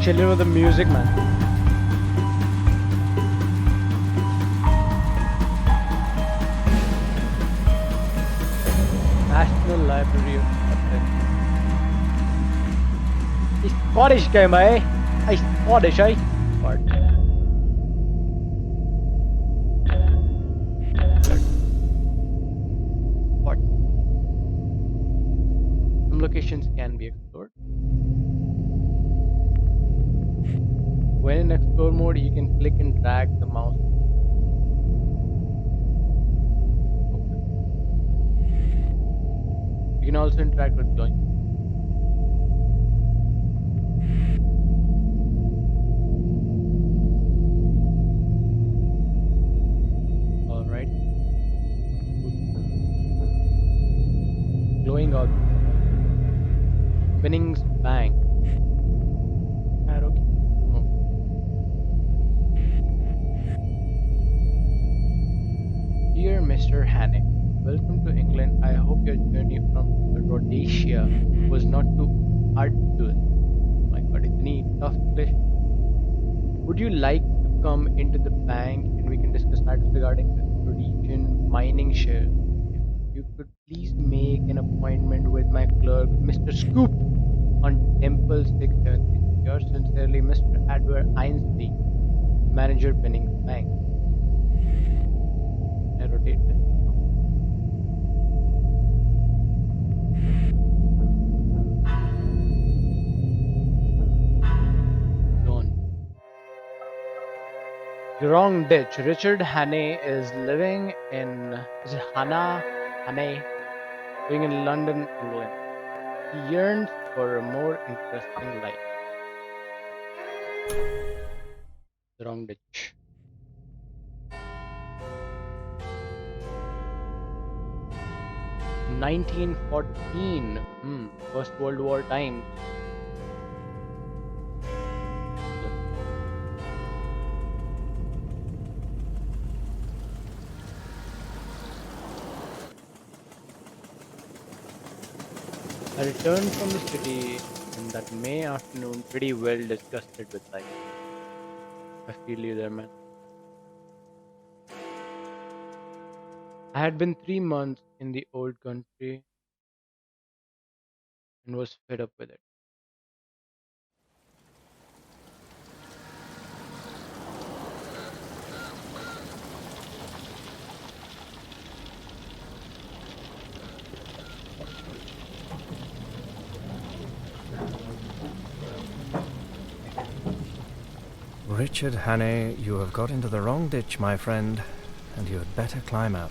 chilling with the music, man. National Library of Scotland. He's Scottish guy, mate. He's Scottish, eh? What? What? Some locations can be explored. When in explore mode, you can click and drag the mouse. Okay. You can also interact with join. Alright. Glowing out. Winnings Bank. Arrow key. Oh. Dear Mr. Hannay, welcome to England. I hope your journey from Rhodesia was not too arduous. My god, itni tough English. Would you like to come into the bank and we can discuss matters regarding the Rhodesian mining share? If you could please make an appointment with my clerk, Mr. Scoop, on Temple 676. Yours sincerely, Mr. Edward Ainsley, Manager, Bennings Bank. I rotate this. Done. The wrong ditch. Richard Hannay is living in. Is it Hannah? Hannay? Living in London, England. He yearns for a more interesting life. The wrong ditch. 1914. First World War times. I returned from the city in that May afternoon pretty well disgusted with life. I feel you there, man. I had been 3 months in the old country and was fed up with it. Richard Hannay, you have got into the wrong ditch, my friend, and you had better climb out.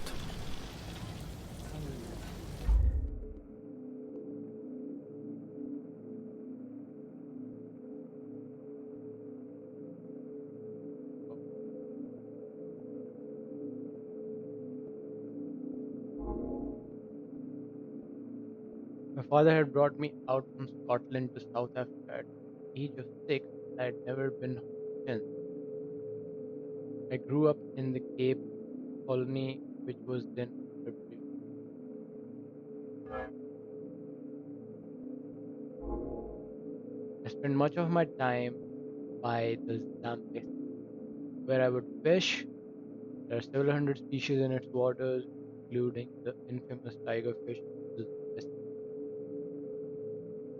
My father had brought me out from Scotland to South Africa at the age of 6. I had never been home since. I grew up in the Cape Colony, which was then under British. I spent much of my time by the Zambezi, where I would fish. There are several hundred species in its waters, including the infamous tigerfish.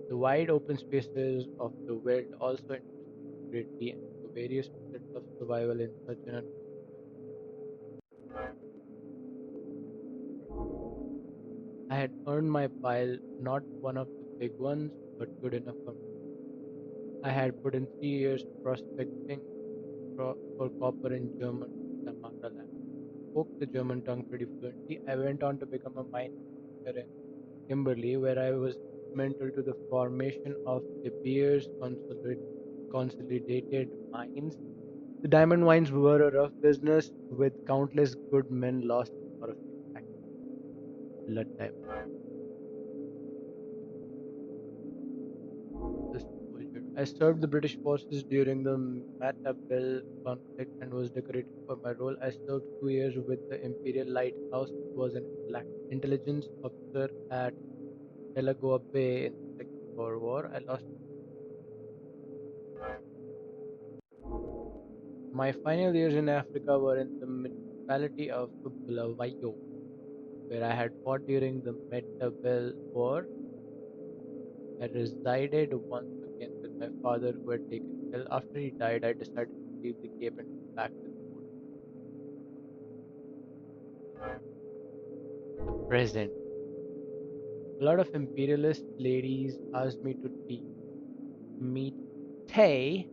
The wide open spaces of the wild also interested me greatly, and the various methods of survival in such an environment. I had earned my pile, not one of the big ones, but good enough for me. I had put in 3 years prospecting for copper in German Damaraland. Spoke the German tongue pretty fluently. I went on to become a mine operator in Kimberley, where I was instrumental to the formation of De Beers Consolidated Mines. The diamond mines were a rough business, with countless good men lost in horrific blood diamond exposure. I served the British forces during the Matabele conflict and was decorated for my role. I served 2 years with the Imperial Lighthouse. I was an intelligence officer at Delagoa Bay in the Second World War. I lost My final years in Africa were in the municipality of Bulawayo, where I had fought during the Metabel War. I resided once again with my father, who had taken ill. After he died, I decided to leave the Cape and go back to the port. The present. A lot of imperialist ladies asked me to meet Tay,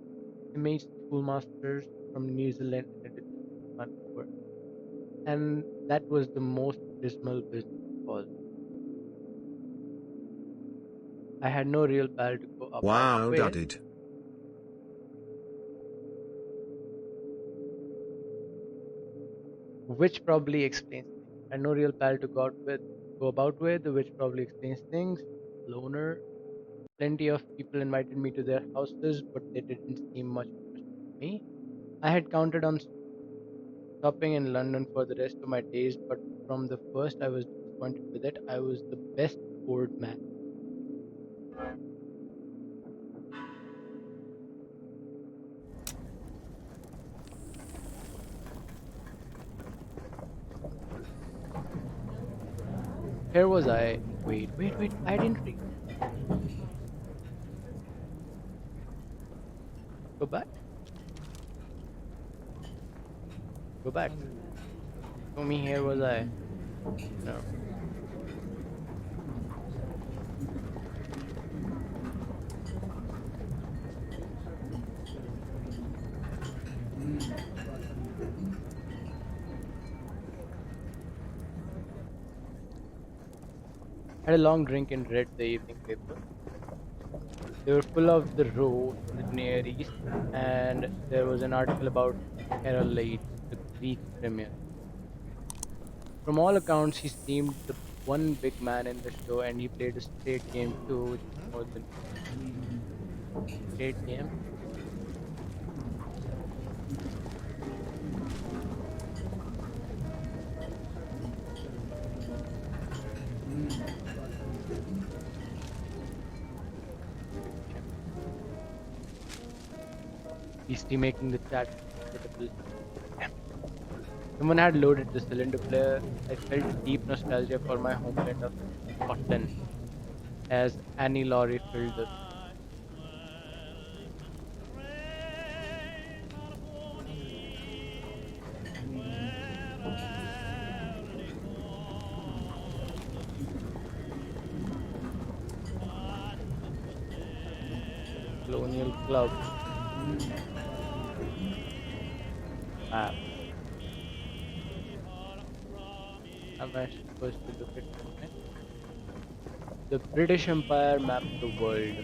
to meet schoolmasters from New Zealand and Indonesia, Vancouver, and that was the most dismal business of all. I had no real pal to go about Wow, with, dudded. which probably explains things. I had no real pal to go about with, which probably explains things. Loner. Plenty of people invited me to their houses, but they didn't seem much interested in me. I had counted on stopping in London for the rest of my days, but from the first I was disappointed with it. I was the best bored man. Here was I. Wait. I didn't read. Go back. Go back. Show me, here was I. No. Had a long drink and read the evening paper. They were full of the row in the Near East, and there was an article about Heracles, the Greek premier. From all accounts, he seemed the one big man in the show, and he played a straight game too, which is more than straight game. Beastie making the chat comfortable. Someone had loaded the cylinder player. I felt deep nostalgia for my homeland of Scotland as Annie Laurie filled the Colonial Club map. Am I supposed to look at it? The British Empire mapped the world.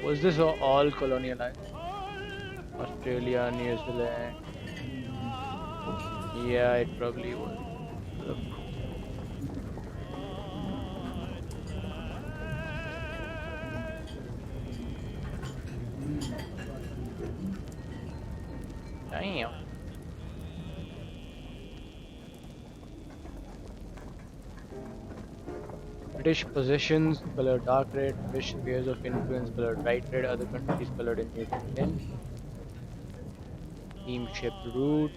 Was this all colonialized? Australia, New Zealand? Yeah, it probably was. Look, damn. British possessions colored dark red, British spheres of influence colored bright red, other countries colored in neutral tint. Steamship route.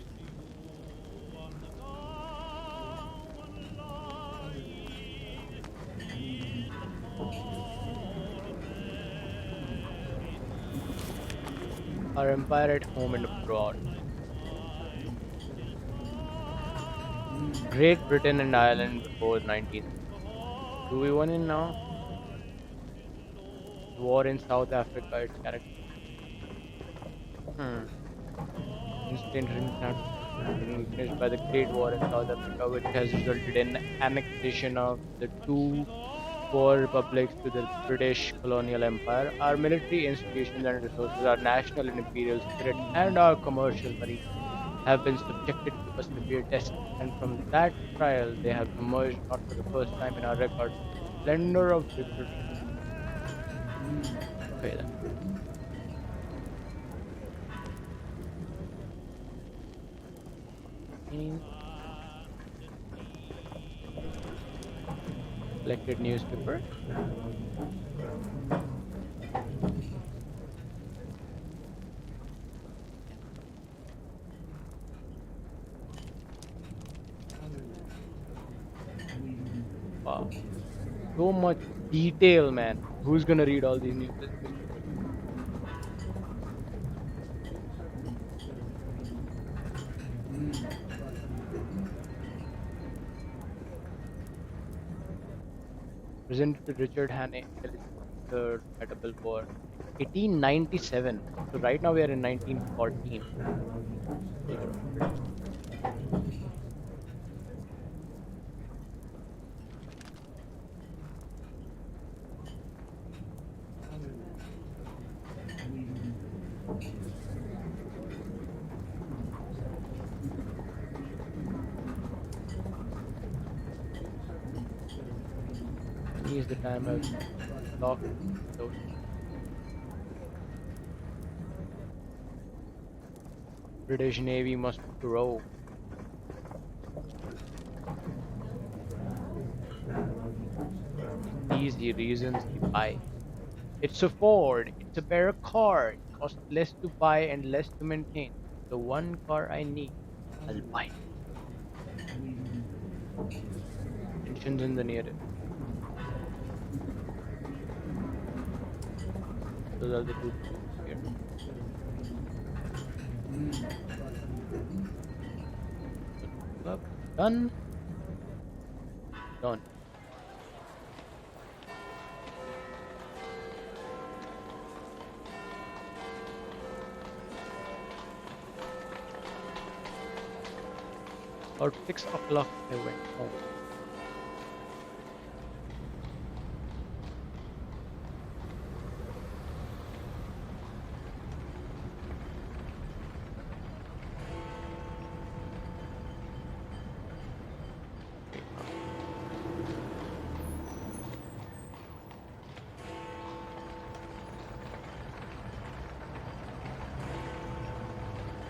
Our empire at home and abroad. Great Britain and Ireland before 19th. Do we want in now? War in South Africa, its character. Hmm. Instant finished by the Great War in South Africa, which has resulted in annexation of the two core republics to the British colonial empire. Our military institutions and resources, our national and imperial spirit, and our commercial marine have been subjected to a severe test, and from that trial they have emerged not for the first time in our records with the splendor of victory. Okay then. Selected newspaper. Wow. So much detail, man. Who's gonna read all these newspapers? Presented to Richard Hannay, intelligence officer at a billboard. 1897. So right now we are in 1914. Year of British. Any is the time I've talked close. British Navy must grow. These the reasons he buy. It's a Ford. It's a better car. It costs less to buy and less to maintain. The one car I need. I'll buy it. Mentions in the nearest. Those are the two things here. Club. Done. Done. About 6 o'clock I went home.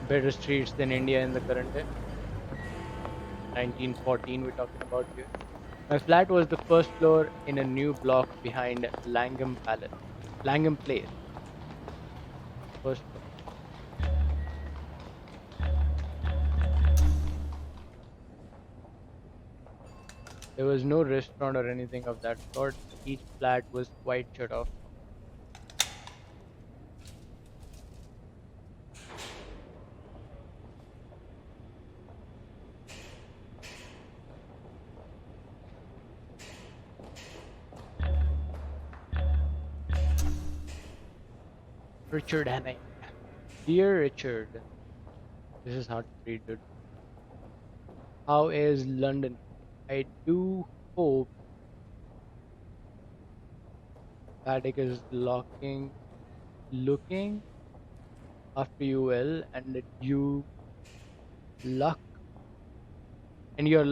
Better streets than India in the current day. 1914 we're talking about here. My flat was the first floor in a new block behind Langham Palace. Langham Place. First floor. There was no restaurant or anything of that sort. Each flat was quite shut off. Richard Hannay. Dear Richard, this is hard to read, dude. How is London? I do hope that it is looking after you well, and that luck your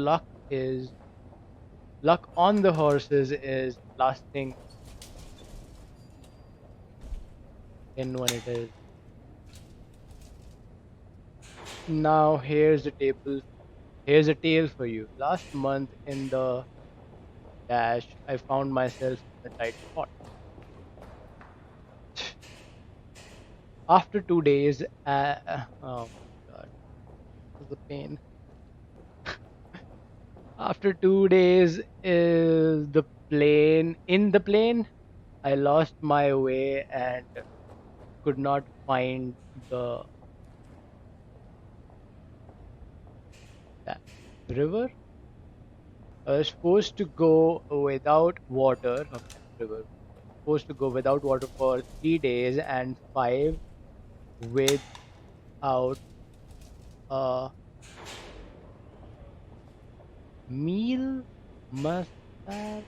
luck on the horses is lasting in when it is. Now here's a tale for you. Last month in the dash, I found myself in a tight spot. After 2 days, oh my god, this is a pain. After 2 days is the plane, I lost my way and could not find the that river. I was supposed to go without water. Okay, river. Supposed to go without water for 3 days and five without a meal. Must have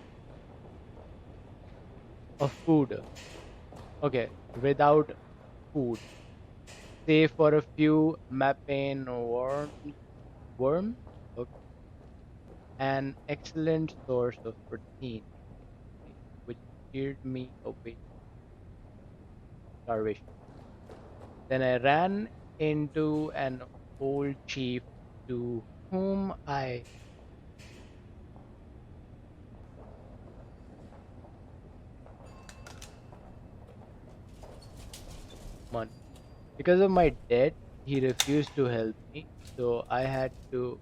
a food. Okay, without food. Save for a few mapane worms. Okay, an excellent source of protein, which cheered me away starvation. Then I ran into an old chief to whom I money. Because of my debt, he refused to help me. So I had to.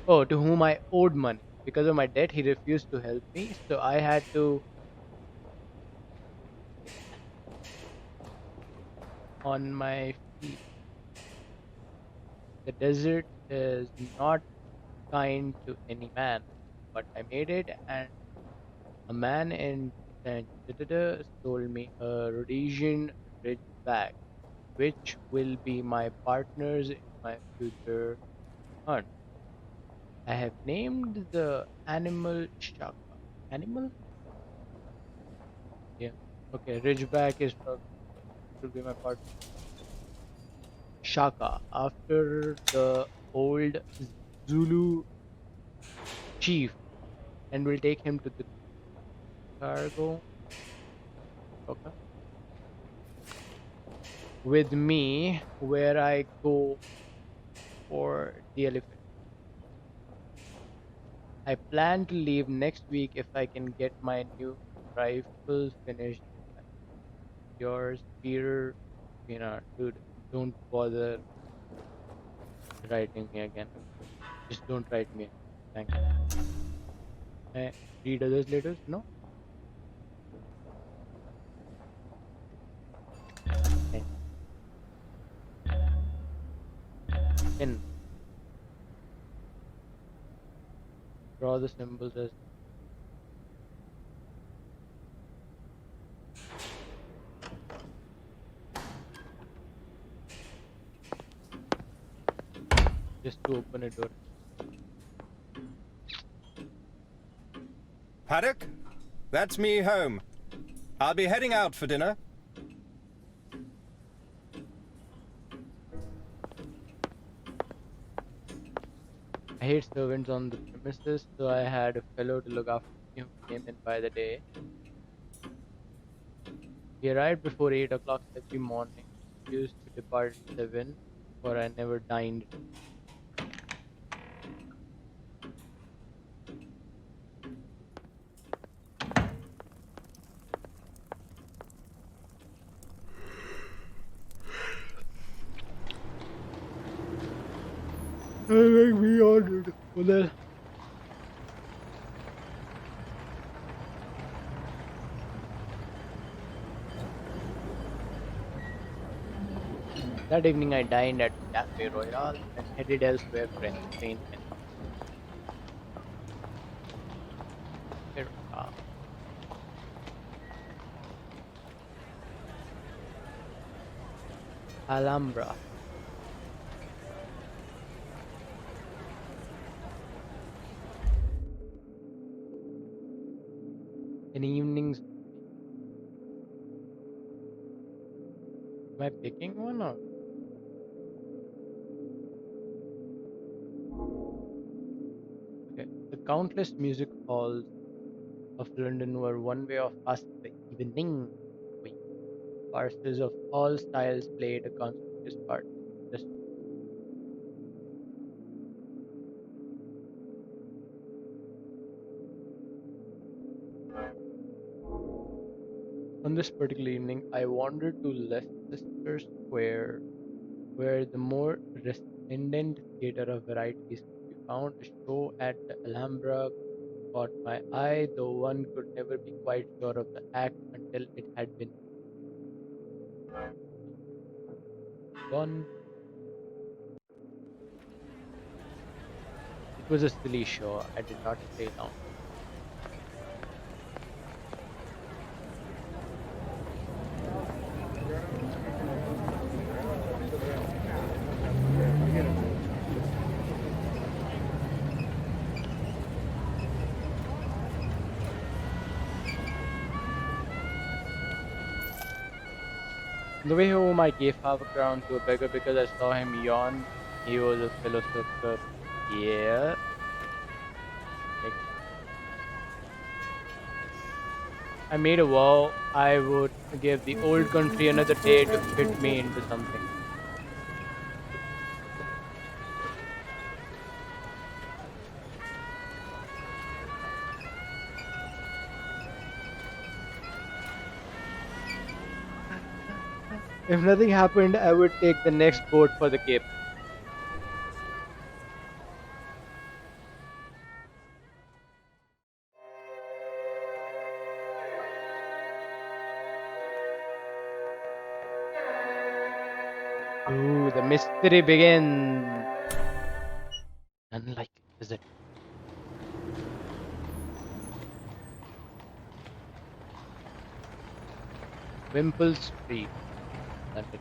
Oh, to whom I owed money. Because of my debt, he refused to help me. So I had to on my feet. The desert is not kind to any man, but I made it, and a man in sold me a Rhodesian ridgeback, which will be my partners in my future hunt. I have named the animal Shaka. Animal? Yeah. Okay, ridgeback is for will be my partner. Shaka, after the old Zulu chief, and will take him to the cargo. Okay. With me where I go for the elephant. I plan to leave next week if I can get my new rifle finished in time. Yours, Peter. Dude, don't bother writing me again. Just don't write me again. Thank you. Read others letters? No? Pen. Pen. Draw the symbols as just to open a door. Paddock? That's me home. I'll be heading out for dinner. I hate servants on the premises, so I had a fellow to look after me who came in by the day. He arrived before 8 o'clock every morning. Used to depart at 7, for I never dined. I make me ordered. Well, that evening I dined at the Cafe Royal and headed elsewhere for entertainment. Here, Alhambra. In evenings, am I picking one or? Okay. The countless music halls of London were one way of passing the evening. Farces of all styles played a conspicuous part. On this particular evening, I wandered to Leicester Square, where the more resplendent theatre of varieties could be found. A show at the Alhambra caught my eye, though one could never be quite sure of the act until it had been gone. It was a silly show. I did not stay long. On the way home, I gave half a crown to a beggar because I saw him yawn. He was a philosopher. Yeah. I made a vow I would give the old country another day to fit me into something. If nothing happened, I would take the next boat for the Cape. Ooh, the mystery begins. Unlikely, is it? Wimple Street, London.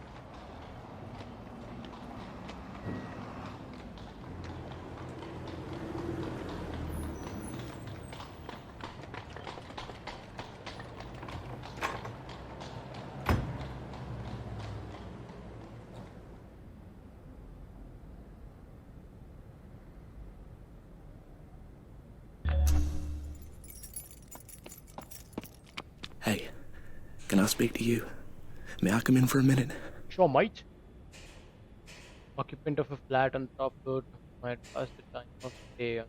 Hey, can I speak to you? May I come in for a minute? Sure, mate. Occupant of a flat on the top floor might pass the time of day.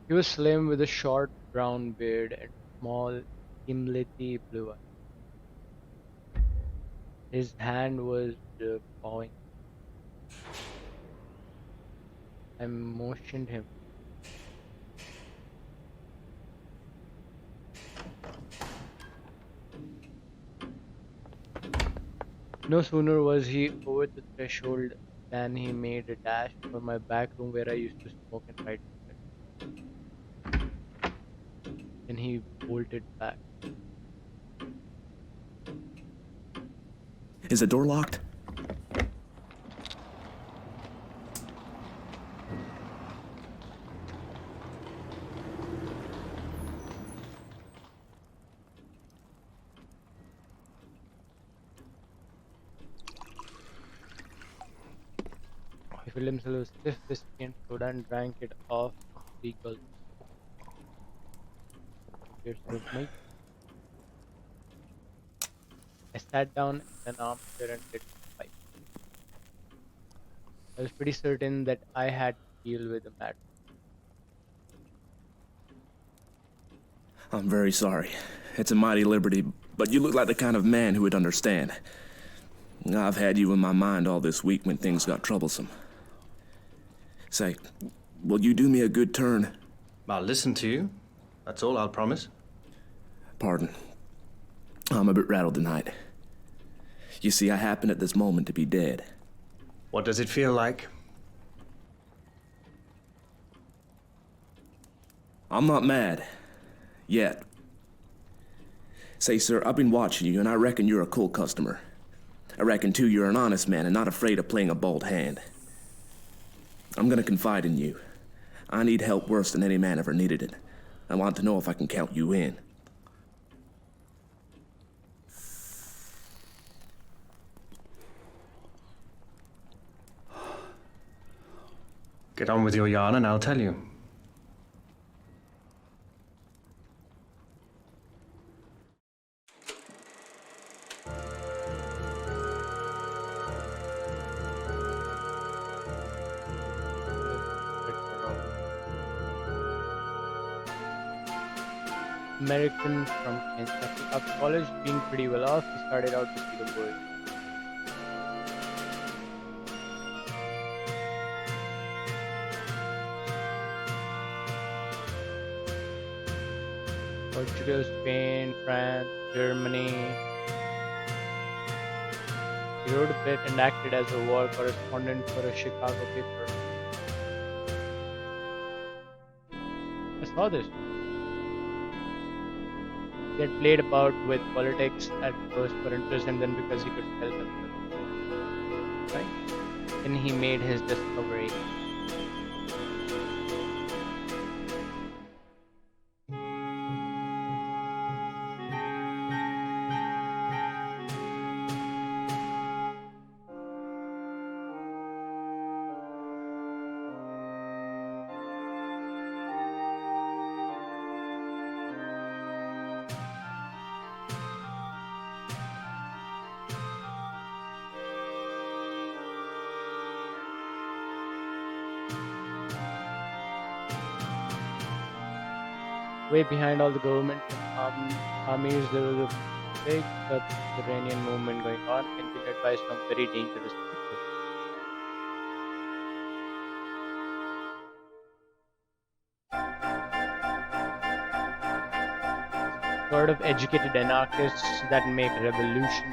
He was slim with a short brown beard and small, gimlety blue eyes. His hand was bowing. I motioned him. No sooner was he over the threshold than he made a dash for my back room where I used to smoke and write. Then he bolted back. Is the door locked? He filled himself with stiff whiskey and soda and drank it off three gulps. Cheers, old mate. I sat down in an armchair and lit my pipe. I was pretty certain that I had to deal with the matter. I'm very sorry. It's a mighty liberty, but you look like the kind of man who would understand. I've had you in my mind all this week when things got troublesome. Say, will you do me a good turn? I'll listen to you. That's all I'll promise. Pardon. I'm a bit rattled tonight. You see, I happen at this moment to be dead. What does it feel like? I'm not mad. Yet. Say, sir, I've been watching you, and I reckon you're a cool customer. I reckon, too, you're an honest man and not afraid of playing a bold hand. I'm gonna confide in you. I need help worse than any man ever needed it. I want to know if I can count you in. Get on with your yarn and I'll tell you. American from Kentucky. After college being pretty well off, he started out to see the world. Portugal, Spain, France, Germany. He wrote a bit and acted as a war correspondent for a Chicago paper. I saw this. He had played about with politics at first for interest and then because he could help himself. Right? Then he made his discovery. Way behind all the government armies, there was a big subterranean movement going on, engineered by some very dangerous people. Sort of educated anarchists that make revolution.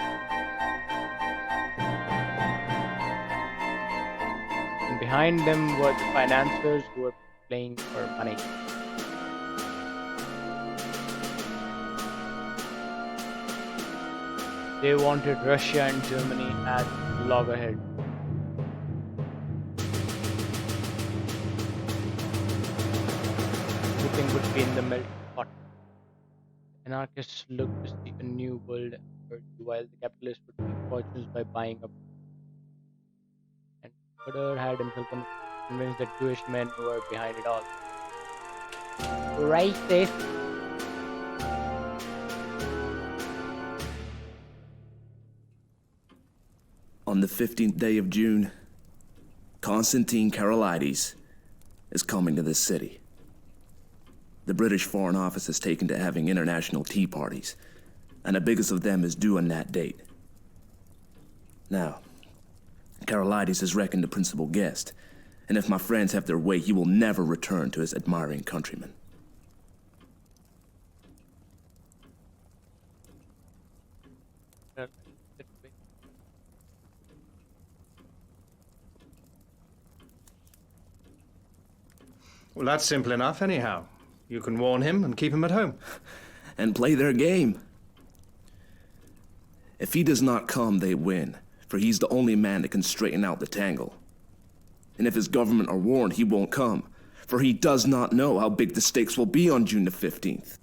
And behind them were the financiers who were playing for money. They wanted Russia and Germany at loggerheads. Everything would be in the melting pot. Anarchists looked to see a new world emerge, while the capitalists would make fortunes by buying up. And Scudder had himself convinced that Jewish men were behind it all. Racist. On the 15th day of June, Constantine Karolides is coming to this city. The British Foreign Office has taken to having international tea parties, and the biggest of them is due on that date. Now, Karolides is reckoned the principal guest, and if my friends have their way, he will never return to his admiring countrymen. Well, that's simple enough, anyhow. You can warn him and keep him at home. And play their game. If he does not come, they win, for he's the only man that can straighten out the tangle. And if his government are warned, he won't come, for he does not know how big the stakes will be on June the 15th.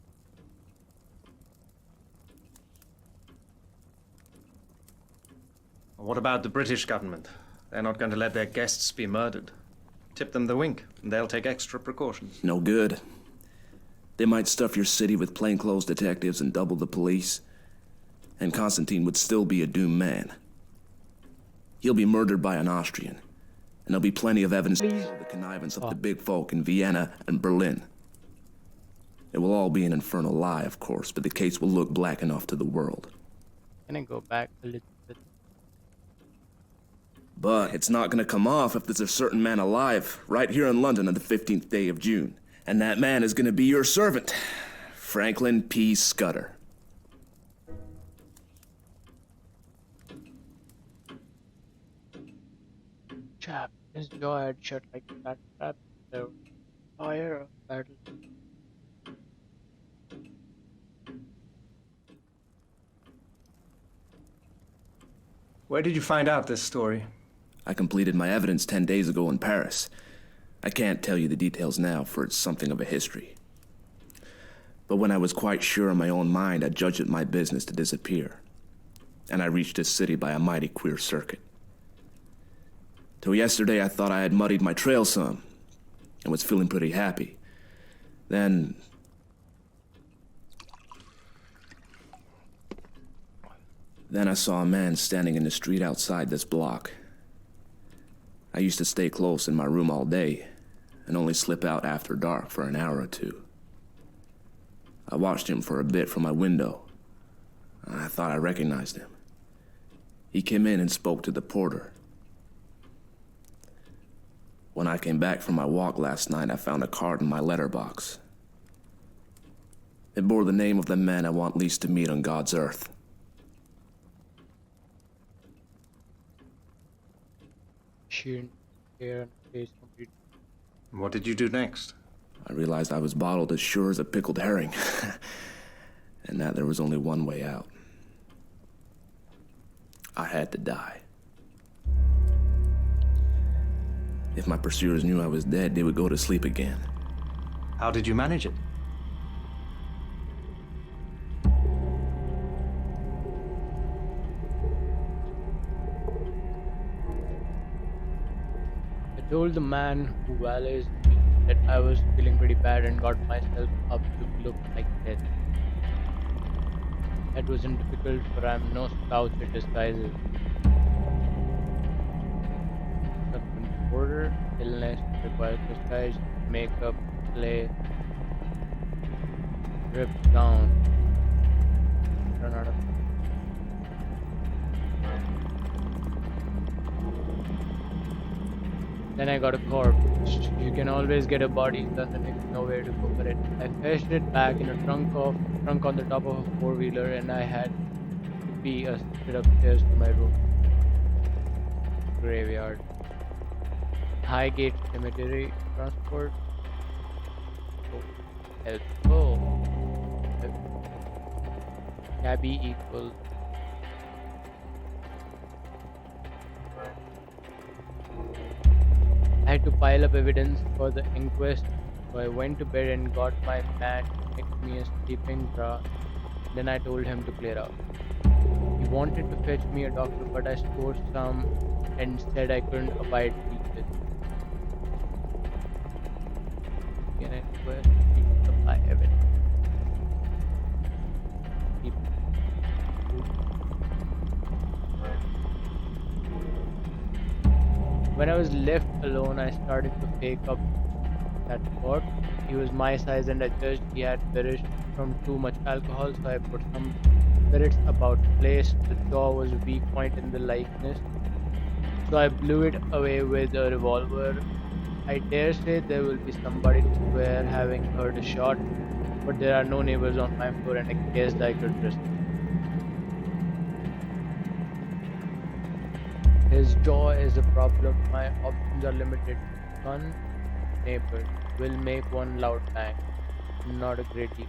What about the British government? They're not going to let their guests be murdered. Tip them the wink, and they'll take extra precautions. No good. They might stuff your city with plainclothes detectives and double the police, and Constantine would still be a doomed man. He'll be murdered by an Austrian, and there'll be plenty of evidence of the connivance of the big folk in Vienna and Berlin. It will all be an infernal lie, of course, but the case will look black enough to the world. Can I go back a little bit? But it's not gonna come off if there's a certain man alive right here in London on the 15th day of June. And that man is gonna be your servant, Franklin P. Scudder. Chap, his jaw had shut like that trap. The fire of battle. Where did you find out this story? I completed my evidence 10 days ago in Paris. I can't tell you the details now, for it's something of a history. But when I was quite sure in my own mind, I judged it my business to disappear. And I reached this city by a mighty queer circuit. Till yesterday, I thought I had muddied my trail some, and was feeling pretty happy. Then I saw a man standing in the street outside this block. I used to stay close in my room all day, and only slip out after dark for an hour or two. I watched him for a bit from my window. I thought I recognized him. He came in and spoke to the porter. When I came back from my walk last night, I found a card in my letterbox. It bore the name of the man I want least to meet on God's earth. Sheer hair and face complete. What did you do next? I realized I was bottled as sure as a pickled herring, and that there was only one way out. I had to die. If my pursuers knew I was dead, they would go to sleep again. How did you manage it? I told the man who valets me that I was feeling pretty bad and got myself up to look like death. That wasn't difficult, for I'm no slouch at disguises. Order, illness requires disguise, makeup, play. ripped down. Run out of. Then I got a corpse. You can always get a body, doesn't it? Nowhere to go for it. I fetched it back in a trunk on the top of a four-wheeler, and I had to be a straight upstairs to my room. Graveyard. Highgate Cemetery transport. Oh. Cabby equals. I had to pile up evidence for the inquest, so I went to bed and got my man to make me a sleeping draught. Then I told him to clear out. He wanted to fetch me a doctor, but I scored some and said I couldn't abide peaches. Can I request you to supply evidence? When I was left alone, I started to fake up that spot. He was my size, and I judged he had perished from too much alcohol, so I put some spirits about the place. The jaw was a weak point in the likeness, so I blew it away with a revolver. I dare say there will be somebody to swear having heard a shot, but there are no neighbors on my floor, and I guessed I could risk it. His jaw is a problem. My options are limited. One neighbor will make one loud bang. Not a great deal.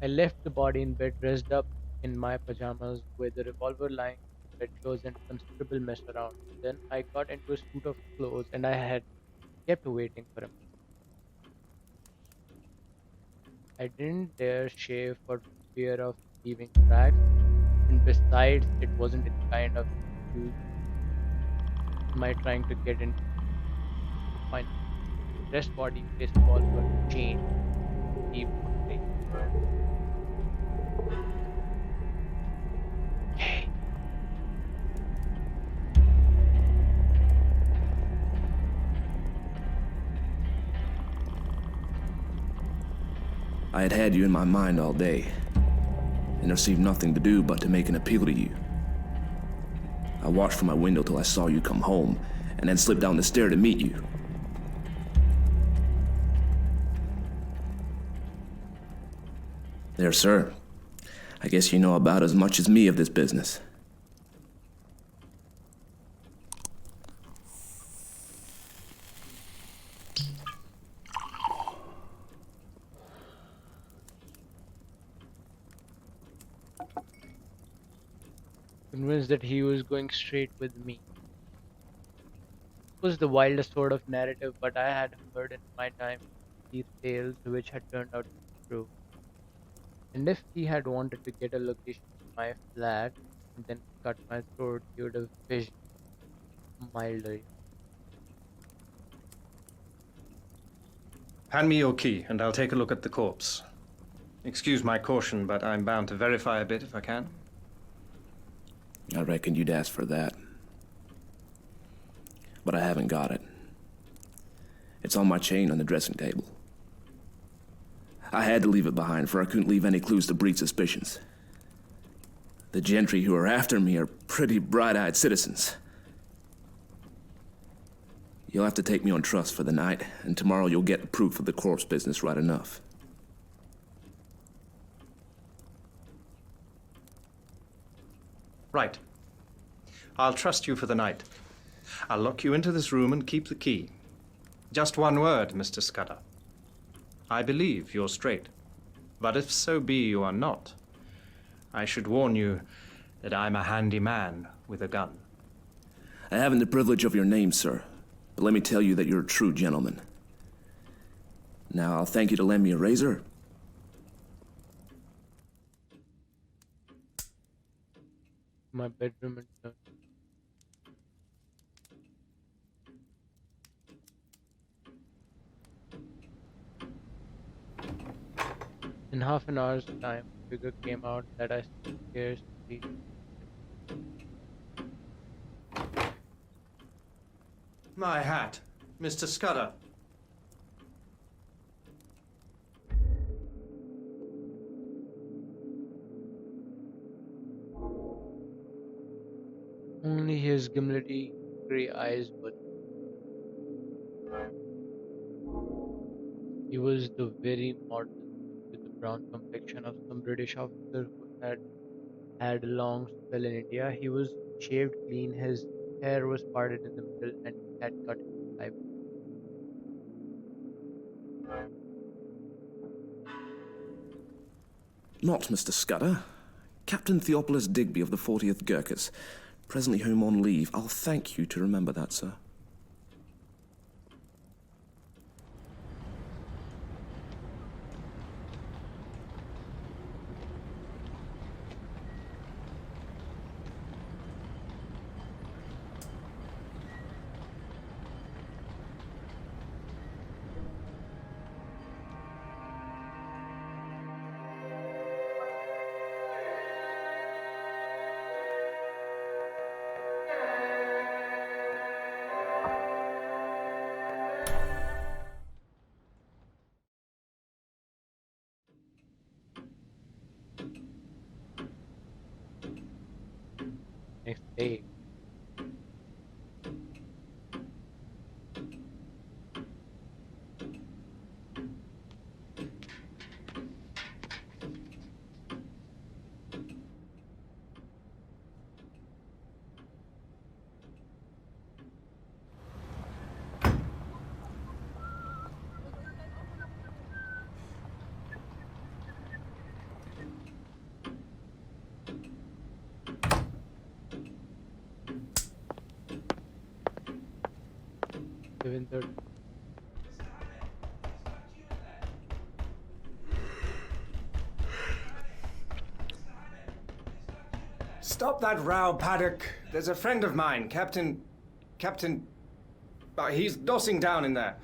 I left the body in bed, dressed up in my pajamas, with a revolver lying on the bedclothes and considerable mess around. Then I got into a suit of clothes, and I had kept waiting for him. I didn't dare shave for fear of leaving tracks, and besides, it wasn't any kind of use my trying to get into my dress body, face revolver, chain, deep place. Hey. I had had you in my mind all day, and received nothing to do but to make an appeal to you. I watched from my window till I saw you come home, and then slipped down the stair to meet you. There, sir. I guess you know about as much as me of this business. Convinced that he was going straight with me. It was the wildest sort of narrative, but I had heard in my time these tales which had turned out to be true. And if he had wanted to get a location of my flat and then cut my throat, he would have fished milder. Hand me your key, and I'll take a look at the corpse. Excuse my caution, but I'm bound to verify a bit if I can. I reckoned you'd ask for that. But I haven't got it. It's on my chain on the dressing table. I had to leave it behind, for I couldn't leave any clues to breed suspicions. The gentry who are after me are pretty bright-eyed citizens. You'll have to take me on trust for the night, and tomorrow you'll get proof of the corpse business right enough. Right. I'll trust you for the night. I'll lock you into this room and keep the key. Just one word, Mr. Scudder. I believe you're straight. But if so be you are not, I should warn you that I'm a handy man with a gun. I haven't the privilege of your name, sir, but let me tell you that you're a true gentleman. Now, I'll thank you to lend me a razor. My bedroom and turn. In half an hour's time, a figure came out that I scarcely. My hat, Mr. Scudder. Only his gimlety grey eyes were. He was the very model with the brown complexion of some British officer who had had a long spell in India. He was shaved clean, his hair was parted in the middle, and he had cut his eyebrows. Not Mr. Scudder. Captain Theophilus Digby of the 40th Gurkhas. Presently home on leave. I'll thank you to remember that, sir. Next day, Seven thirty. Stop that row, Paddock. There's a friend of mine, Captain... he's dossing down in there.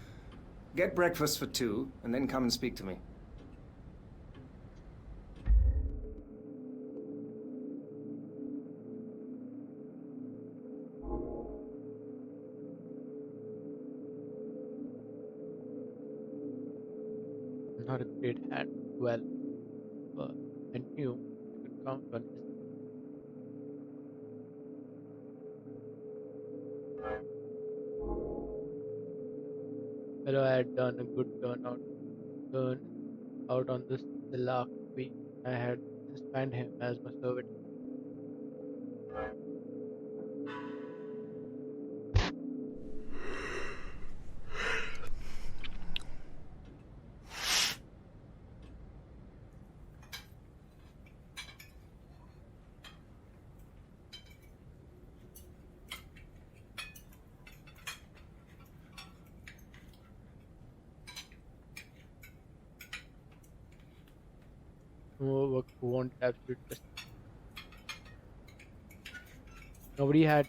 Get breakfast for 2, and then come and speak to me. Not a great hand, well, but I knew I could count on his. Fellow had done a good turn out on this the last week. I had suspended him as my servant. Who wanted absolute justice. Nobody had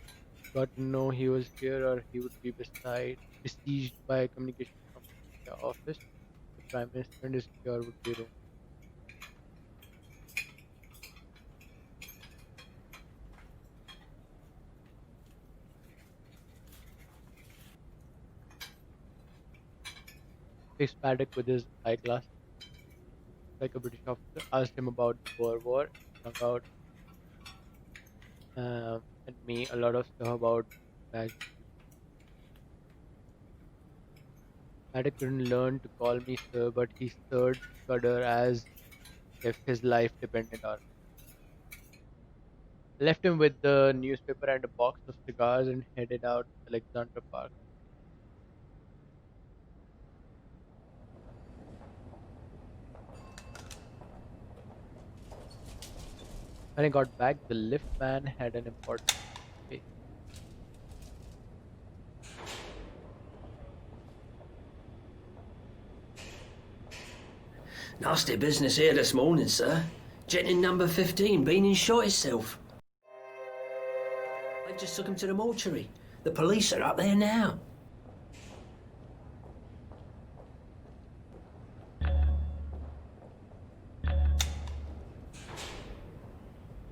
got to know he was here, or he would be besieged by communication from the office. The Prime Minister and his cure would be ruined. Fixed Paddock with his eyeglass, like a British officer, asked him about the Boer War, hung out and me a lot of stuff about magic. Paddock couldn't learn to call me sir, but he stirred Scudder as if his life depended on it. I left him with the newspaper and a box of cigars and headed out Alexandra Park. When I got back, the lift man had an important face. Nasty business here this morning, sir. Gent in number 15 been and shot himself. They just took him to the mortuary. The police are up there now.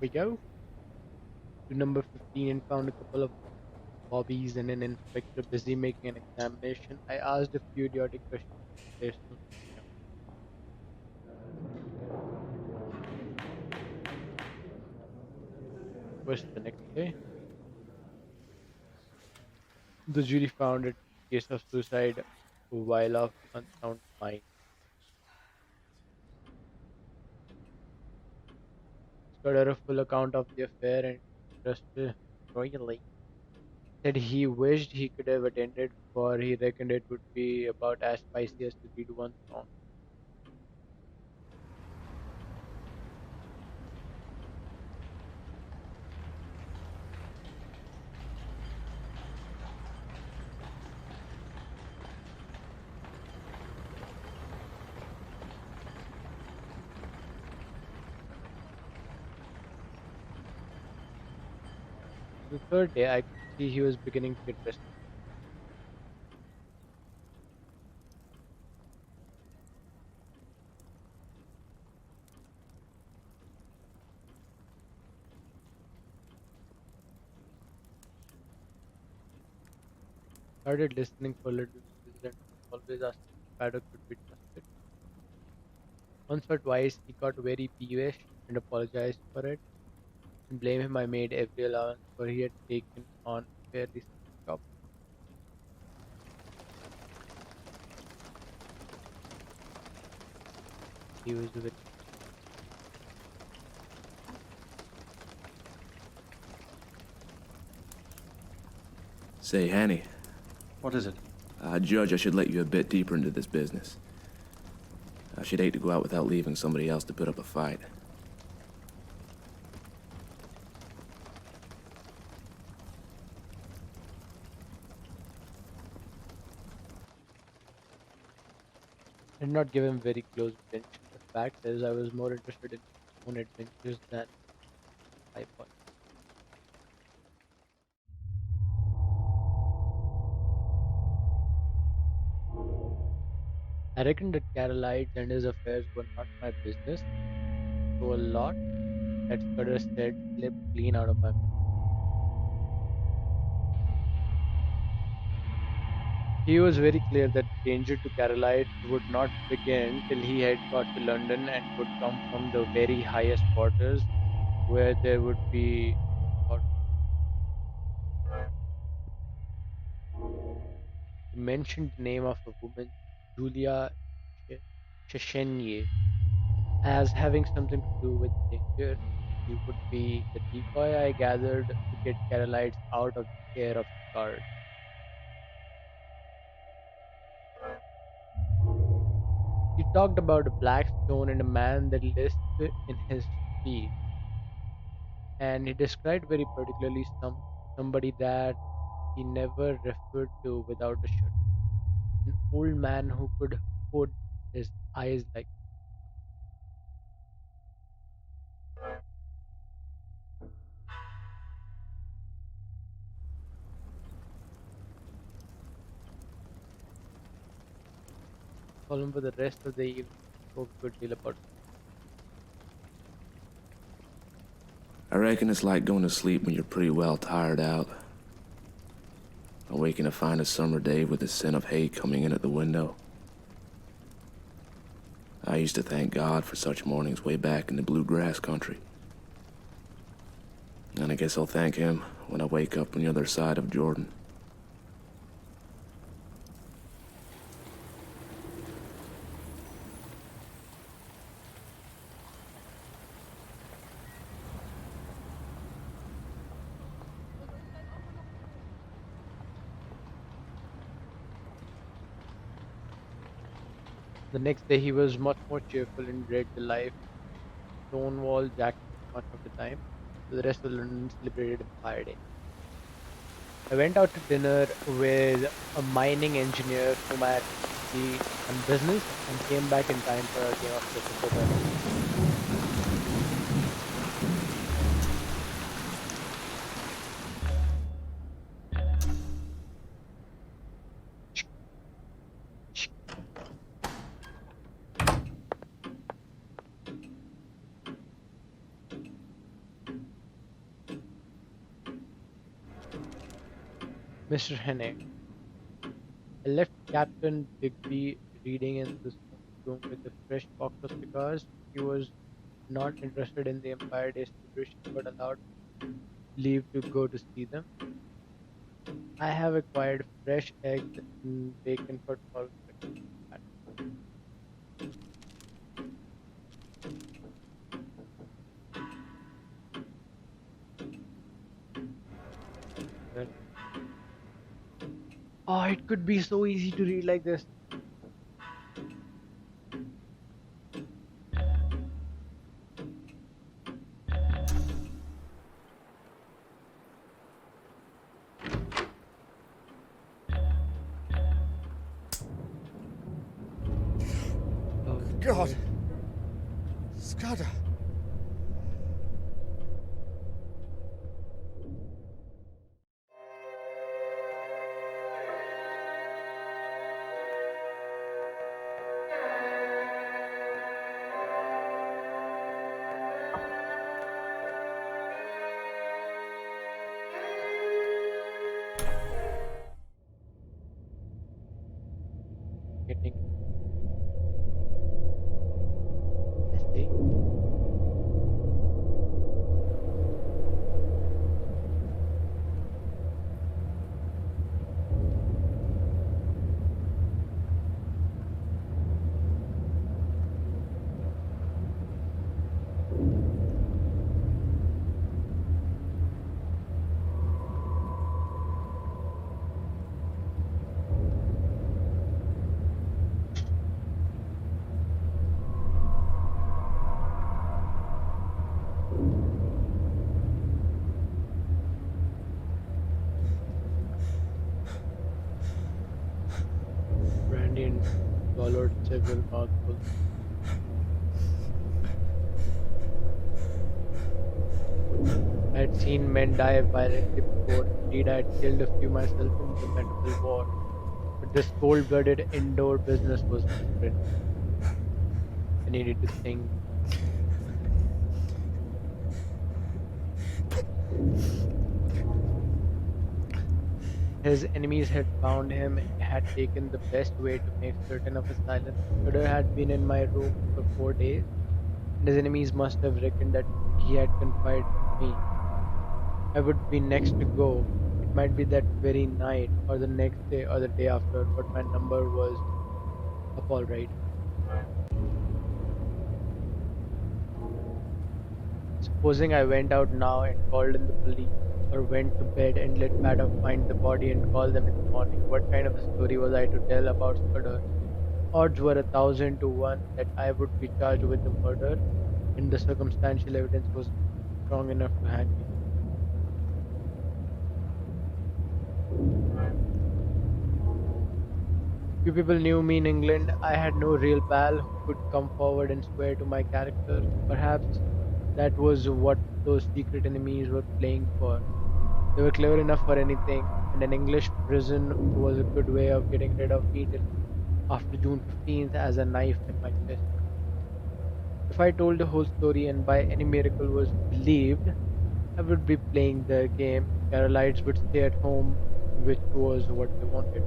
We go to number 15 and found a couple of bobbies and an inspector busy making an examination. I asked a few idiotic questions. There's no was the next day. The jury found it a case of suicide while of unsound mind. Scott had a full account of the affair and trusted royally. Said he wished he could have attended, for he reckoned it would be about as spicy as to read one song. The third day, I could see he was beginning to get restless. Started listening for little whistles and always asking if Paddock could be trusted. Once or twice, he got very peevish and apologized for it, and blamed him. I made every allowance, for he had taken on a fairly simple job. He was very Say, Hannay, What is it? Judge, I should let you a bit deeper into this business. I should hate to go out without leaving somebody else to put up a fight. I did not give him very close attention. The fact is, I was more interested in my own adventures than I was. I reckoned that Carolides and his affairs were not my business, so a lot that Scudder said slipped clean out of my mouth. He was very clear that danger to Carolites would not begin till he had got to London and would come from the very highest quarters where there would be no thought. He mentioned the name of a woman, Julia Che- Chechenier, as having something to do with the danger. She would be the decoy, I gathered, to get Carolites out of the care of the guard. He talked about a black stone and a man that lives in his feet, and he described very particularly somebody that he never referred to without a shudder. An old man who could hold his eyes like column for the rest of the evening. Spoke a good deal about I reckon it's like going to sleep when you're pretty well tired out. Awaking to find a summer day with the scent of hay coming in at the window. I used to thank God for such mornings way back in the bluegrass country. And I guess I'll thank him when I wake up on the other side of Jordan. the next day. He was much more cheerful and read the life Stonewall Jackson much of the time. The rest of London celebrated Empire Day. I went out to dinner with a mining engineer whom I had to see on business and came back in time for a game of cricket with her. Mr. Hannay. I left Captain Digby reading in the smoking room with a fresh box of cigars. He was not interested in the Empire Day celebration but allowed leave to go to see them. I have acquired fresh eggs and bacon for 12 quid. Well, oh, it could be so easy to read like this. Oh, God. boy. Scudder. Getting messy. Brandon swallowed several mouthfuls. I had seen men die violently before. Indeed, I had killed a few myself in the medieval war. But this cold-blooded indoor business was different. I needed to think. His enemies had found him and had taken the best way to make certain of his silence. Scudder had been in my room for 4 days, and his enemies must have reckoned that he had confided in me. I would be next to go. It might be that very night, or the next day, or the day after, but my number was up all right. Supposing I went out now and called in the police, or went to bed and let Madame find the body and call them in the morning, what kind of a story was I to tell about Scudder? Odds were 1,000 to 1 that I would be charged with the murder, and the circumstantial evidence was strong enough to hang me. Few people knew me in England. I had no real pal who could come forward and swear to my character. Perhaps that was what those secret enemies were playing for. They were clever enough for anything, and an English prison was a good way of getting rid of me till after June 15th as a knife in my chest. If I told the whole story and by any miracle was believed, I would be playing their game. Carolites would stay at home, which was what they wanted.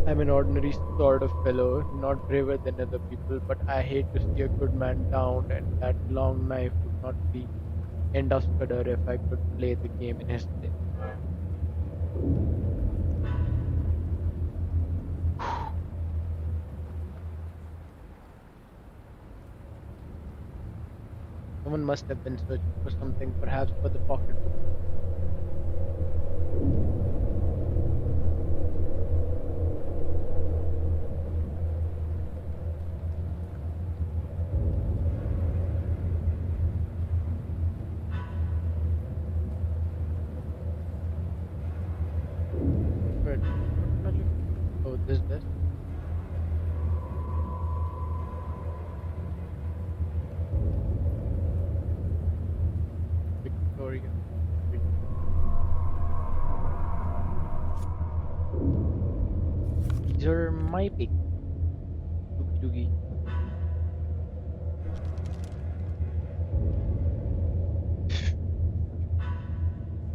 I'm an ordinary sort of fellow, not braver than other people, but I hate to see a good man downed, and that long knife would not be end of Scudder if I could play the game in his place. Someone must have been searching for something, perhaps for the pocketbook. Wait, what am I looking for? Oh, this desk. Victoria. These are my picks. Doogie doogie.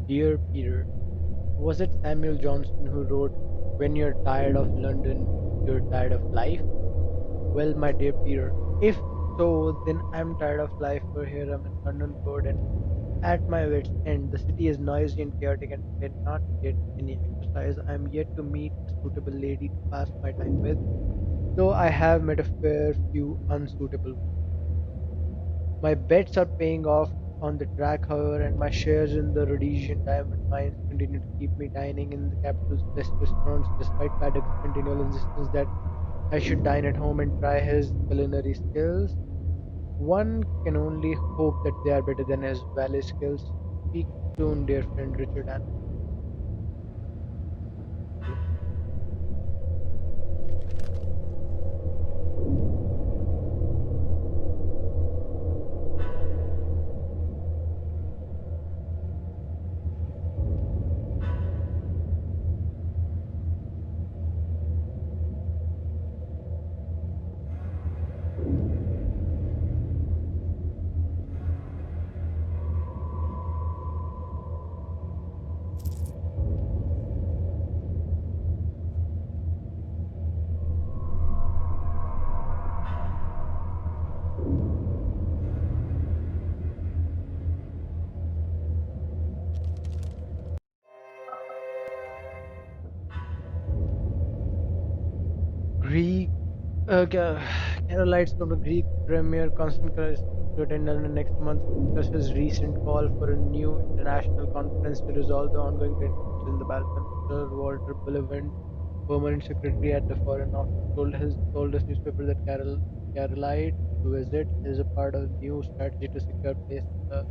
Dear Peter, was it Samuel Johnson who wrote, "When you're tired of London, you're tired of life"? Well, my dear Peter, if so, then I'm tired of life, for here I'm in London Road and At my wits' end, the city is noisy and chaotic and cannot get any exercise. I am yet to meet a suitable lady to pass my time with, though I have met a fair few unsuitable ones. My bets are paying off on the track, however, and my shares in the Rhodesian diamond mines continue to keep me dining in the capital's best restaurants, despite Paddock's continual insistence that I should dine at home and try his culinary skills. One can only hope that they are better than his valet skills. Speak soon, dear friend Richard Hannay. Greek Carolites from the Greek Premier Constantine to attend London next month to discuss his recent call for a new international conference to resolve the ongoing tensions in the Balkans. Sir Walter Bullivant, permanent secretary at the Foreign Office, told this newspaper that Carolite visit is a part of a new strategy to secure place in the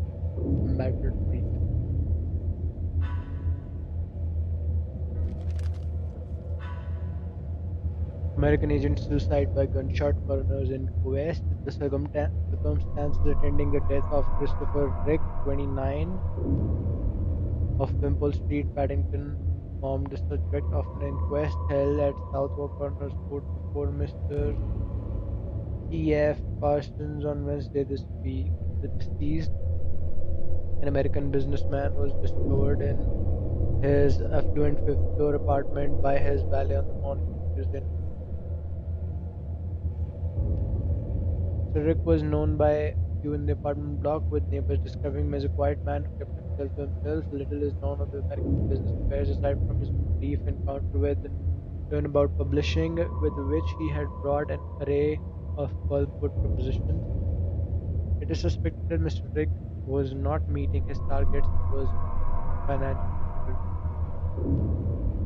embattled region. American agent suicide by gunshot coroners in Kuwait. The circumstances attending the death of Christopher Rick, 29, of Wimpole Street, Paddington, formed the subject of an inquest held at Southwark Coroner's Court before Mr. E.F. Parsons on Wednesday this week. The deceased, an American businessman, was discovered in his affluent fifth floor apartment by his valet on the morning of Tuesday. Mr. Rick was known by few in the apartment block, with neighbors describing him as a quiet man who kept himself to himself. Little is known of the American business affairs aside from his brief encounter with Turnabout Publishing, with which he had brought an array of pulpwood propositions. It is suspected that Mr. Rick was not meeting his targets and was in financial difficulty.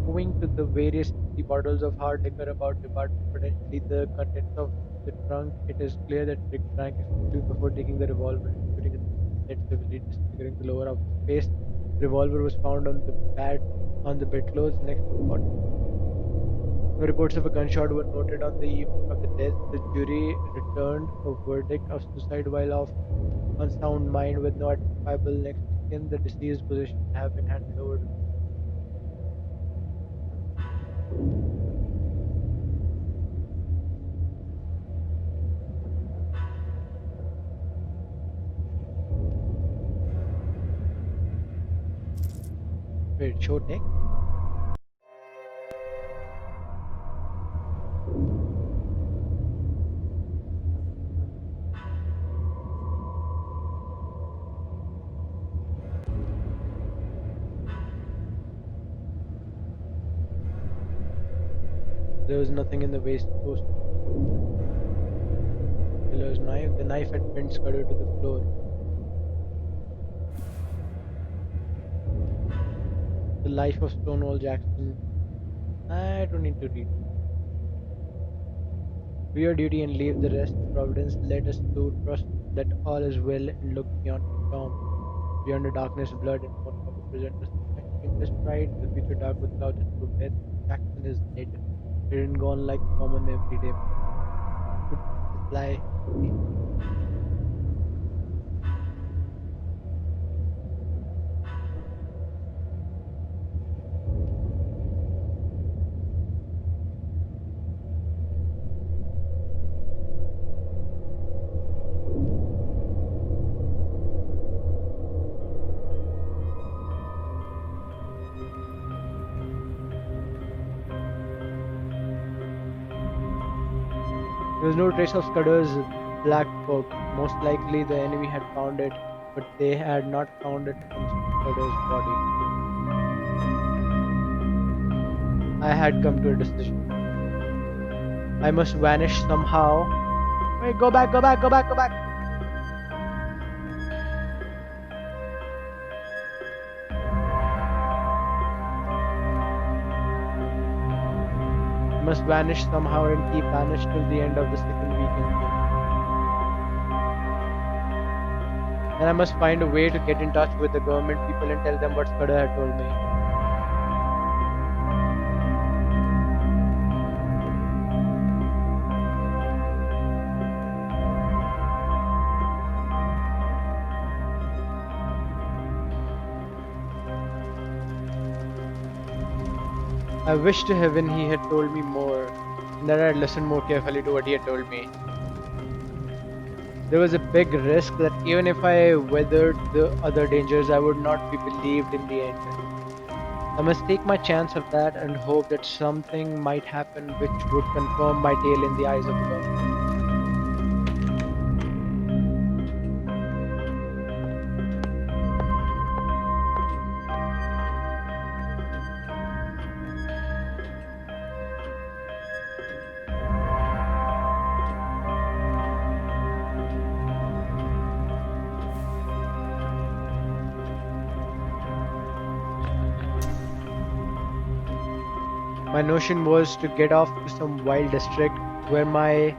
Owing to the various empty bottles of hard liquor about the apartment, potentially the contents of the trunk, it is clear that Rick drank excessively before taking the revolver and shooting at the head, severely disfiguring the lower half of his face. The revolver was found on the bedclothes next to the body. No reports of a gunshot were noted on the evening of the death. The jury returned a verdict of suicide while of unsound mind with no identifiable next of kin. The deceased possessions have been handed over to show text. There was nothing in the waistcoat. Killer's knife. The knife had been scattered to the floor. The Life of Stonewall Jackson. I don't need to read. Do your duty and leave the rest to Providence. Let us too trust that all is well and look beyond the storm. Beyond the darkness, blood and more trouble present us just right. The future dark with clouds and true death. Jackson is dead. Dead and gone like common everyday man. Could reply. There was no trace of Scudder's black book. Most likely the enemy had found it but they had not found it from Scudder's body. I had come to a decision. I must vanish somehow. Wait, go back, go back, go back, go back. I must vanish somehow and keep vanished till the end of the second week in June. Then I must find a way to get in touch with the government people and tell them what Scudder had told me. I wish to heaven he had told me more, and that I had listened more carefully to what he had told me. There was a big risk that even if I weathered the other dangers, I would not be believed in the end. I must take my chance of that and hope that something might happen which would confirm my tale in the eyes of the government. My notion was to get off to some wild district where my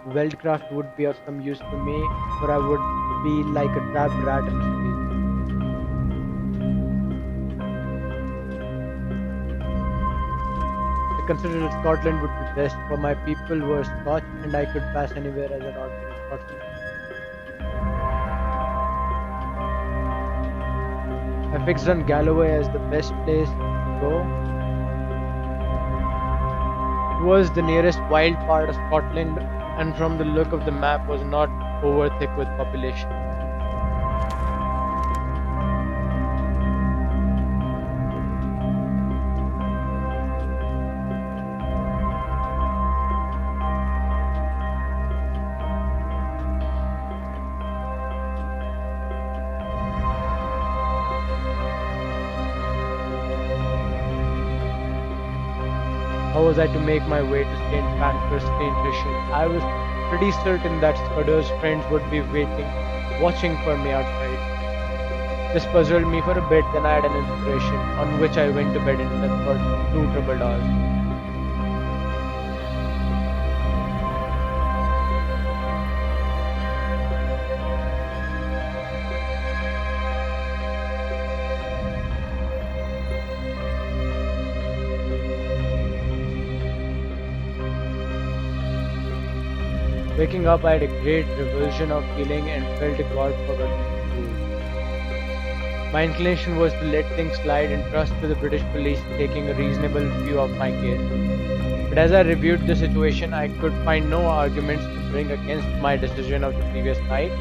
weldcraft would be of some use to me, or I would be like a trapped rat in space. I considered that Scotland would be best, for my people were Scotch and I could pass anywhere as an ordinary Scotsman. I fixed on Galloway as the best place to go. It was the nearest wild part of Scotland, and from the look of the map was not over thick with population. How was I to make my way to St. Pancras station? I was pretty certain that Scudder's friends would be waiting, watching for me outside. This puzzled me for a bit, then I had an inspiration, on which I went to bed and slept for 2 troubled hours. Waking up, I had a great revulsion of feeling and felt a God-forgotten fool. My inclination was to let things slide and trust to the British police taking a reasonable view of my case. But as I reviewed the situation, I could find no arguments to bring against my decision of the previous night.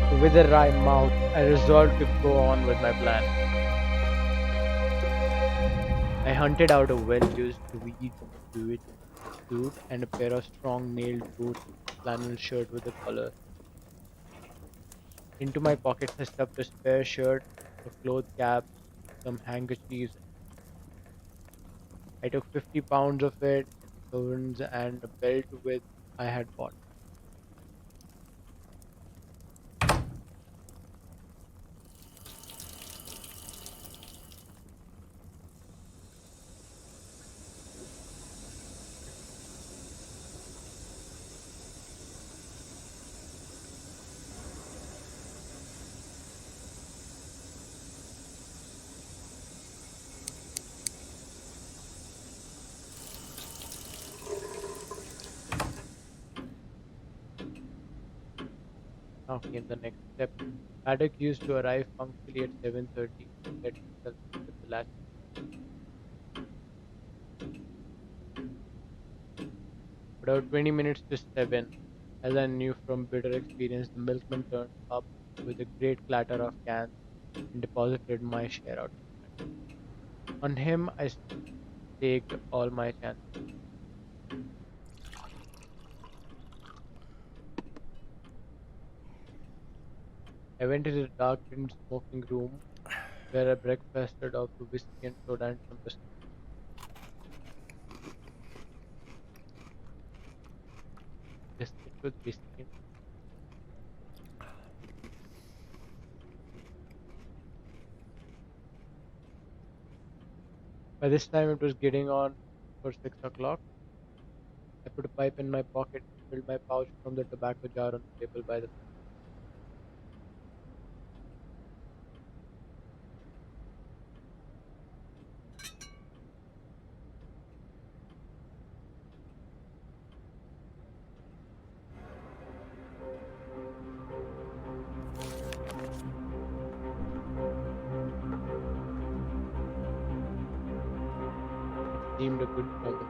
So with a wry mouth, I resolved to go on with my plan. I hunted out a well-used tweed suit and a pair of strong nailed boots, flannel shirt with a collar. Into my pockets I stuffed a spare shirt, a cloth cap, some handkerchiefs. I took 50 pounds of it, sovereigns, and a belt with I had bought. Now came the next step. Paddock used to arrive punctually at 7:30 and get himself into the last. About 20 minutes to 7, as I knew from bitter experience, the milkman turned up with a great clatter of cans and deposited my share out front. On him I staked all my chances. I went into the darkened smoking room where I breakfasted off a whiskey and soda and some biscuits. Biscuit with whiskey. By this time, it was getting on for 6 o'clock. I put a pipe in my pocket and filled my pouch from the tobacco jar on the table by the fire. It seemed a good moment.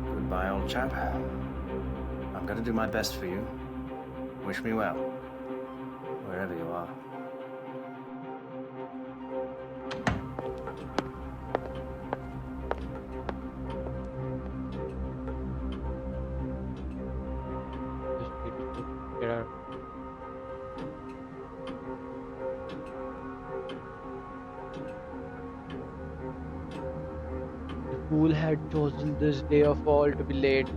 Goodbye, old chap. I'm going to do my best for you. Wish me well, wherever you are. Just need to get out. The fool had chosen this day of all to be late.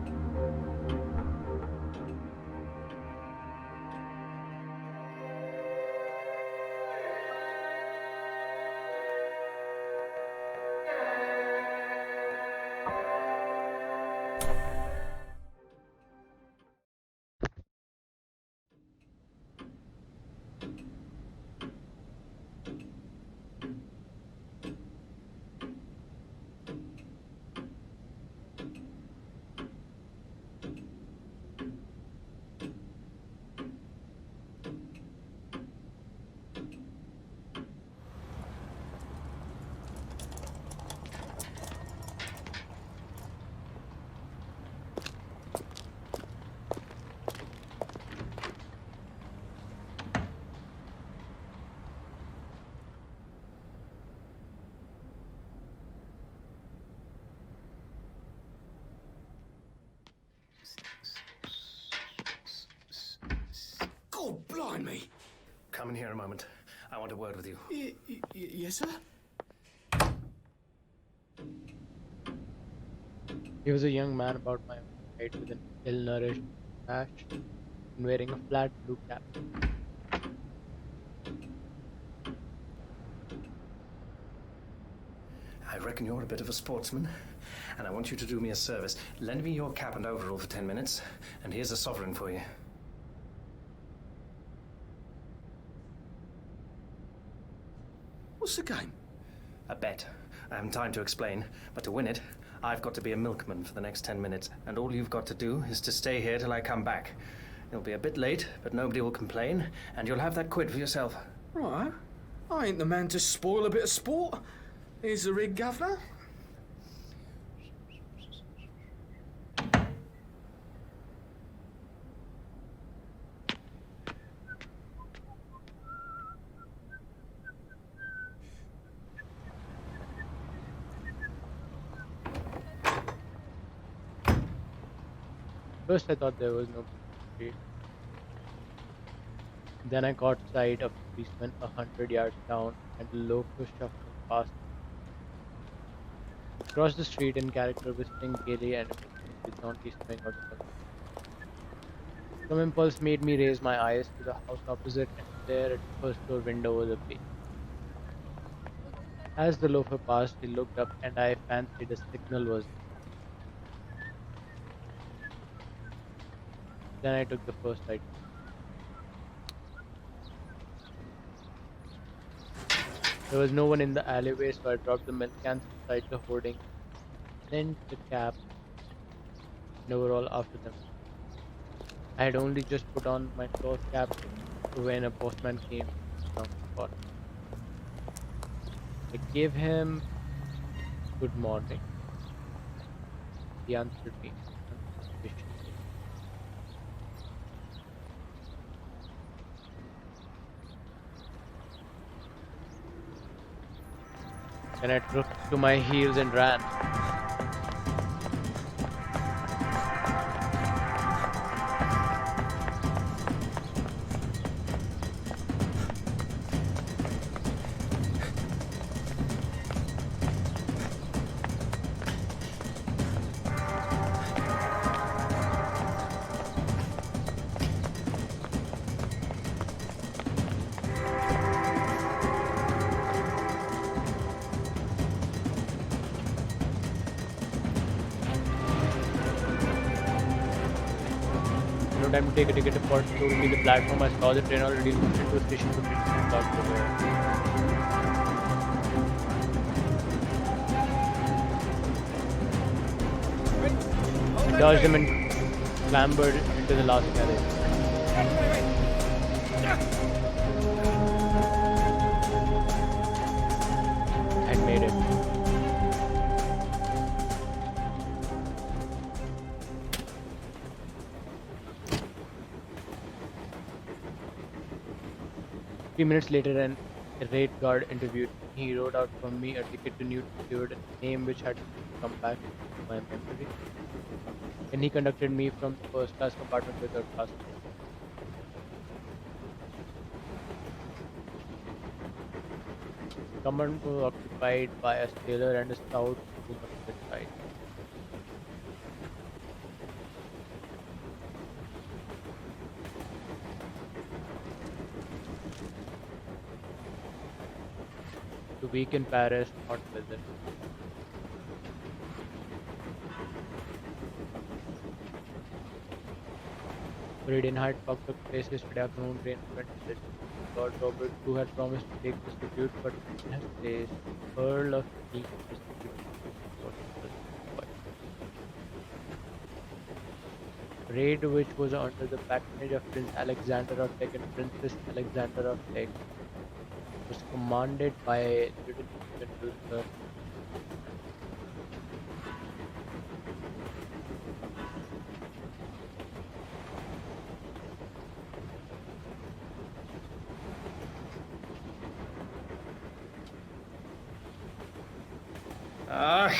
God blimey! Come in here a moment. I want a word with you. Yes, sir? He was a young man about my own height with an ill-nourished moustache and wearing a flat blue cap. I reckon you're a bit of a sportsman, and I want you to do me a service. Lend me your cap and overall for 10 minutes, and here's a sovereign for you. What's the game? A bet. I haven't time to explain, but to win it, I've got to be a milkman for the next 10 minutes, and all you've got to do is to stay here till I come back. You'll be a bit late, but nobody will complain, and you'll have that quid for yourself. Right. I ain't the man to spoil a bit of sport. Here's the rig, governor. First I thought there was no street. Then I caught sight of a policeman 100 yards down and a loco shuffling past. Across the street in character whistling gaily and a jaunty swing out of the Some impulse made me raise my eyes to the house opposite and stare at the first floor window over the bay. As the loafer passed, he looked up and I fancied a signal was. Then I took the first sight. There was no one in the alleyway, so I dropped the milk cans beside the hoarding, sent the cab and overall after them. I had only just put on my cloth cap when a postman came from the spot. I gave him good morning. He answered me unsuspiciously. Then I took to my heels and ran. No time to take a ticket for to leave the platform. I saw the train already moved into a station to start I dodged them and clambered into the last carriage. I made it. Few minutes later, a raid guard interviewed me. He wrote out for me a ticket to New York, a name which had come back to my memory. Then he conducted me from the first class compartment to the third class. The compartment was occupied by a sailor and a stout woman on the side. The week in Paris, not pleasant. Raid in Hyde Park took place yesterday afternoon. Rain went with Lord Robert, who had promised to take this tribute, but in his place, Earl of Leek is raid, which was under the patronage of Prince Alexander of Teck and Princess Alexander of Teck, was commanded by Lieutenant General Sir Ah,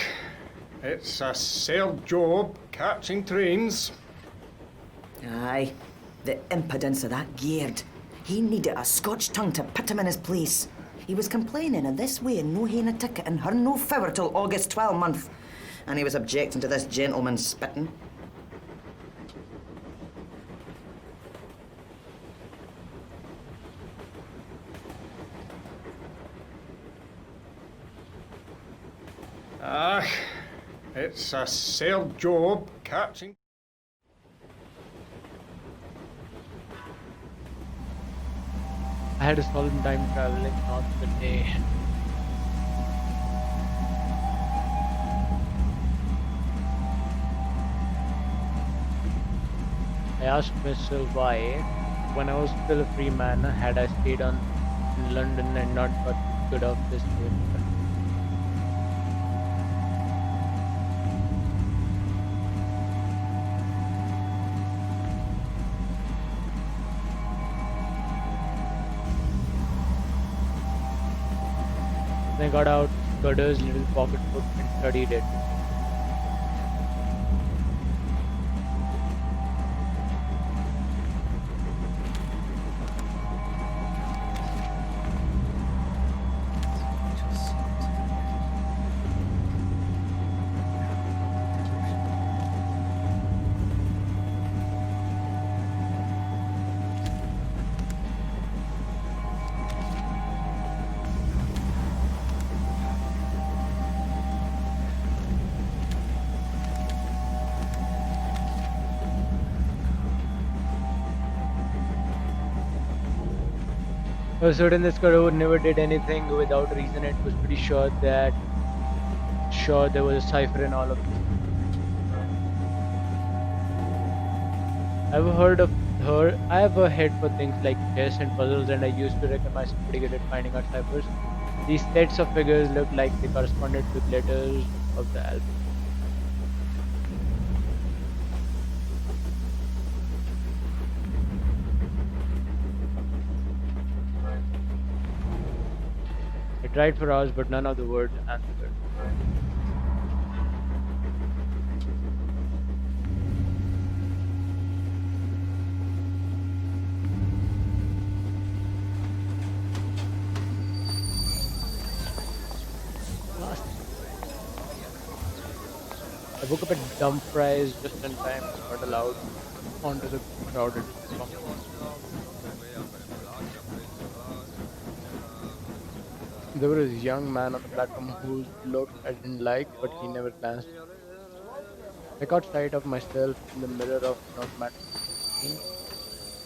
it's a sailed job catching trains. Aye, the impudence of that Geard. He needed a Scotch tongue to put him in his place. He was complaining in this way and no haying a ticket and her no fower till August 12th. And he was objecting to this gentleman spitting. Ah, it's a sailed job catching. I had a solemn time traveling north the day. I asked myself why, when I was still a free man, had I stayed on in London and not got good of this day. I got out Scudder's little pocketbook and studied it. I was certain this Scudder never did anything without reason. It was pretty sure there was a cipher in all of this. I have a head for things like chess and puzzles, and I used to reckon myself pretty good at finding out ciphers. These sets of figures looked like they corresponded with letters of the alphabet. I tried for hours, but none of the words answered. I woke up at Dumfries just in time and got allowed onto the crowded platform. There was this young man on the platform whose looks I didn't like, but he never glanced. I caught sight of myself in the mirror of an automatic screen.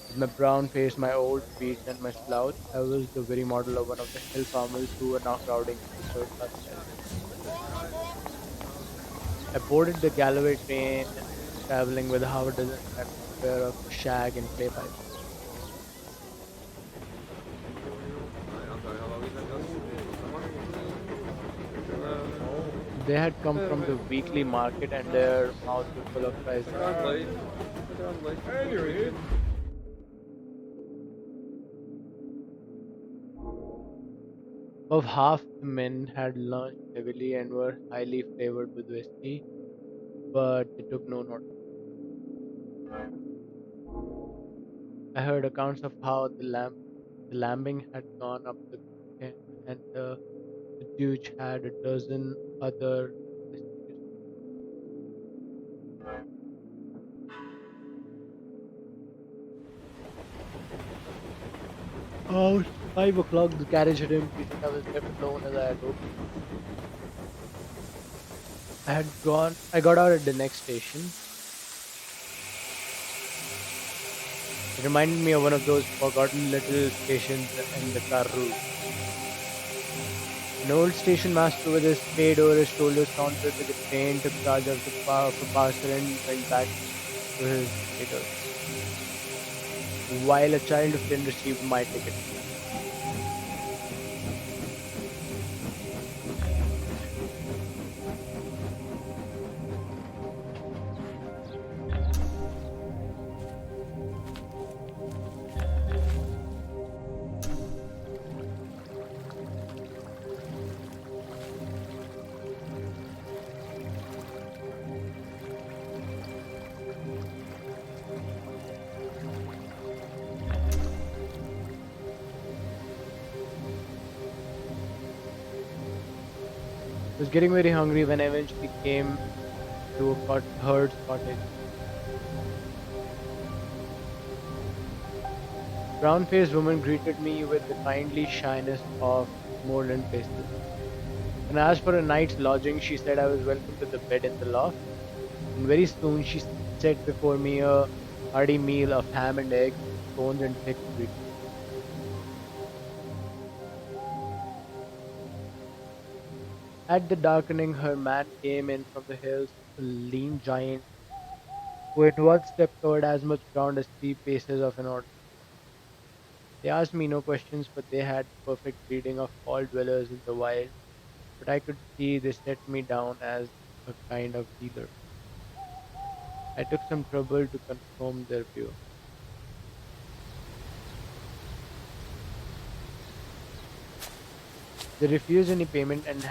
With my brown face, my old speech, and my slouch, I was the very model of one of the hill farmers who were now crowding into third class carriage. I boarded the Galloway train, traveling with half a dozen snacks and a pair of shag and clay pipes. They had come from the weekly market and their mouths were full of prices. Above half the men had lunched heavily and were highly flavored with whiskey, but they took no notice. I heard accounts of how the lambing had gone up the weekend, and the Duke had a dozen other mysterious. About 5 o'clock, the carriage had emptied, and I was left alone as I had hoped. I got out at the next station. It reminded me of one of those forgotten little stations in the car route. An old station master with his spade over his shoulders counted with the train, took charge of the parcel and went back to his status, while a child of 10 received my ticket. I was getting very hungry when I eventually came to a herd's cottage. The brown-faced woman greeted me with the kindly shyness of moorland places. When I asked for a night's lodging, she said I was welcome to the bed in the loft, and very soon she set before me a hearty meal of ham and eggs, scones, and thick sweet. At the darkening, her man came in from the hills, a lean giant who at one step covered as much ground as 3 paces of an order. They asked me no questions, but they had the perfect breeding of all dwellers in the wild. But I could see they set me down as a kind of dealer. I took some trouble to confirm their view. They refused any payment and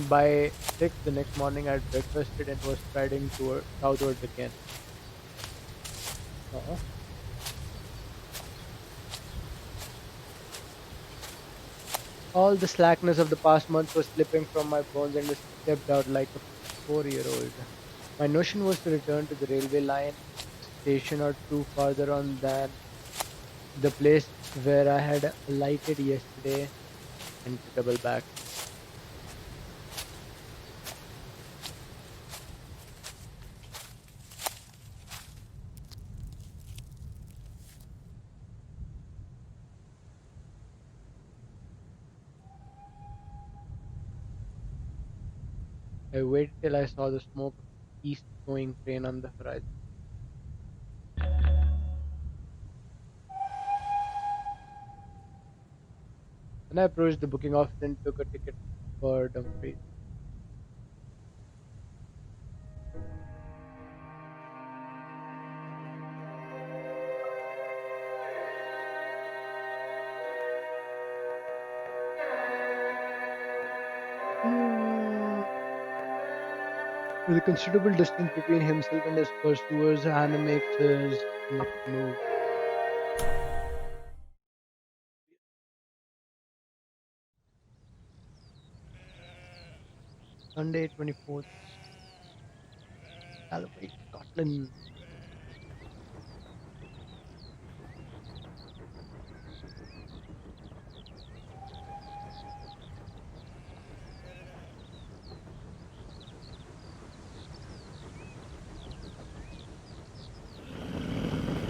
by 6 the next morning I had breakfasted and was striding southwards again. Uh-huh. All the slackness of the past month was slipping from my bones and I stepped out like a 4-year-old. My notion was to return to the railway line, a station or two farther on than the place where I had alighted yesterday, and to double back. I waited till I saw the smoke of the east-going train on the horizon. Then I approached the booking office and took a ticket for Dumfries. With a considerable distance between himself and his pursuers, Hannah makes his next move. Sunday, 24th, Calvary, Scotland.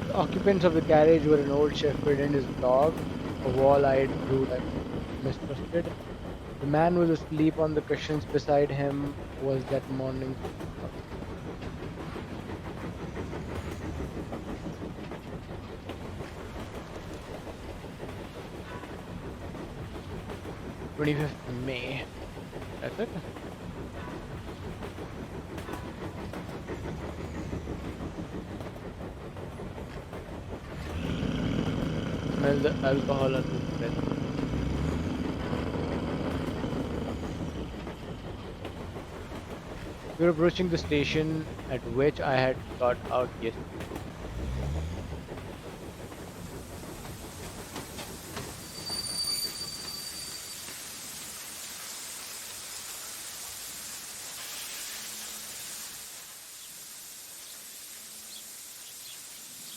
The occupants of the carriage were an old shepherd and his dog, a wall-eyed brute I mistrusted. The man who was asleep on the cushions beside him was that morning's dog. 25th May. That's it. Smell the alcohol on his breath. We were approaching the station at which I had got out yesterday.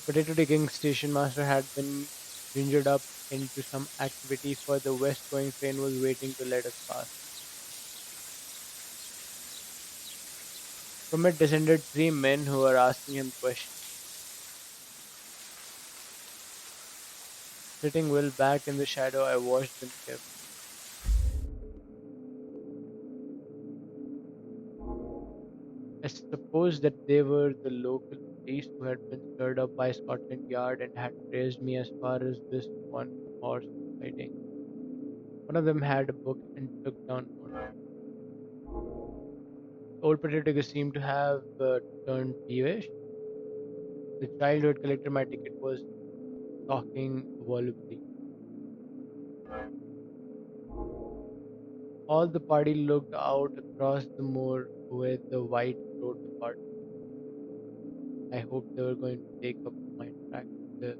Potato digging station master had been gingered up into some activity, for the west going train was waiting to let us pass. From it descended three men who were asking him questions. Sitting well back in the shadow, I watched them carefully. I supposed that they were the local police who had been stirred up by Scotland Yard and had traced me as far as this one horse riding. One of them had a book and took down notes. The old potato digger seemed to have turned peevish. The child who had collected my ticket was talking volubly. All the party looked out across the moor where the white road departed. I hoped they were going to take up my track. The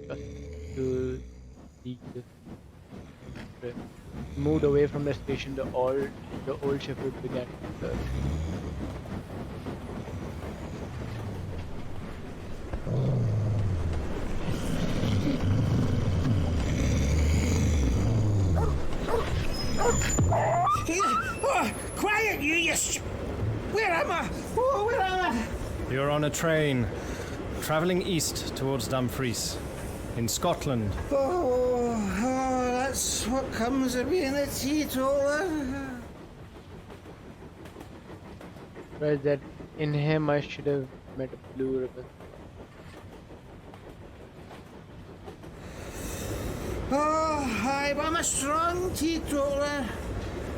just to see the trip. Moved away from the station. The old shepherd began to stir. Oh, quiet, you Where am I? Oh, where am I? You're on a train, travelling east towards Dumfries, in Scotland. Oh, that's what comes of being a teetotaler. Whereas that in him I should have met a blue ribbon. Oh, aye, but I'm a strong teetotaler.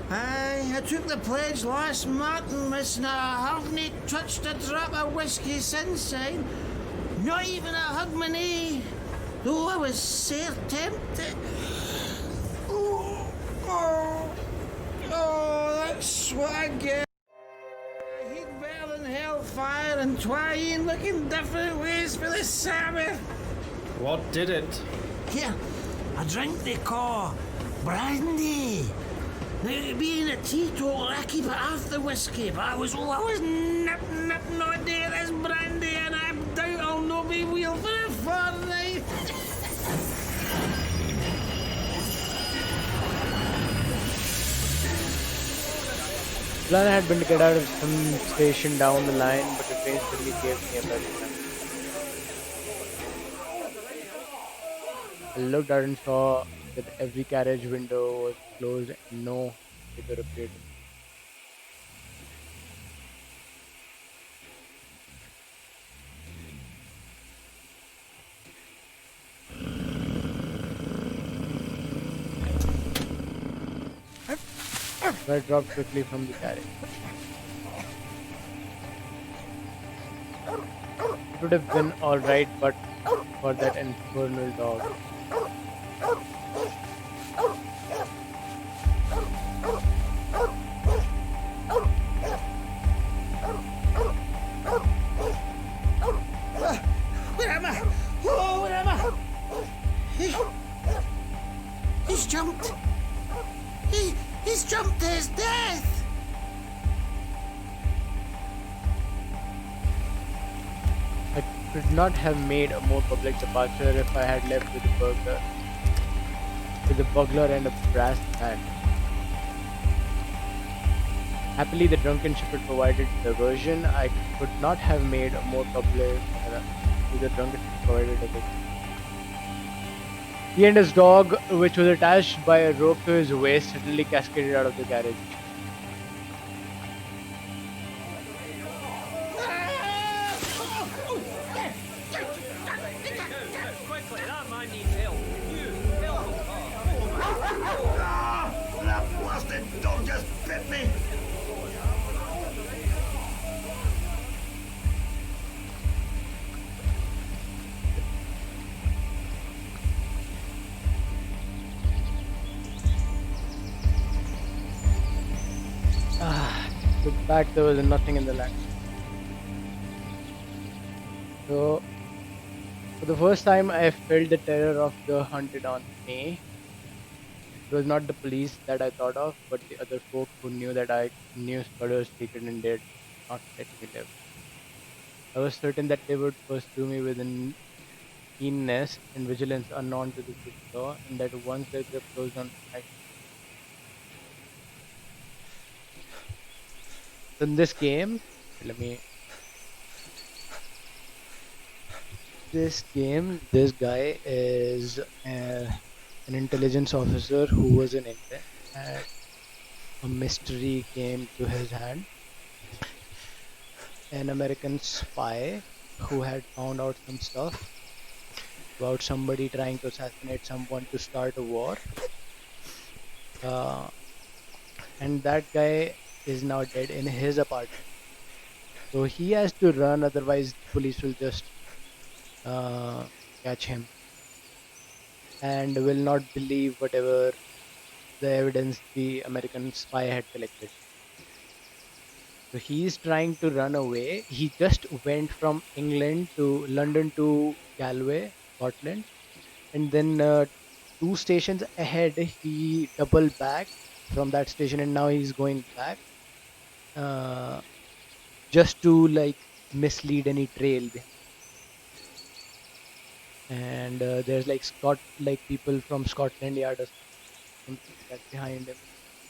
Aye, I took the pledge last Martinmas and I haven't touched a drop of whiskey since. Not even a Hogmanay, though I was sair tempted. Oh, that's what I get. He'd burn hellfire and twine looking different ways for the Sabbath. What did it? Here, a drink they call brandy. Now, being a teetotaler, I keep it off the whiskey, but I was nipping on there this brandy, and I doubt I'll no be wheel for a fortnight. The plan had been to get out of some station down the line, but the train suddenly gave me a better plan. I looked out and saw that every carriage window was closed and no figure appeared. So I dropped quickly from the carriage. It would have been alright, but for that infernal dog. Where am I? Oh, where am I? He's jumped. He's jumped to his death. I could not have made a more public departure if I had left with a burglar and a brass band. Happily, the drunken shepherd provided diversion. I could not have made a more public. The drunken shepherd provided diversion. He and his dog, which was attached by a rope to his waist, suddenly cascaded out of the carriage. Quickly, that man needs help. You, help him. That blasted dog just bit me. Looked back, there was nothing in the land. So, for the first time, I felt the terror of the hunted on me. It was not the police that I thought of, but the other folk who knew that I knew Scudder's secret and did not let me live. I was certain that they would pursue me with a keenness and vigilance unknown to the law, and that once their grip closed on me, in this game, this guy is an intelligence officer who was in England, and a mystery came to his hand. An American spy who had found out some stuff about somebody trying to assassinate someone to start a war. And that guy is now dead in his apartment. So he has to run, otherwise the police will just catch him and will not believe whatever the evidence the American spy had collected. So he is trying to run away. He just went from England to London to Galway, Scotland, and then 2 stations ahead he doubled back from that station, and now he's going back just to like mislead any trail behind. And there's like people from Scotland Yard or something like that behind him.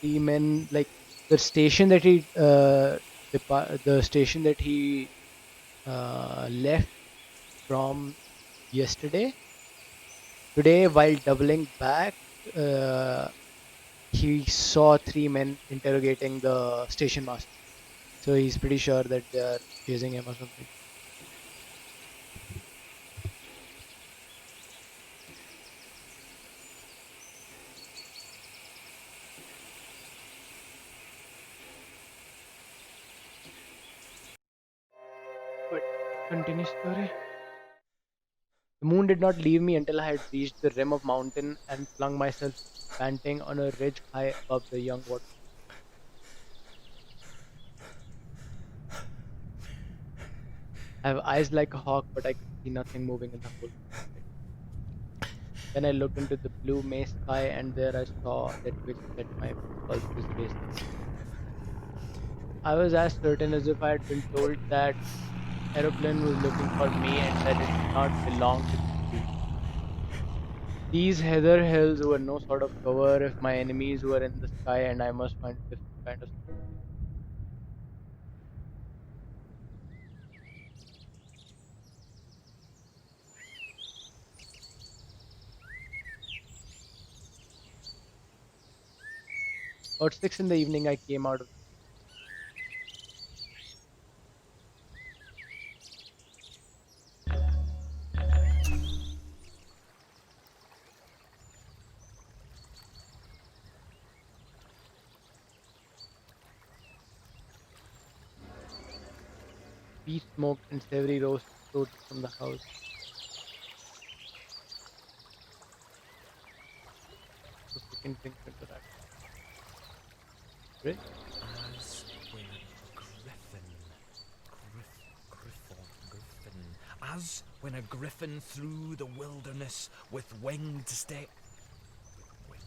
The men, like the station that he left from yesterday, today while doubling back, he saw 3 men interrogating the station master. So he's pretty sure that they are chasing him or something. But continue story. The moon did not leave me until I had reached the rim of mountain and flung myself panting on a ridge high above the young water. I have eyes like a hawk, but I could see nothing moving in the whole night. Then I looked into the blue May sky, and there I saw that which set my pulses racing. I was as certain as if I had been told that aeroplane was looking for me and that it did not belong to the sea. These heather hills were no sort of cover if my enemies were in the sky, and I must find a different kind of. About 6 in the evening, I came out of peat smoke and savory roast floated from the house. Second thing to interact. Right? As when a griffin. As when a griffin through the wilderness with winged step. Winged.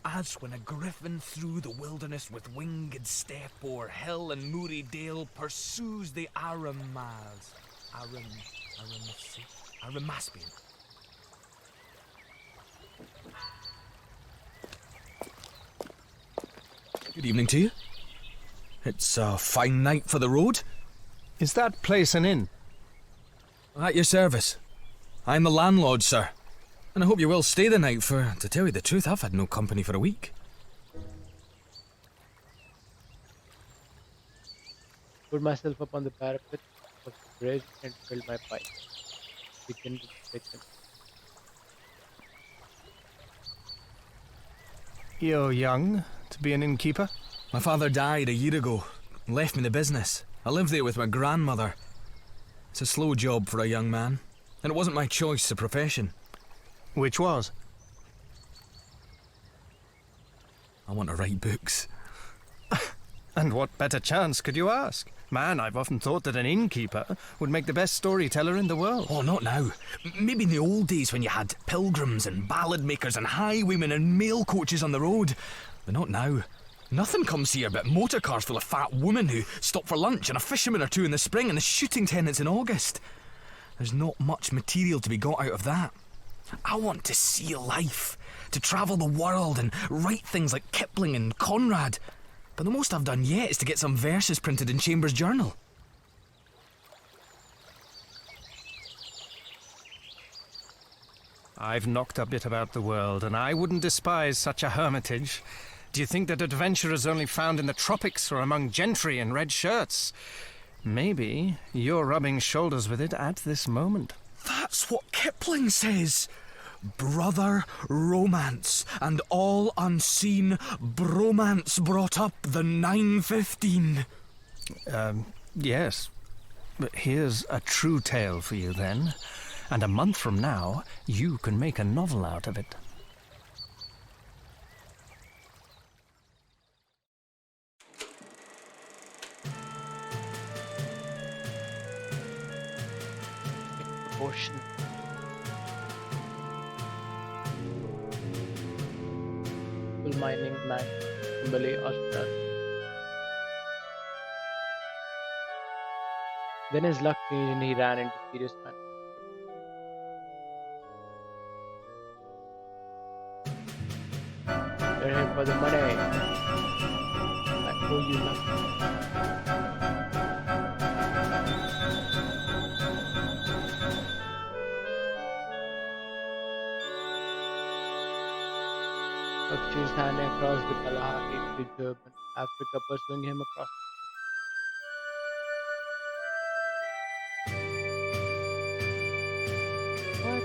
As when a griffin through the wilderness with winged step o'er hill and moory dale pursues the Arimaspian. Good evening to you. It's a fine night for the road. Is that place an inn? At your service. I'm the landlord, sir. And I hope you will stay the night, for, to tell you the truth, I've had no company for a week. Put myself up on the parapet of the bridge and filled my pipe. Begin to thicken. You're young to be an innkeeper? My father died a year ago and left me the business. I lived there with my grandmother. It's a slow job for a young man, and it wasn't my choice, the profession. Which was? I want to write books. And what better chance could you ask? Man, I've often thought that an innkeeper would make the best storyteller in the world. Oh, not now. Maybe in the old days when you had pilgrims and ballad makers and highwaymen and mail coaches on the road. But not now. Nothing comes here but motor cars full of fat women who stop for lunch and a fisherman or two in the spring and the shooting tenants in August. There's not much material to be got out of that. I want to see life, to travel the world and write things like Kipling and Conrad. But the most I've done yet is to get some verses printed in Chambers' Journal. I've knocked a bit about the world, and I wouldn't despise such a hermitage. Do you think that adventure is only found in the tropics or among gentry in red shirts? Maybe you're rubbing shoulders with it at this moment. That's what Kipling says. Brother romance, and all unseen bromance brought up the 915. Yes. But here's a true tale for you then. And a month from now, you can make a novel out of it. Proportion. Full mining man, Kimberley, Australia. Then his luck changed and he ran into serious man. You're here for the money. I owe you nothing. Richard Hannay across the Kalahari to Durban, Africa, pursuing him across. What?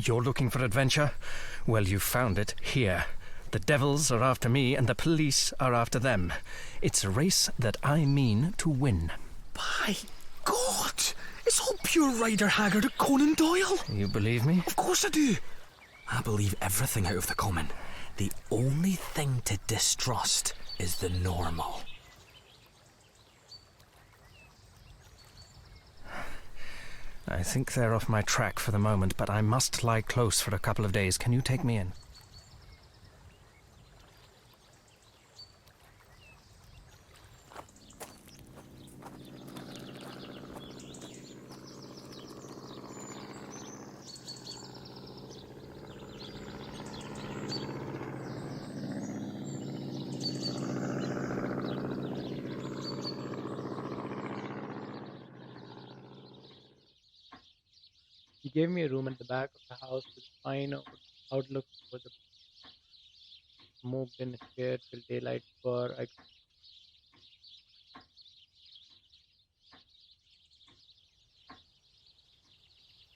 You're looking for adventure? Well, you found it here. The devils are after me and the police are after them. It's a race that I mean to win. By God! It's all pure Rider Haggard and Conan Doyle! You believe me? Of course I do! I believe everything out of the common. The only thing to distrust is the normal. I think they're off my track for the moment, but I must lie close for a couple of days. Can you take me in? He gave me a room at the back of the house with a fine outlook over the smoked in a chair till daylight before I.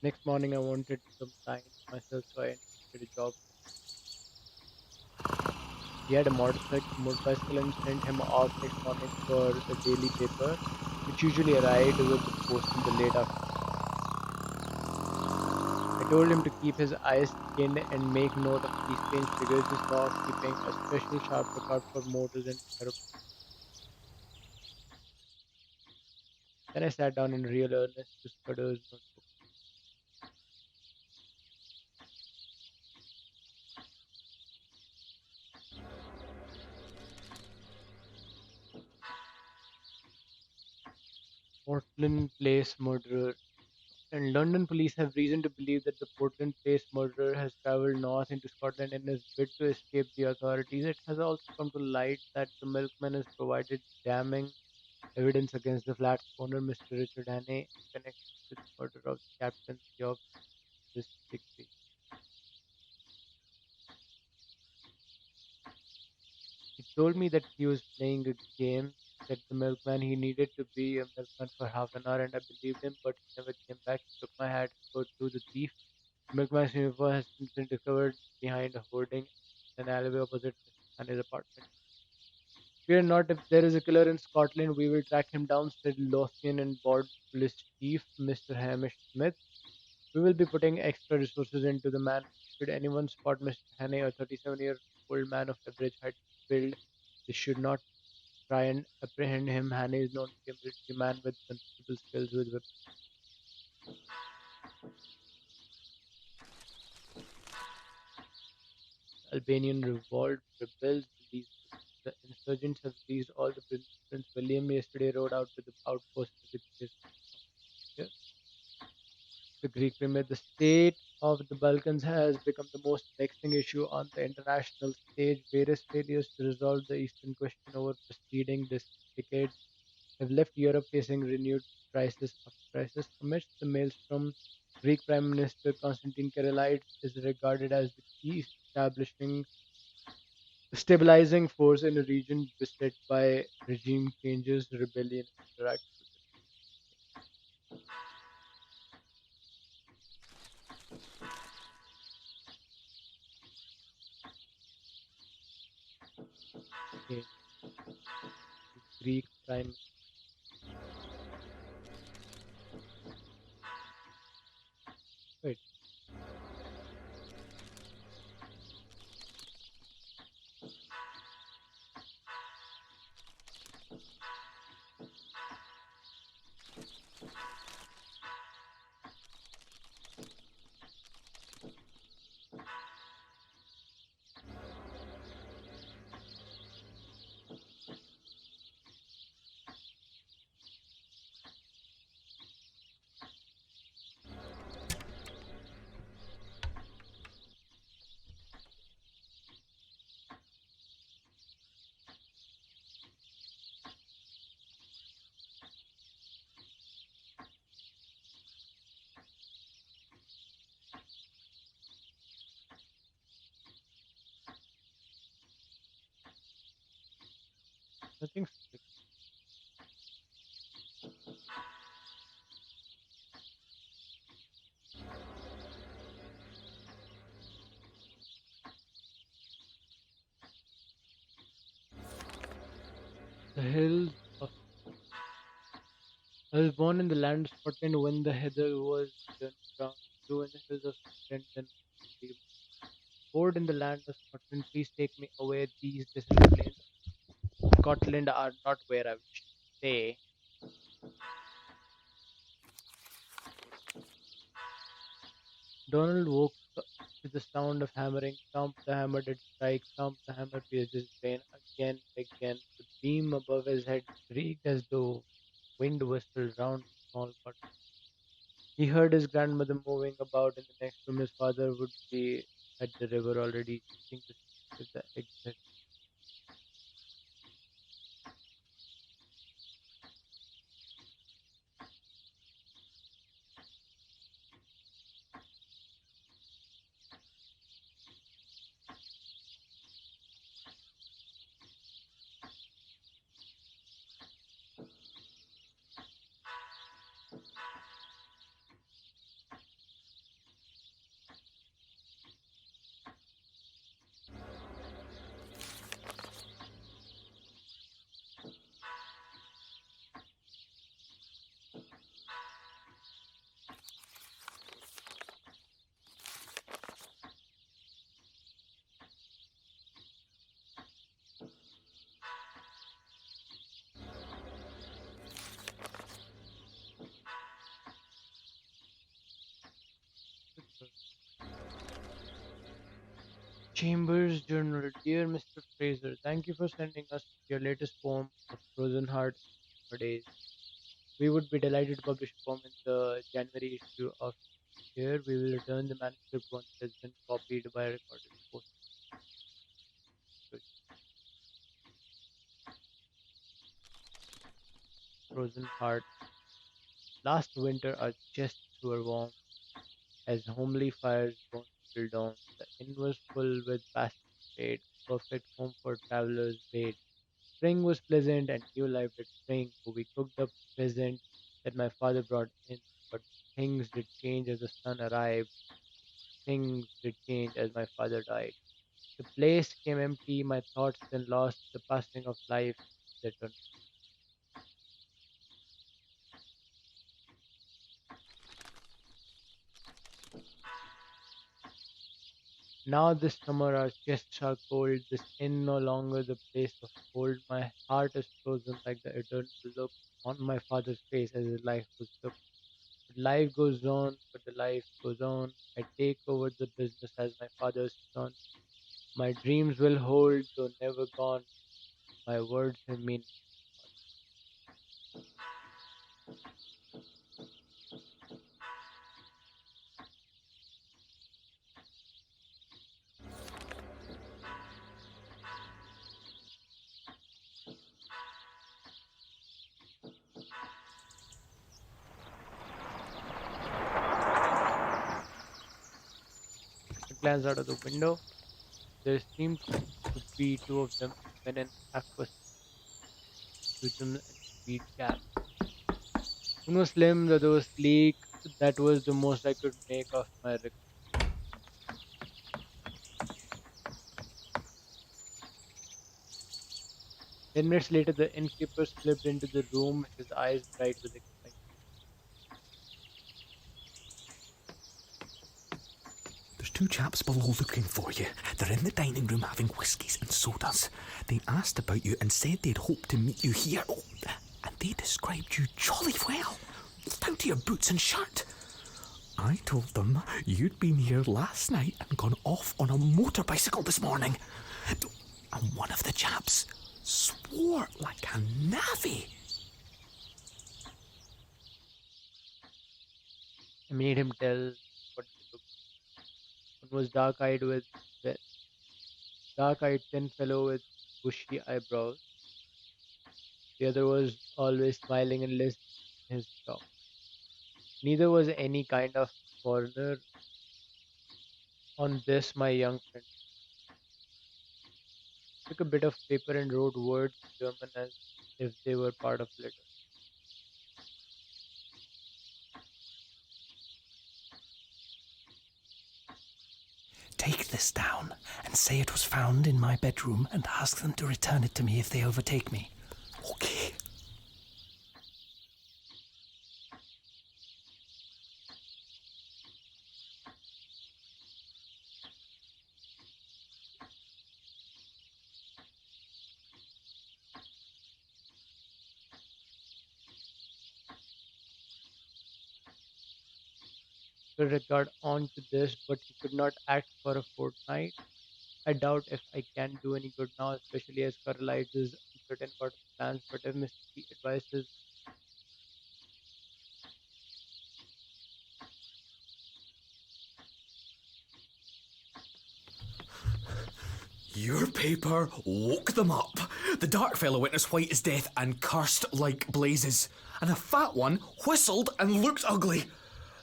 Next morning, I wanted some time to myself, so I invented a job. He had a motorcycle and sent him off next morning for the daily paper, which usually arrived with the post in the late afternoon. I told him to keep his eyes skinned and make note of the strange figures he saw, keeping a special sharp lookout for motors and aeroplanes. Then I sat down in real earnest to Scudder's notebook. Portland Place murderer. And London police have reason to believe that the Portland Place murderer has travelled north into Scotland in his bid to escape the authorities. It has also come to light that the milkman has provided damning evidence against the flat's owner, Mr. Richard Hannay, in connection with the murder of the captain of this degree. He told me that he was playing a game, said the milkman. He needed to be a milkman for half an hour, and I believed him, but he never came back. He took my hat and rode through the thief. McMahon's uniform has since been discovered behind a hoarding in an alleyway opposite Mr. Hannay's apartment. Fear not, if there is a killer in Scotland, we will track him down, said Lothian and Board Police Chief Mr. Hamish Smith. We will be putting extra resources into the man. Should anyone spot Mr. Hannay, a 37-year-old man of average height and build, they should not try and apprehend him. Hannay is known to be a military man with considerable skills with weapons. Albanian revolt rebels released. The insurgents have released all the prisoners. Prince William yesterday rode out to the outpost with his here. The Greek premier. The state of the Balkans has become the most vexing issue on the international stage. Various failures to resolve the Eastern question over preceding this decade have left Europe facing renewed crisis after crisis. Amidst the maelstrom, Greek Prime Minister Konstantin Karelaitis is regarded as the key establishing stabilizing force in a region beset by regime changes, rebellion, and interaction with the Greek prime. Wait, nothing strict. The hills of. I was born in the land of Scotland when the heather was turning brown. Grew in the hills of Scotland, then board in the land of Scotland. Please take me away. These deserted plains of Scotland are not where I wish to stay. Donald woke to the sound of hammering. Thump, the hammer did strike. Thump, the hammer pierced his brain again and again. The beam above his head creaked as though wind whistled round a small cottage. He heard his grandmother moving about in the next room. His father would be at the river already, checking to see if the eggs had. Chambers Journal. Dear Mr. Fraser, thank you for sending us your latest poem of Frozen Hearts nowadays. We would be delighted to publish a poem in the January issue of here. We will return the manuscript once it has been copied by a recorded post. Frozen Heart. Last winter our chests were warm, as homely fires burned till dawn. The inn was full with passing trade, perfect home for travelers bade. Spring was pleasant and new life did spring, for we cooked up present that my father brought in. But things did change as the sun arrived, things did change as my father died. The place came empty, my thoughts then lost the passing of life that turned. Now this summer our chests are cold, this inn no longer the place of cold. My heart is frozen like the eternal look on my father's face as his life was took. But life goes on, but the life goes on. I take over the business as my father's son. My dreams will hold, though never gone. My words have meaning. I glance out of the window. There seem to be two of them, men in aqua suits and tweed caps. One was slim, the other was sleek. That was the most I could make of my 10 minutes later, the innkeeper slipped into the room, his eyes bright with excitement. There's two chaps below looking for you. They're in the dining room having whiskies and sodas. They asked about you and said they'd hoped to meet you here. Oh, and they described you jolly well, down to your boots and shirt. I told them you'd been here last night and gone off on a motor bicycle this morning. And one of the chaps swore like a navvy. I made him tell what they looked. One was dark-eyed thin fellow with bushy eyebrows. The other was always smiling and listening in his talk. Neither was any kind of foreigner. On this, my young friend took a bit of paper and wrote words in German as if they were part of a letter. Take this down and say it was found in my bedroom and ask them to return it to me if they overtake me. Okay. to record on to this, but he could not act for a fortnight. I doubt if I can do any good now, especially as Carlisle is uncertain about his plans, but if Mr. P advises. Your paper woke them up. The dark fellow went as white as death and cursed like blazes. And the fat one whistled and looked ugly.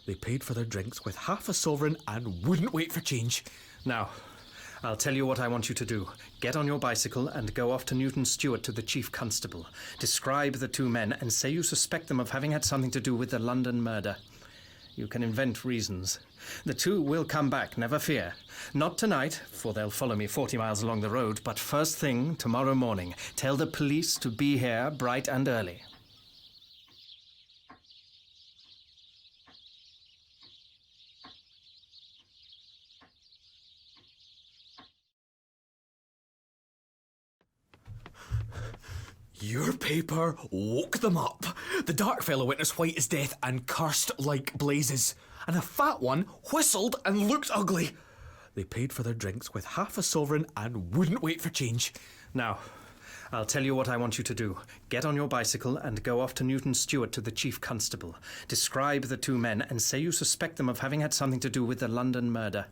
They paid for their drinks with half a sovereign and wouldn't wait for change. Now, I'll tell you what I want you to do. Get on your bicycle and go off to Newton Stewart to the chief constable. Describe the two men and say you suspect them of having had something to do with the London murder. You can invent reasons. The two will come back, never fear. Not tonight, for they'll follow me 40 miles along the road, but first thing tomorrow morning. Tell the police to be here bright and early. Your paper woke them up. The dark fellow went as white as death and cursed like blazes. And the fat one whistled and looked ugly. They paid for their drinks with half a sovereign and wouldn't wait for change. Now, I'll tell you what I want you to do. Get on your bicycle and go off to Newton Stewart to the chief constable. Describe the two men and say you suspect them of having had something to do with the London murder.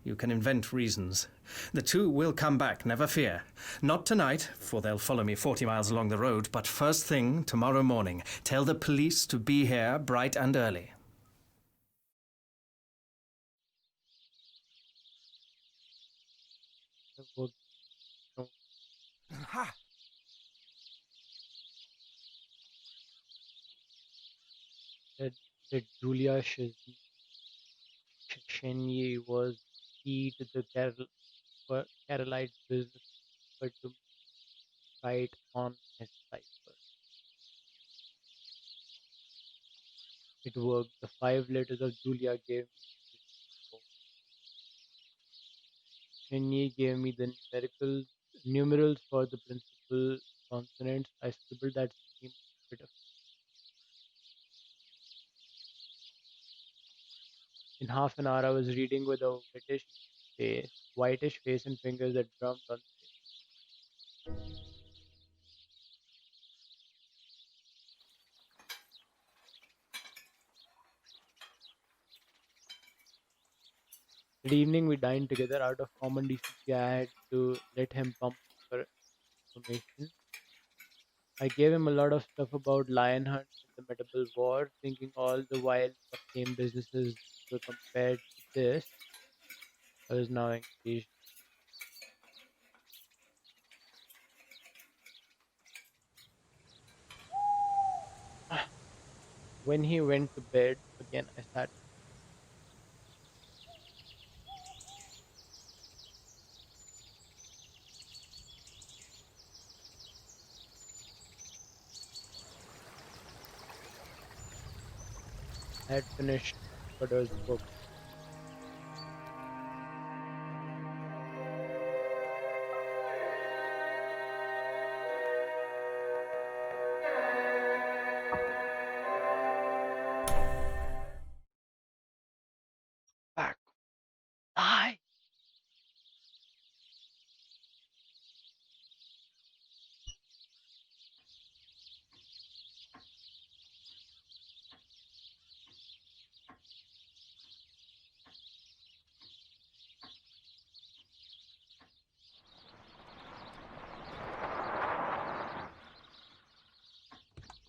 You can invent reasons. The two will come back, never fear. Not tonight, for they'll follow me 40 miles along the road, but first thing tomorrow morning. Tell the police to be here bright and early. That Julia Chenye was key to the Carolite business, but to fight on his cipher. It worked. The 5 letters of Julia gave me Chenye gave me the numerals for the principal consonants. I scribbled that scheme a bit of. In half an hour, I was reading with a whitish face and fingers that drummed on the page. That evening, we dined together. Out of common decency, I had to let him pump for information. I gave him a lot of stuff about lion hunts and the medieval war, thinking all the while what tame businesses were compared to this. I was now engaged. When he went to bed again, I sat. I had finished Scudder's book. Back. I.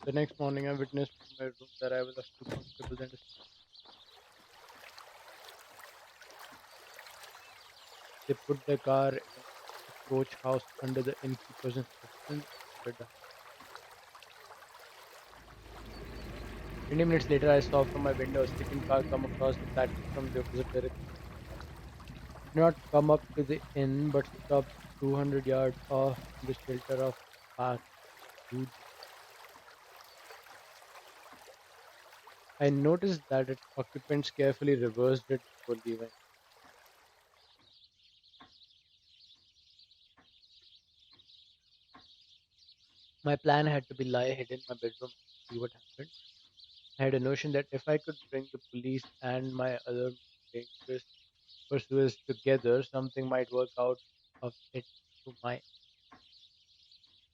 The next morning, I witnessed from my room that I was of two constables and a they put the car in the coach house under the innkeeper's inspection. 20 minutes later, I saw from my window a second car come across the platform from the opposite direction. It did not come up to the inn, but stopped 200 yards off in the shelter of park. I noticed that its occupants carefully reversed it before leaving. My plan had to be lie hid in my bedroom and see what happened. I had a notion that if I could bring the police and my other dangerous pursuers together, something might work out of it to my.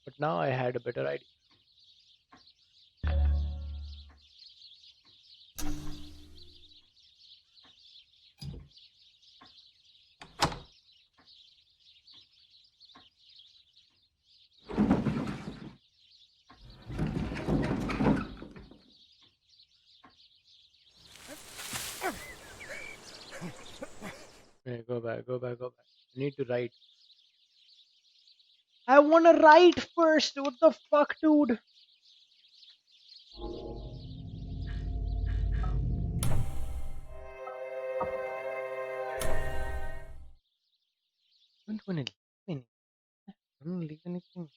But now I had a better idea. Okay, go back, go back, go back. I need to write. I wanna write first. What the fuck, dude? I don't wanna leave anything. I don't wanna leave anything.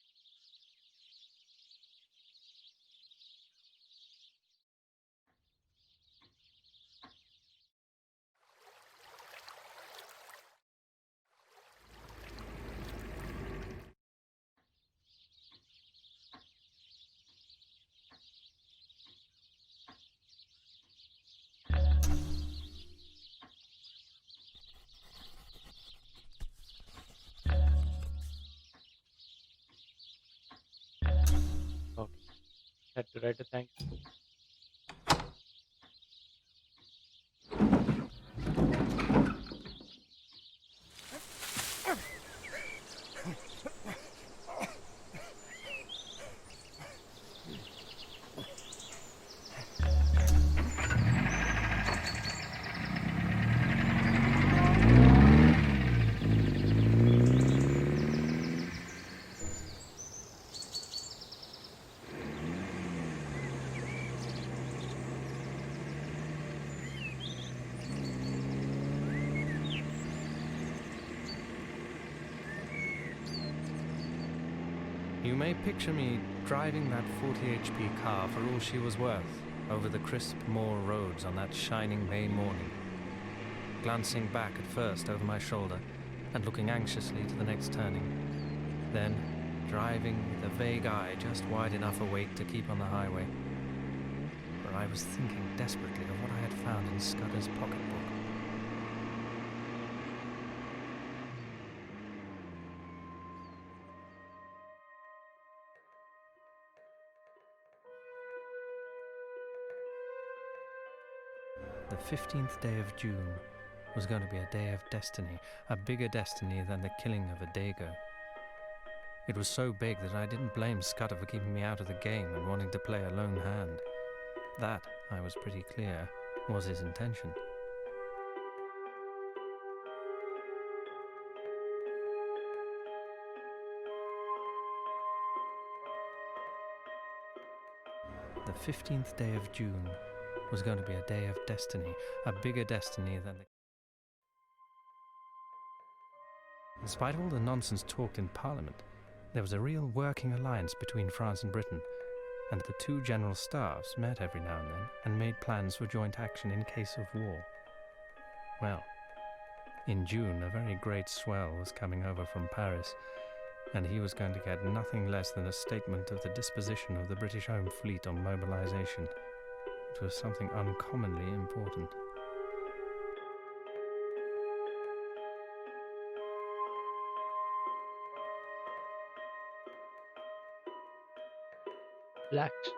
Okay, had to write a thank you. You may picture me driving that 40 HP car for all she was worth over the crisp moor roads on that shining May morning, glancing back at first over my shoulder and looking anxiously to the next turning, then driving with a vague eye just wide enough awake to keep on the highway, for I was thinking desperately of what I had found in Scudder's pocketbook. The 15th day of June was going to be a day of destiny, a bigger destiny than the killing of a Dago. It was so big that I didn't blame Scudder for keeping me out of the game and wanting to play a lone hand. That, I was pretty clear, was his intention. The 15th day of June was going to be a day of destiny, a bigger destiny than the... Despite all the nonsense talked in Parliament, there was a real working alliance between France and Britain, and the two general staffs met every now and then and made plans for joint action in case of war. Well, in June, a very great swell was coming over from Paris, and he was going to get nothing less than a statement of the disposition of the British Home Fleet on mobilization. It was something uncommonly important. Blacks.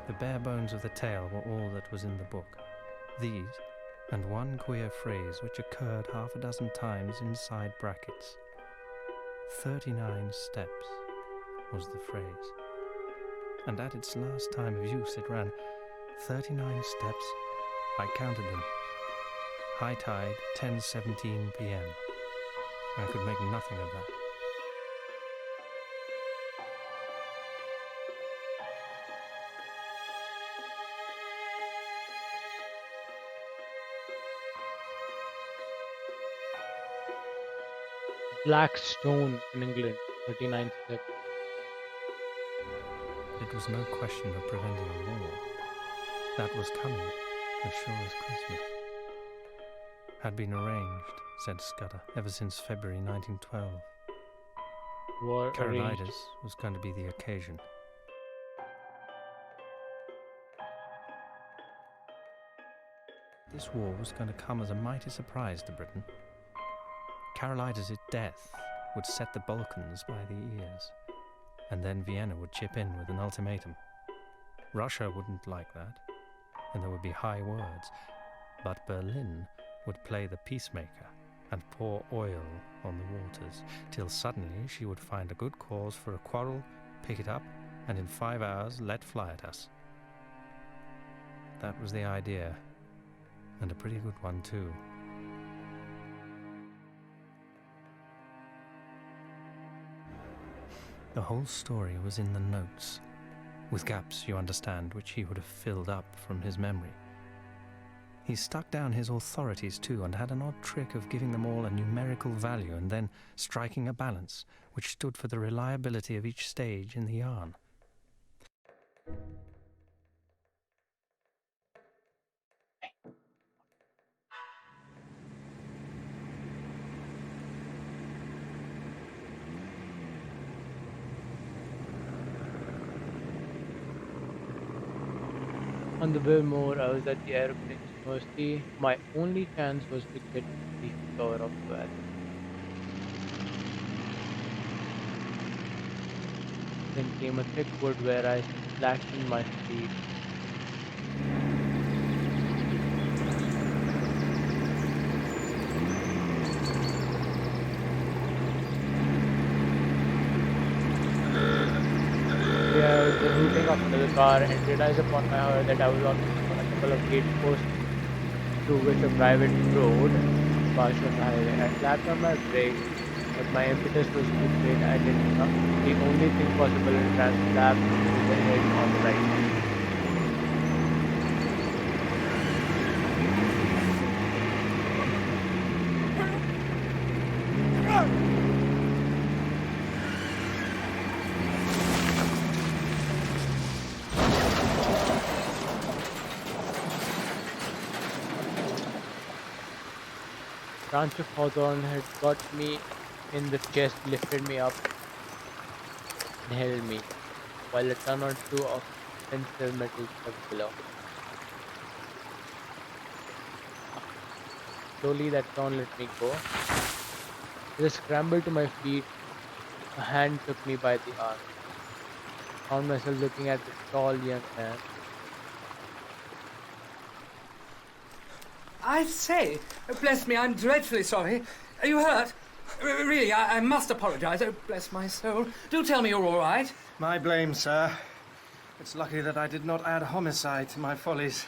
The bare bones of the tale were all that was in the book. These, and one queer phrase which occurred half a dozen times inside brackets. 39 steps was the phrase. And at its last time of use it ran, 39 steps, I counted them. High tide, 10:17 p.m. I could make nothing of that. Black stone in England, 39 steps. It was no question of preventing a war. That was coming, as sure as Christmas. had been arranged, said Scudder, ever since February 1912. War arranged. Carolitis was going to be the occasion. This war was going to come as a mighty surprise to Britain. Carolitis' death would set the Balkans by the ears, and then Vienna would chip in with an ultimatum. Russia wouldn't like that, and there would be high words, but Berlin would play the peacemaker and pour oil on the waters, till suddenly she would find a good cause for a quarrel, pick it up, and in 5 hours let fly at us. That was the idea, and a pretty good one too. The whole story was in the notes, with gaps, you understand, which he would have filled up from his memory. He stuck down his authorities too, and had an odd trick of giving them all a numerical value and then striking a balance, which stood for the reliability of each stage in the yarn. On the Wilmore, I was at the aeroplane's mercy. My only chance was to get to the cover of the valley. Then came a thick wood where I slackened my speed. I was hooting up to the car and realized upon my horror that I was on a couple of gate posts through which a private road passed on the highway. I slapped on my brakes, but my impetus was too great. I did not. The only thing possible in slap was the head on the right. Branch of hawthorn had got me in the chest, lifted me up and held me, while a ton or two of tensile metal stuck below. Slowly that thorn let me go. As I scrambled to my feet, a hand took me by the arm. Found myself looking at the tall young man. I say, bless me, I'm dreadfully sorry. Are you hurt? Really, I must apologise. Oh, bless my soul. Do tell me you're all right. My blame, sir. It's lucky that I did not add homicide to my follies.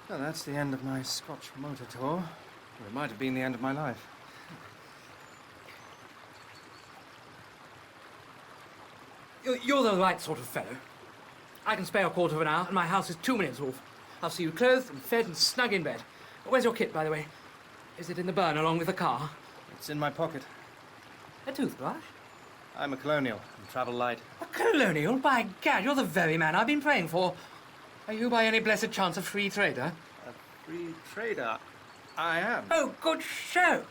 Well, that's the end of my Scotch motor tour. Or it might have been the end of my life. You're the right sort of fellow. I can spare a quarter of an hour, and my house is 2 minutes off. I'll see you clothed and fed and snug in bed. Where's your kit, by the way? Is it in the burn along with the car? It's in my pocket. A toothbrush? I'm a colonial and travel light. A colonial? By gad, you're the very man I've been praying for. Are you by any blessed chance a free trader? A free trader? I am. Oh, good show!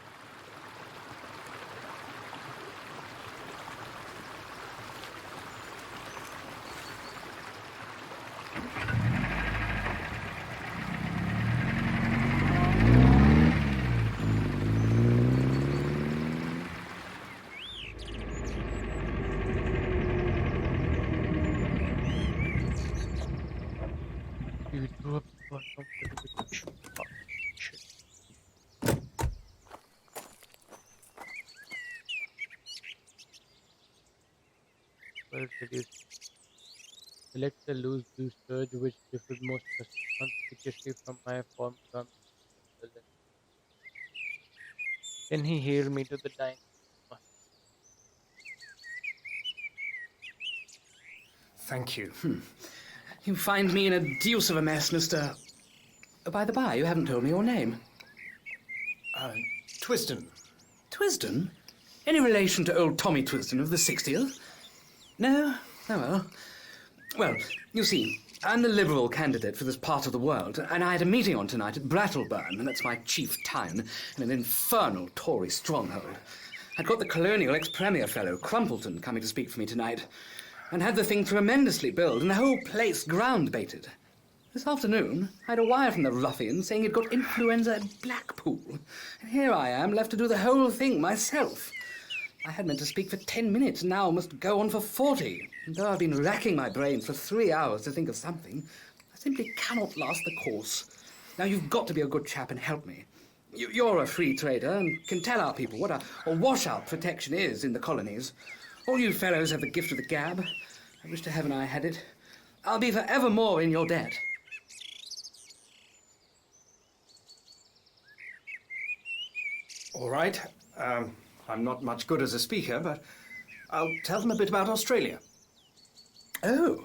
Select the loose blue surge which differed most conspicuously from my former garment. Then he hailed me to the dining room. Thank you. You find me in a deuce of a mess, Mr. By the by, you haven't told me your name. Twisden. Twisden? Any relation to old Tommy Twisden of the 60th? No? Oh, well. Well, you see, I'm the Liberal candidate for this part of the world, and I had a meeting on tonight at Brattleburn, and that's my chief town, in an infernal Tory stronghold. I'd got the colonial ex-premier fellow, Crumpleton, coming to speak for me tonight, and had the thing tremendously billed, and the whole place ground-baited. This afternoon, I had a wire from the ruffian saying he'd got influenza at Blackpool, and here I am, left to do the whole thing myself. I had meant to speak for 10 minutes, and now must go on for 40. And though I've been racking my brains for 3 hours to think of something, I simply cannot last the course. Now, you've got to be a good chap and help me. You're a free trader and can tell our people what a washout protection is in the colonies. All you fellows have the gift of the gab. I wish to heaven I had it. I'll be forevermore in your debt. All right. I'm not much good as a speaker, but I'll tell them a bit about Australia. Oh.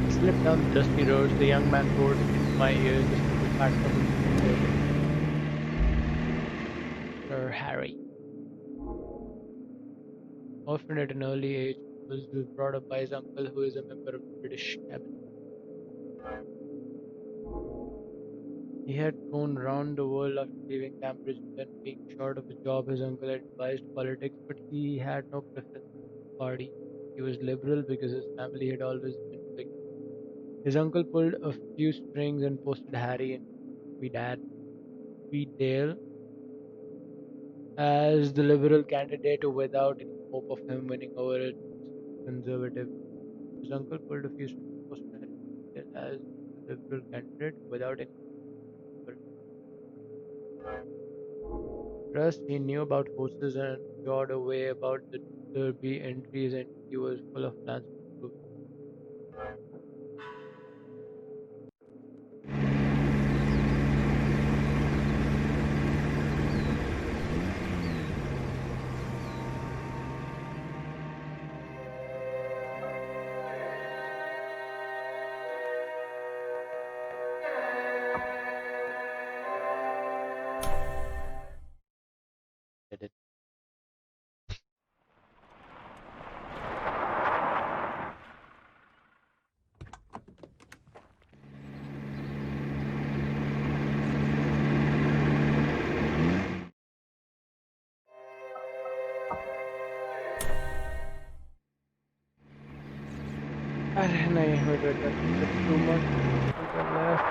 Slipped down the dusty roads, the young man poured into my ears the simple fact of his Sir Harry. Orphaned at an early age, he was brought up by his uncle, who is a member of the British cabinet. He had flown round the world after leaving Cambridge, and then being short of a job, his uncle advised politics, but he had no preference for party. He was liberal because his family had always been big. His uncle pulled a few strings and posted Harry in Tweeddale as the Liberal candidate without any hope of him winning over a Conservative. His uncle pulled a few strings and posted Harry in Tweeddale as the Liberal candidate without any hope. Trust, he knew about horses and jawed away about the Derby entries, and he was full of plans to improve. Did it. नहीं wait, that's too much. Something left.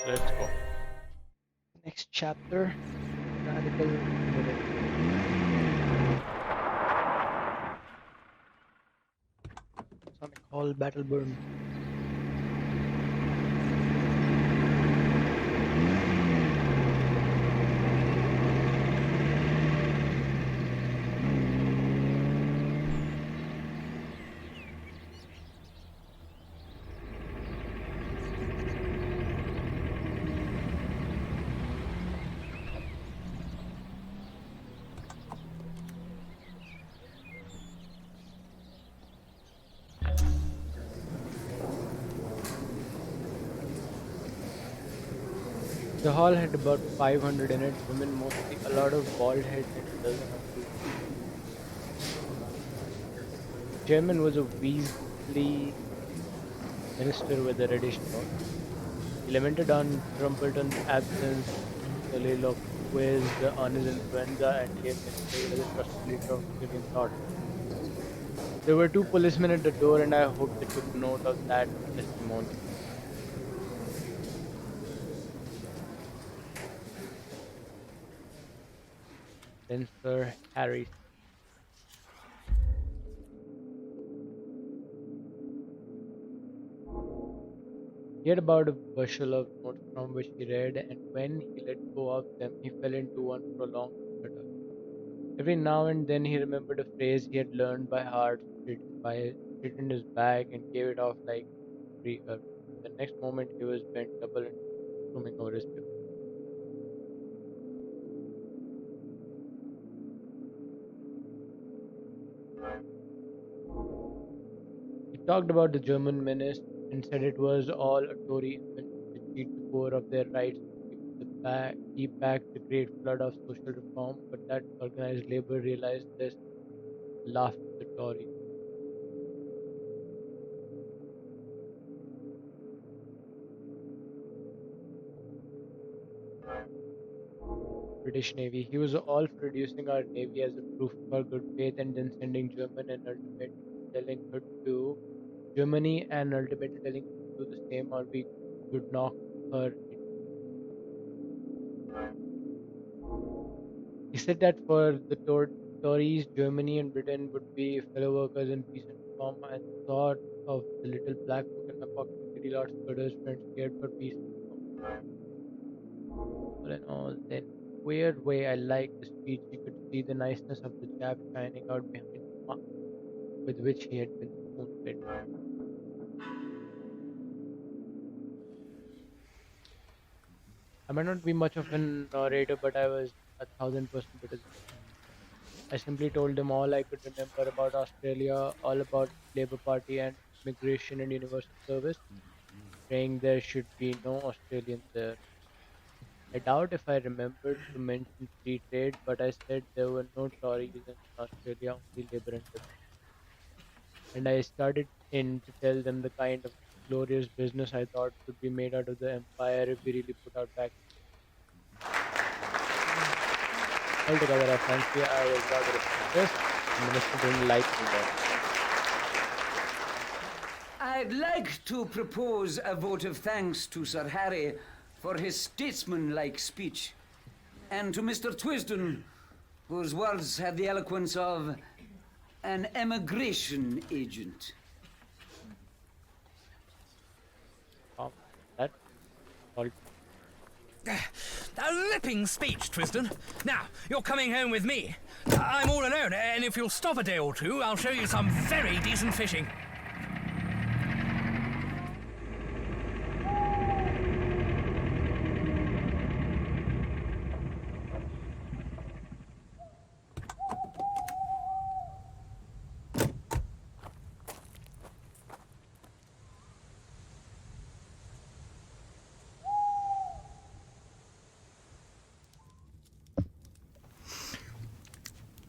Let's go. Next chapter. Radical Minute. Sonic Hall Battleburn. The hall had about 500 in it, women mostly, a lot of bald heads and a dozen or two. The chairman was a Weasley minister with a reddish nose. He lamented on Trumpleton's absence, soliloquized on his influenza, and gave Mr. a trusted leader of William thought. There were 2 policemen at the door, and I hope they took note of that testimony. Then Sir Harry. He had about a bushel of notes from which he read, and when he let go of them, he fell into one prolonged stutter. Every now and then he remembered a phrase he had learned by heart, written by straightened his bag and gave it off like free. The next moment, he was bent double and swimming over his paper. He talked about the German menace and said it was all a Tory invention to cheat the poor of their rights and keep back the great flood of social reform, but that organized labor realized this, laughed at the Tories. British Navy. He was all for reducing our navy as a proof of our good faith and then sending Germany and ultimately telling her to do the same or we would knock her in. He said that for the Tories, Germany and Britain would be fellow workers in peace and reform, and thought of the little black book in my pocket. Pretty Lord Scudder's friends cared for peace and reform. All in all, then, weird way, I liked the speech. You could see the niceness of the chap shining out behind the mask with which he had been spoon-fed. I might not be much of a narrator, but I was 1,000% better than them. I simply told them all I could remember about Australia, all about the Labour Party and immigration and universal service, saying there should be no Australians there. I doubt if I remembered to mention free trade, but I said there were no Tories in Australia, only Labour and Liberals. And I started in to tell them the kind of glorious business I thought could be made out of the empire if we really put our back. Altogether, I fancy I was rather impressed, and the minister didn't like me there. I'd like to propose a vote of thanks to Sir Harry for his statesman-like speech, and to Mr. Twisden, whose words had the eloquence of an emigration agent. That all. A ripping speech, Twisden. Now, you're coming home with me. I'm all alone, and if you'll stop a day or two, I'll show you some very decent fishing.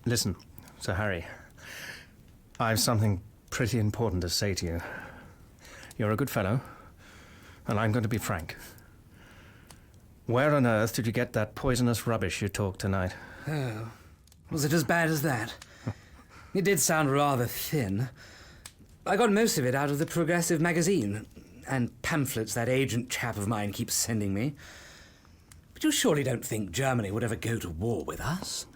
Listen, Sir Harry. I've something pretty important to say to you. You're a good fellow, and I'm going to be frank. Where on earth did you get that poisonous rubbish you talked tonight? Oh, was it as bad as that? It did sound rather thin. I got most of it out of the Progressive magazine, and pamphlets that agent chap of mine keeps sending me. But you surely don't think Germany would ever go to war with us?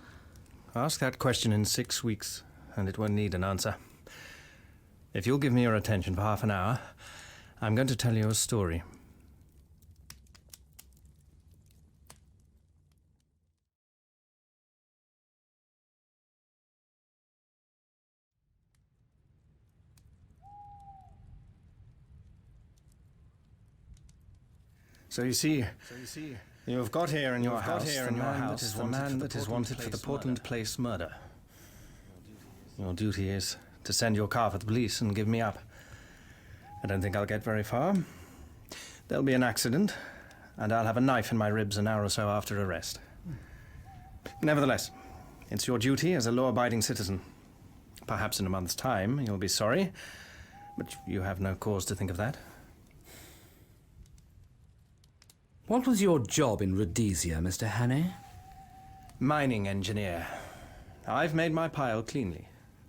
Ask that question in 6 weeks, and it won't need an answer. If you'll give me your attention for half an hour, I'm going to tell you a story. So you see, you have got here in your house the man that is wanted for the Portland Place murder. Your duty is to send your car for the police and give me up. I don't think I'll get very far. There'll be an accident, and I'll have a knife in my ribs an hour or so after arrest. Nevertheless, it's your duty as a law-abiding citizen. Perhaps in a month's time you'll be sorry, but you have no cause to think of that. What was your job in Rhodesia, Mr. Hannay? Mining engineer. I've made my pile cleanly,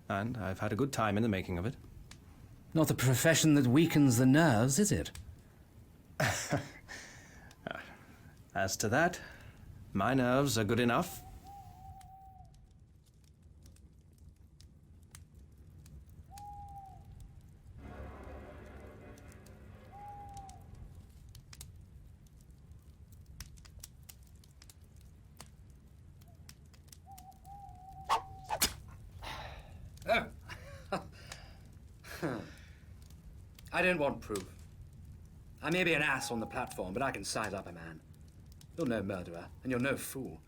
and I've had a good time in the making of it. Not a profession that weakens the nerves, is it? As to that, my nerves are good enough. I don't want proof. I may be an ass on the platform, but I can size up a man. You're no murderer, and you're no fool.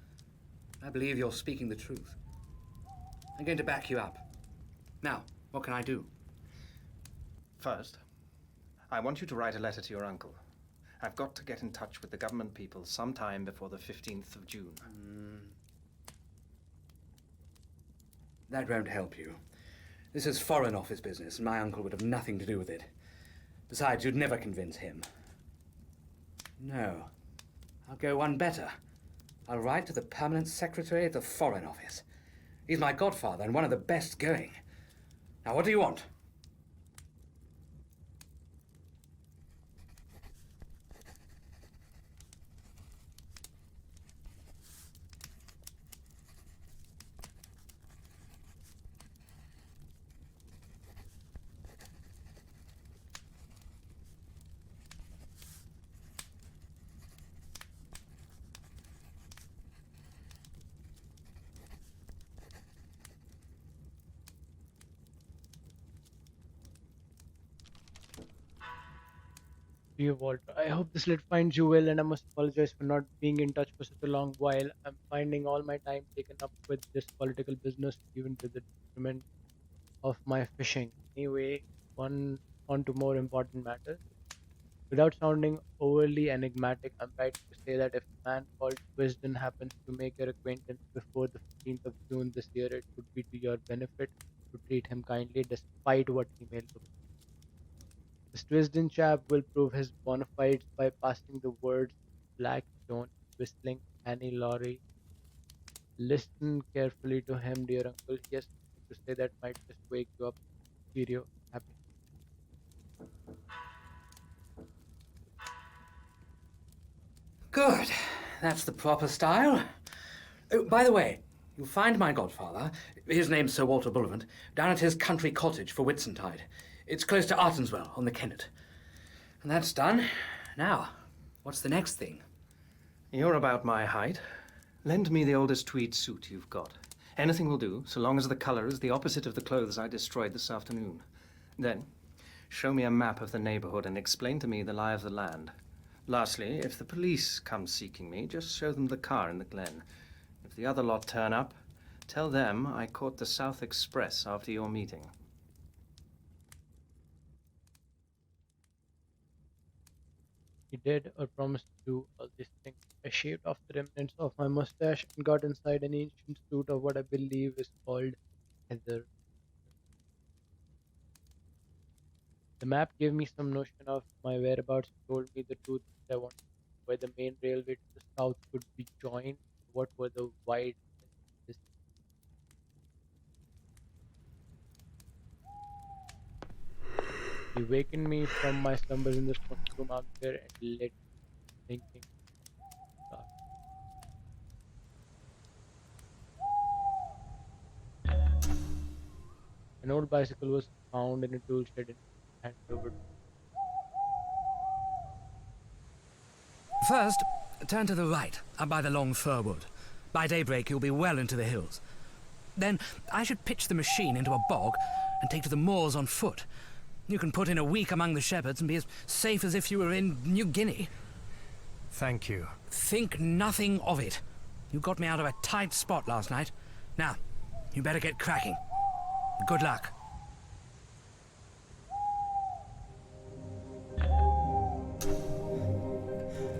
I believe you're speaking the truth. I'm going to back you up. Now, what can I do? First, I want you to write a letter to your uncle. I've got to get in touch with the government people sometime before the 15th of June. That won't help you. This is Foreign Office business, and my uncle would have nothing to do with it. Besides, you'd never convince him. No. I'll go one better. I'll write to the Permanent Secretary of the Foreign Office. He's my godfather and one of the best going. Now, what do you want? Dear Walter, I hope this letter finds you well, and I must apologize for not being in touch for such a long while. I'm finding all my time taken up with this political business, even to the detriment of my fishing. Anyway, on to more important matters. Without sounding overly enigmatic, I'm right to say that if a man called Wisdom happens to make your acquaintance before the 15th of June this year, it would be to your benefit to treat him kindly despite what he may look. This Wisdom chap will prove his bona fides by passing the words Black John whistling Annie Laurie. Listen carefully to him, dear uncle. He has something to say that might just wake you up. Cheerio. Happy. Good. That's the proper style. Oh, by the way, you'll find my godfather, his name's Sir Walter Bullivant, down at his country cottage for Whitsuntide. It's close to Artonswell on the Kennet. And that's done. Now, what's the next thing? You're about my height. Lend me the oldest tweed suit you've got. Anything will do, so long as the color is the opposite of the clothes I destroyed this afternoon. Then, show me a map of the neighborhood and explain to me the lie of the land. Lastly, if the police come seeking me, just show them the car in the glen. If the other lot turn up, tell them I caught the South Express after your meeting. He did or promised to do all these things. I shaved off the remnants of my mustache and got inside an ancient suit of what I believe is called heather. The map gave me some notion of my whereabouts and told me the truth that I wanted to know, where the main railway to the south could be joined, what were the wide distances. He wakened me from my slumbers in the smoking room armchair and let me thinking. An old bicycle was found in a tool shed and handed over. First, turn to the right, up by the long fir wood. By daybreak, you'll be well into the hills. Then, I should pitch the machine into a bog and take to the moors on foot. You can put in a week among the shepherds and be as safe as if you were in New Guinea. Thank you. Think nothing of it. You got me out of a tight spot last night. Now, you better get cracking. Good luck.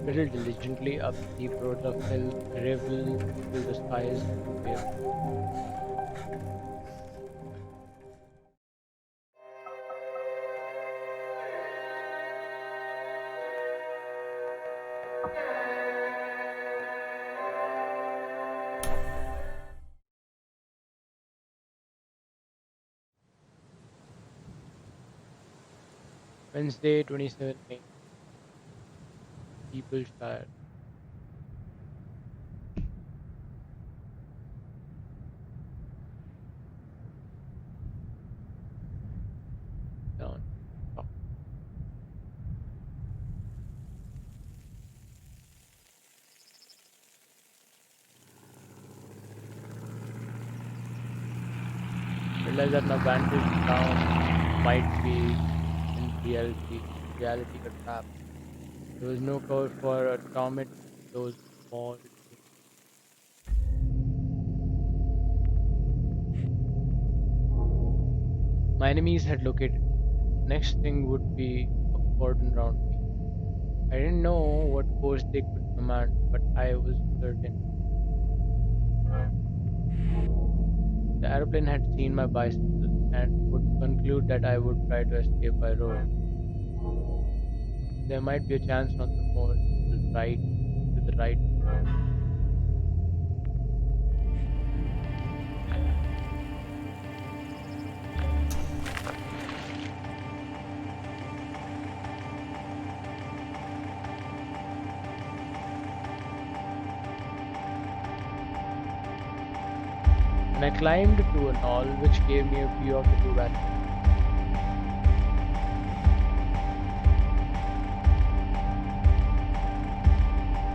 Pedal diligently up the deep roads of hill, revel till the skies clear. Wednesday, 27 May. Peopleshire. Down. Up. Realize that my bandage now might be in reality, reality a trap. There was no cover for a torment those small dreams. My enemies had located me. Next thing would be a cordon round me. I didn't know what force they could command, but I was certain the aeroplane had seen my bicycle and would conclude that I would try to escape by road. There might be a chance on the more to the right. And I climbed to a knoll which gave me a view of the two valleys.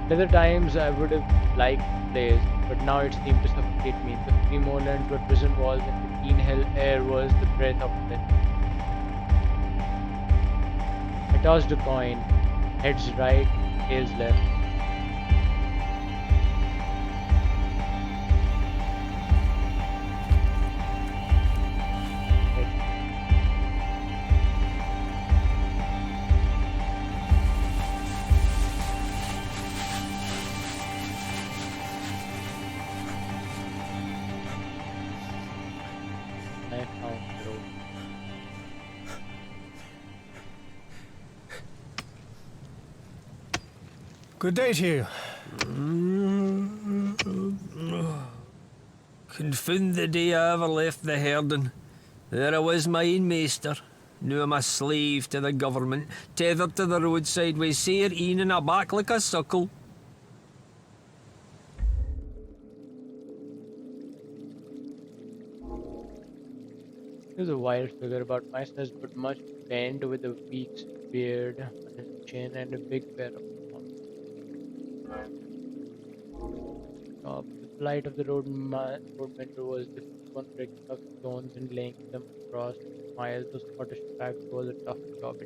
At other times I would have liked the place, but now it seemed to suffocate me. The three moorlands were prison walls and the keen hell air was the breath of death. I tossed a coin, heads right, tails left. I found the road. Good day to you. Confound the day I ever left the herding. There I was, my own master. Now I'm a slave to the government, tethered to the roadside with sair een in a back like a suckle. He was a wild figure about my size but much bent with a weak beard on his chin and a big pair of horns. The plight of the road mender was difficult, one breaking up stones and laying them across miles of Scottish tracks was a tough job.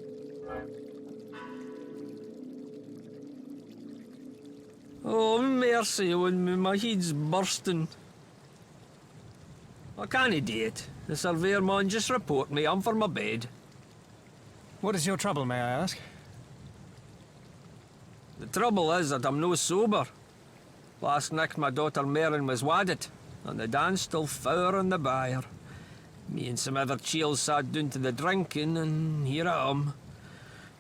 Oh, mercy on me, my head's bursting. I can't do it. The surveyor man just report me. I'm for my bed. What is your trouble, may I ask? The trouble is that I'm no sober. Last night my daughter Maren was wadded, and the dance still four in the byre. Me and some other chiels sat down to the drinking, and here I am.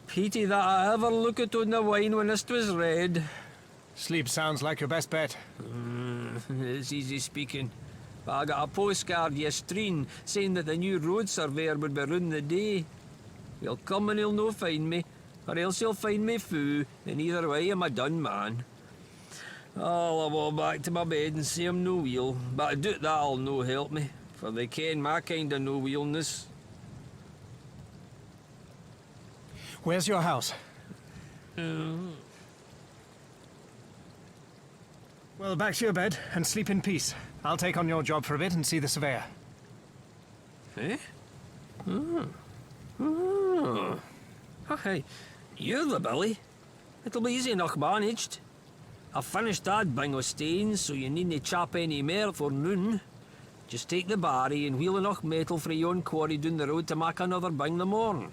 Pity that I ever looked on the wine when it was red. Sleep sounds like your best bet. It's easy speaking. But I got a postcard yestreen saying that the new road surveyor would be round the day. He'll come and he'll no find me, or else he'll find me foo, and either way I'm a done man. I'll walk back to my bed and say I'm no wheel, but I doubt that'll no help me, for they ken my kind of no wheelness. Where's your house? Well, back to your bed and sleep in peace. I'll take on your job for a bit and see the surveyor. Eh? Hey, you're the Billy. It'll be easy enough managed. I've finished that bingo stains, so you needn't chop any more for noon. Just take the barry and wheel enough metal for yon quarry down the road to make another bing the morn.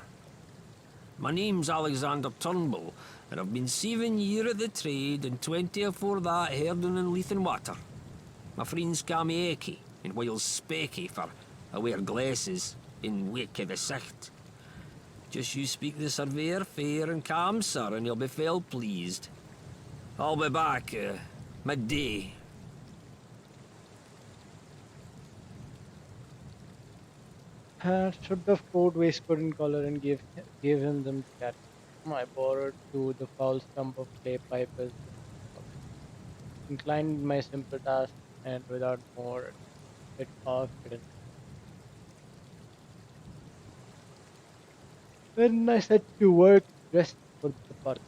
My name's Alexander Turnbull, and I've been 7 years at the trade and 20 afore that herding in Leith and Water. My friends call me Ecky, and Wales Specky, for I wear glasses in wake of the sight. Just you speak the surveyor fair and calm, sir, and he'll be well pleased. I'll be back, midday. Stripped off coat, waistcoat, and collar, and gave him them to carry. I borrowed to the foul stump of clay pipe as inclined my simple task, and without more, it off hidden. Then I set to work, dressed for the party.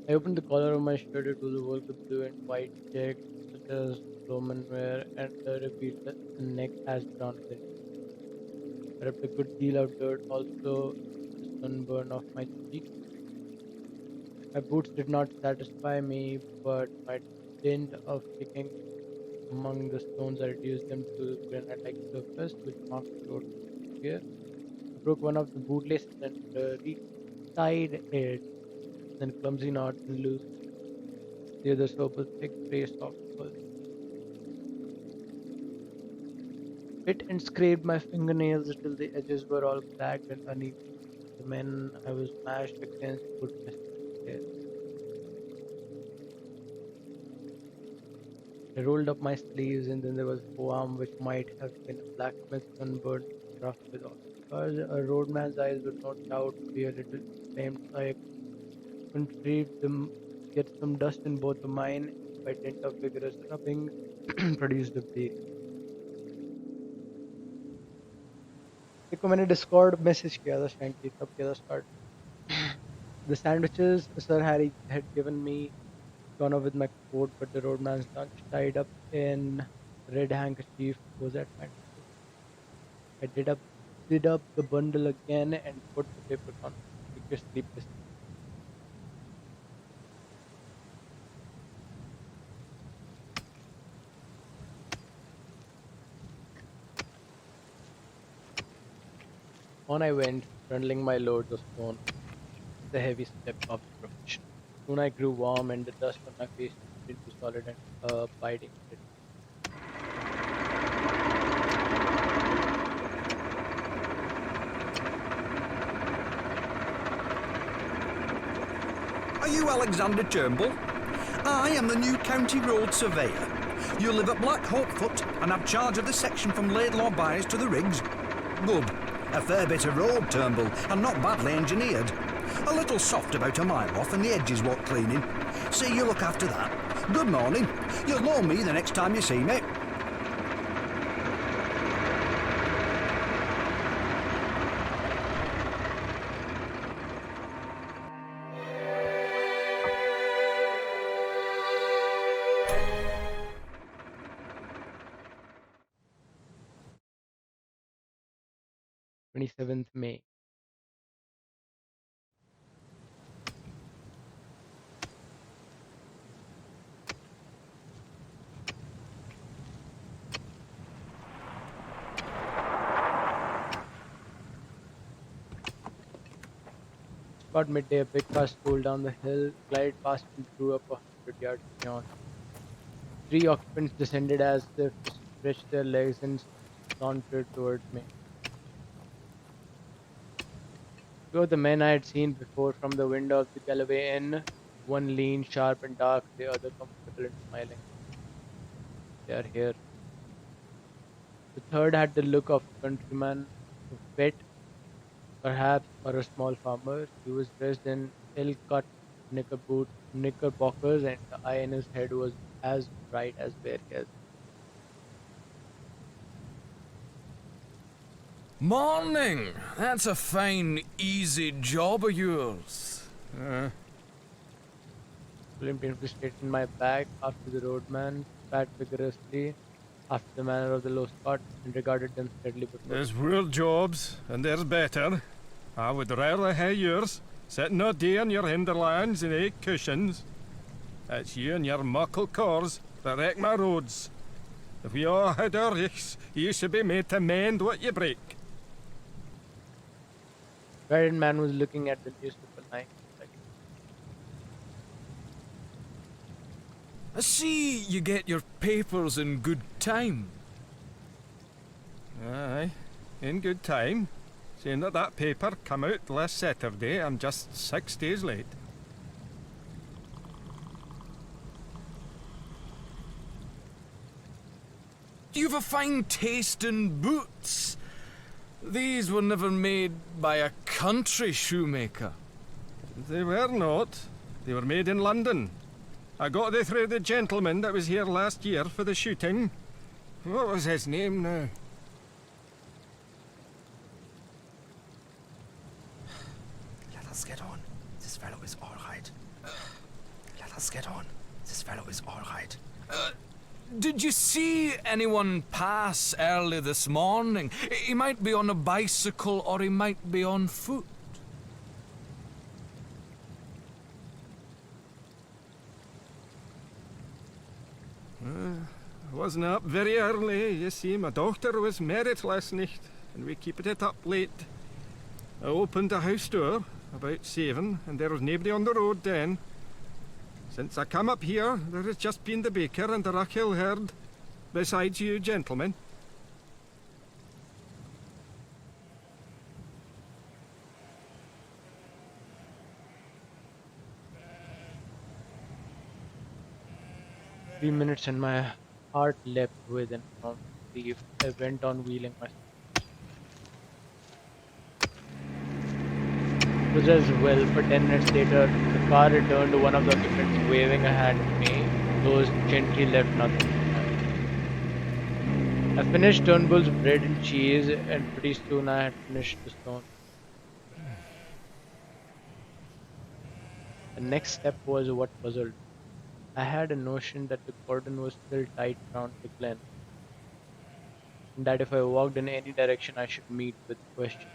I opened the collar of my shirt. It was a work of blue and white check, such as Roman wear, and repeated the neck as brown. I rubbed a good deal of dirt, also the sunburn off my cheek. My boots did not satisfy me, but by dint of kicking among the stones, I reduced them to granite-like surface, which marked the road here. I broke one of the bootlaces and retied it, then clumsy knot and loose the other soap a thick grey soft wool. Bit and scraped my fingernails till the edges were all cracked and uneven. The men I was mashed against would miss it. I rolled up my sleeves, and then there was a forearm which might have been a blacksmith's sunburned rough with all scars. A roadman's eyes would no doubt be a little inflamed. I contrived to get some dust in both of mine, and by dint of vigorous rubbing, produced a bleed. देखो मैंने Discord message किया था शैंकी तब किया था start The sandwiches Sir Harry had given me gone off with my coat, but the roadman's lunch tied up in red handkerchief was at my table. I did up the bundle again and put the paper on. Took your sleepless. On I went, trundling my loads of stone, the heavy step of the profession. Soon I grew warm, and the dust on my face turned into solid and biting. Are you Alexander Turnbull? I am the new County Road Surveyor. You live at Black Hawkfoot and have charge of the section from Laidlaw Byres to the Riggs. Good. A fair bit of road, Turnbull, and not badly engineered. A little soft about a mile off and the edges want cleaning. See you look after that. Good morning. You'll know me the next time you see me. May. About midday, a big car rolled down the hill, glided past and drew up 100 yards beyond. 3 occupants descended as if to stretch their legs and sauntered towards me. 2 of the men I had seen before from the window of the Galloway Inn, one lean, sharp and dark, the other comfortable and smiling. They are here. The third had the look of a countryman, a vet, perhaps, or a small farmer. He was dressed in ill-cut knickerbockers, and the eye in his head was as bright as bare hairs. Morning! That's a fine, easy job of yours. William straightened my back after the roadman, spat vigorously after the manner of the low Scot, and regarded them steadily before. There's worse jobs, and there's better. I would rather have yours, sitting all day on your hinterlands in 8 cushions. It's you and your muckle cors that wreck my roads. If we all had our richts, you should be made to mend what you break. The red man was looking at the newspaper lying beside him. I see you get your papers in good time. Aye, in good time. Saying that paper come out last Saturday, I'm just 6 days late. You've a fine taste in boots. These were never made by a country shoemaker. They were not. They were made in London. I got they through the gentleman that was here last year for the shooting. What was his name now? Let us get on. This fellow is all right. Let us get on. This fellow is all right. Did you see anyone pass early this morning? He might be on a bicycle or he might be on foot. I wasn't up very early. You see, my daughter was married last night, and we keeping it up late. I opened the house door about 7, and there was nobody on the road then. Since I come up here, there has just been the baker and the Raquel herd, besides you gentlemen. Three minutes and my heart leapt with an enormous relief. I went on wheeling myself. It was as well, for 10 minutes later, the car returned, one of the occupants waving a hand at me. Those gently left nothing behind. I finished Turnbull's bread and cheese, and pretty soon I had finished the stone. The next step was what puzzled me. I had a notion that the cordon was still tight round the glen, and that if I walked in any direction I should meet with questioning.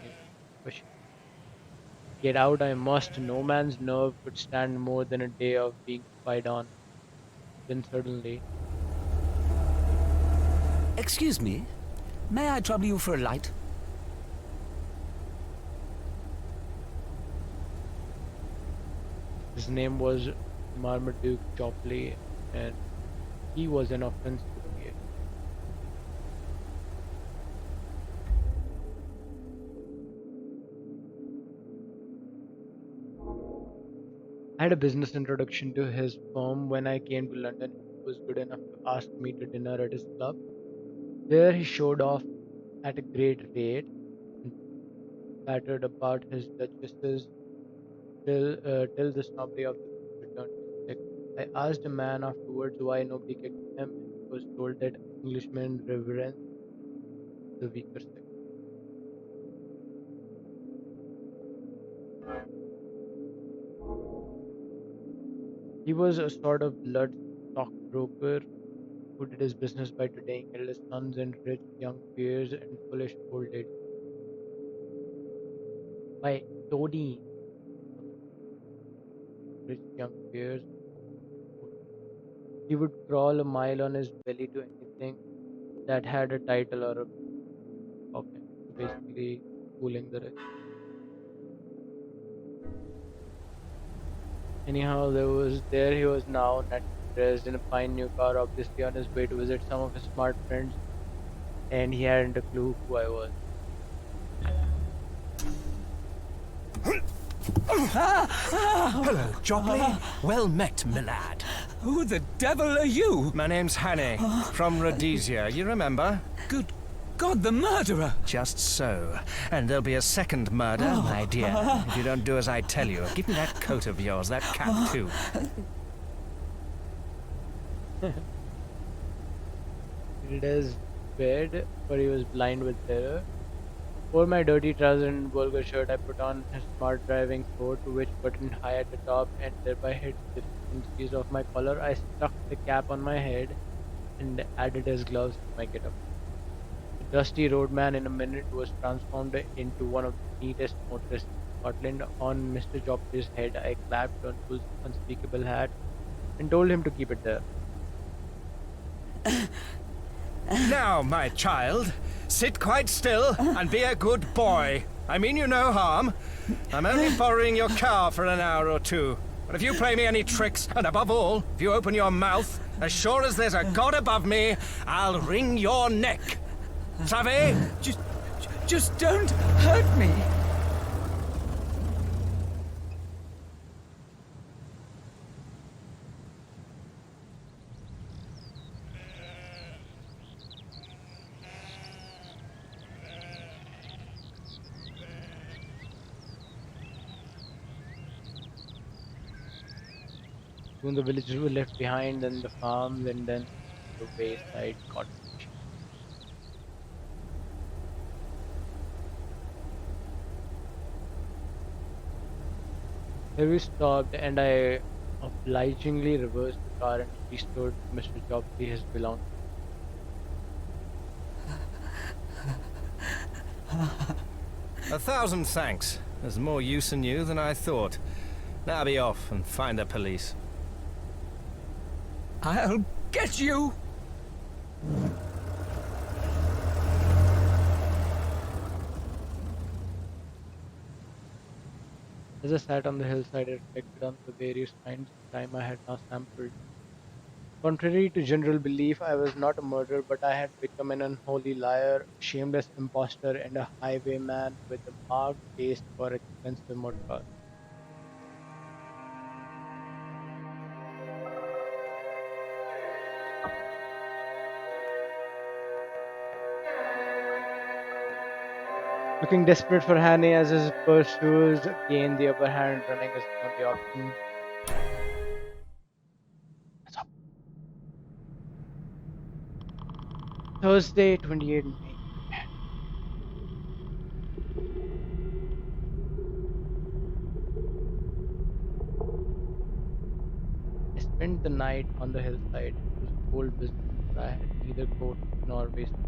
Get out I must. No man's nerve could stand more than a day of being spied on. Then suddenly... Excuse me, may I trouble you for a light? His name was Marmaduke Jopley, and he was an offense to me. I had a business introduction to his firm when I came to London. He was good enough to ask me to dinner at his club. There he showed off at a great rate and pattered about his duchesses till the snobbery of the thing returned his check. I asked a man afterwards why nobody kicked him, and he was told that Englishmen reverence the weaker sex. He was a sort of blood stockbroker who did his business by todaing eldest sons and rich young peers and foolish old ladies. By toadying rich young peers, he would crawl a mile on his belly to anything that had a title or a pocket, basically fooling the rich. Anyhow, there he was now, neatly dressed in a fine new car, obviously on his way to visit some of his smart friends, and he hadn't a clue who I was. Hello, Jopley. Well met, my lad. Who the devil are you? My name's Hannay, from Rhodesia, you remember? Good God, the murderer! Just so. And there'll be a second murder, my dear, if you don't do as I tell you. Give me that coat of yours, that cap too. He did his bed, for he was blind with terror. Over my dirty trousers and vulgar shirt, I put on his smart driving coat, which buttoned high at the top and thereby hid the deficiencies of my collar. I stuck the cap on my head and added his gloves to my getup. The dusty roadman in a minute was transformed into one of the neatest motorists in Scotland. On Mr. Jopley's head, I clapped Turnbull's unspeakable hat and told him to keep it there. Now, my child, sit quite still and be a good boy. I mean you no harm. I'm only borrowing your car for an hour or two. But if you play me any tricks, and above all, if you open your mouth, as sure as there's a God above me, I'll wring your neck. Savvy? Just don't hurt me. Soon the villages were left behind, then the farms, and then the wayside cottage. Here we stopped, and I obligingly reversed the car and restored Mr. Jopley his belongings. 1,000 thanks. There's more use in you than I thought. Now be off and find the police. I'll get you! As I sat on the hillside, I reflected on the various kinds of crime I had now sampled. Contrary to general belief, I was not a murderer, but I had become an unholy liar, a shameless impostor, and a highwayman with a marked taste for expensive motor cars. Looking desperate for Hannay as his pursuers gained the upper hand, running as the only option. Thursday, 28 May. I spent the night on the hillside. It was a cold business, but I had neither coat nor waistcoat.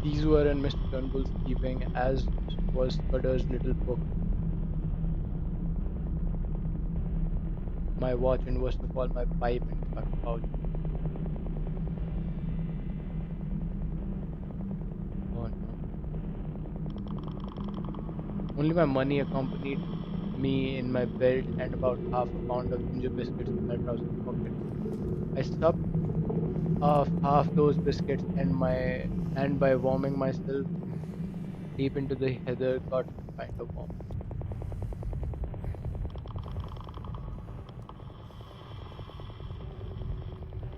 These were in Mr. Turnbull's keeping, as was Scudder's little book. My watch, and worst of all, my pipe and cut pouch. Oh no. Only my money accompanied me in my belt and about half a pound of ginger biscuits in my trouser pocket. I supped off half those biscuits and by warming myself deep into the heather got kind of warm.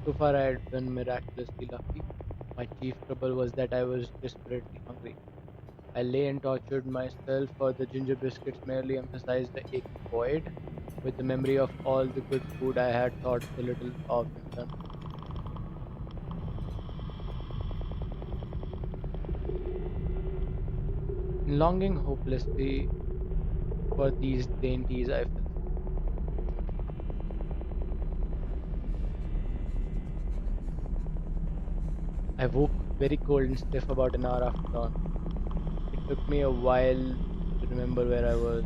So far I had been miraculously lucky. My chief trouble was that I was desperately hungry. I lay and tortured myself, for the ginger biscuits merely emphasized the aching void with the memory of all the good food I had thought so little of and done. Longing hopelessly for these dainties, I felt. I woke very cold and stiff about an hour after dawn. It took me a while to remember where I was.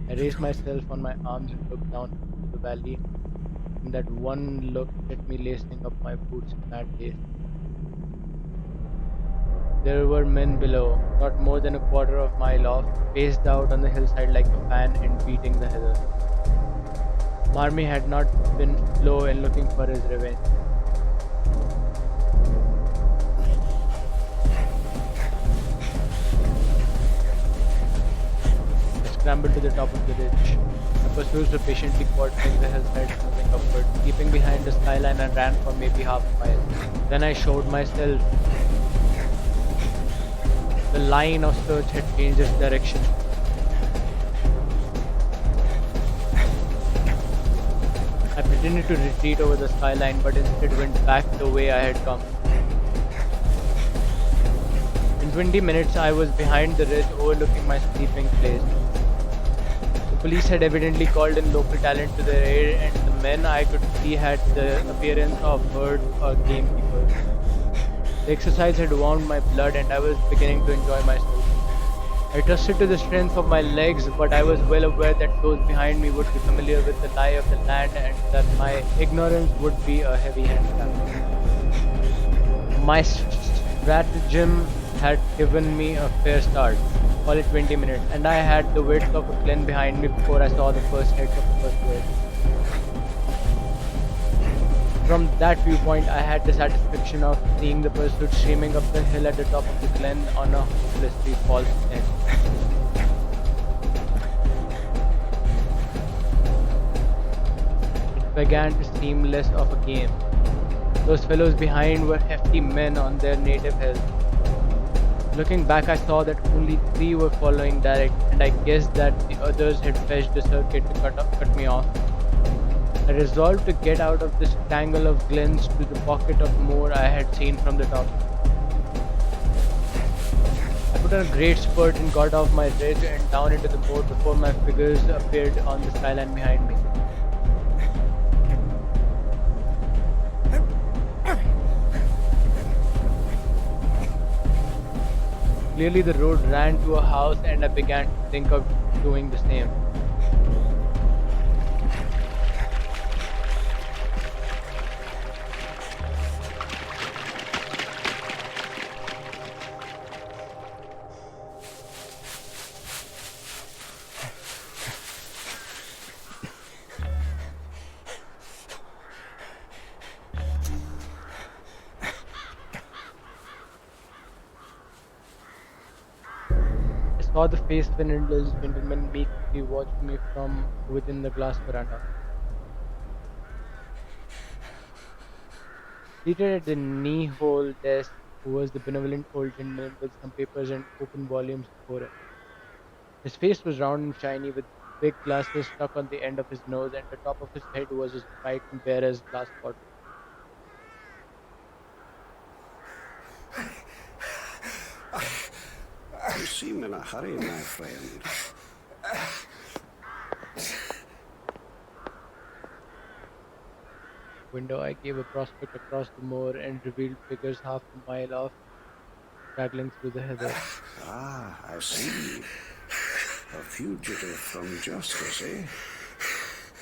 I raised myself on my arms and looked down into the valley. And that one look set me lacing up my boots in mad haste. There were men below, not more than a quarter of a mile off, paced out on the hillside like a fan and beating the heather. Marmee had not been slow in looking for his revenge. I scrambled to the top of the ridge. My pursuers were patiently quartering the hillside, moving upward, keeping behind the skyline, and ran for maybe half a mile. Then I showed myself. The line of search had changed its direction. I pretended to retreat over the skyline, but instead went back the way I had come. In 20 minutes, I was behind the ridge overlooking my sleeping place. The police had evidently called in local talent to their aid, and the men I could see had the appearance of bird or gamekeepers. The exercise had warmed my blood and I was beginning to enjoy myself. I trusted to the strength of my legs, but I was well aware that those behind me would be familiar with the lie of the land and that my ignorance would be a heavy handicap. My stratagem had given me a fair start, call it 20 minutes, and I had the width of a glen behind me before I saw the first heads of the first wave. From that viewpoint, I had the satisfaction of seeing the pursuit streaming up the hill at the top of the glen on a hopelessly false scent. It began to seem less of a game. Those fellows behind were hefty men on their native hills. Looking back, I saw that only 3 were following direct, and I guessed that the others had fetched the circuit to cut me off. I resolved to get out of this tangle of glens to the pocket of moor I had seen from the top. I put on a great spurt and got off my ridge and down into the moat before my figures appeared on the skyline behind me. Clearly the road ran to a house and I began to think of doing the same. I saw the face of an elderly gentleman meekly watching me from within the glass veranda. Seated at the knee-hole desk was the benevolent old gentleman with some papers and open volumes before him. His face was round and shiny, with big glasses stuck on the end of his nose, and the top of his head was as bright and bare as glass bottle. You seem in a hurry, my friend. Window, I gave a prospect across the moor and revealed figures half a mile off, straggling through the heather. Ah, I see. A fugitive from justice, eh?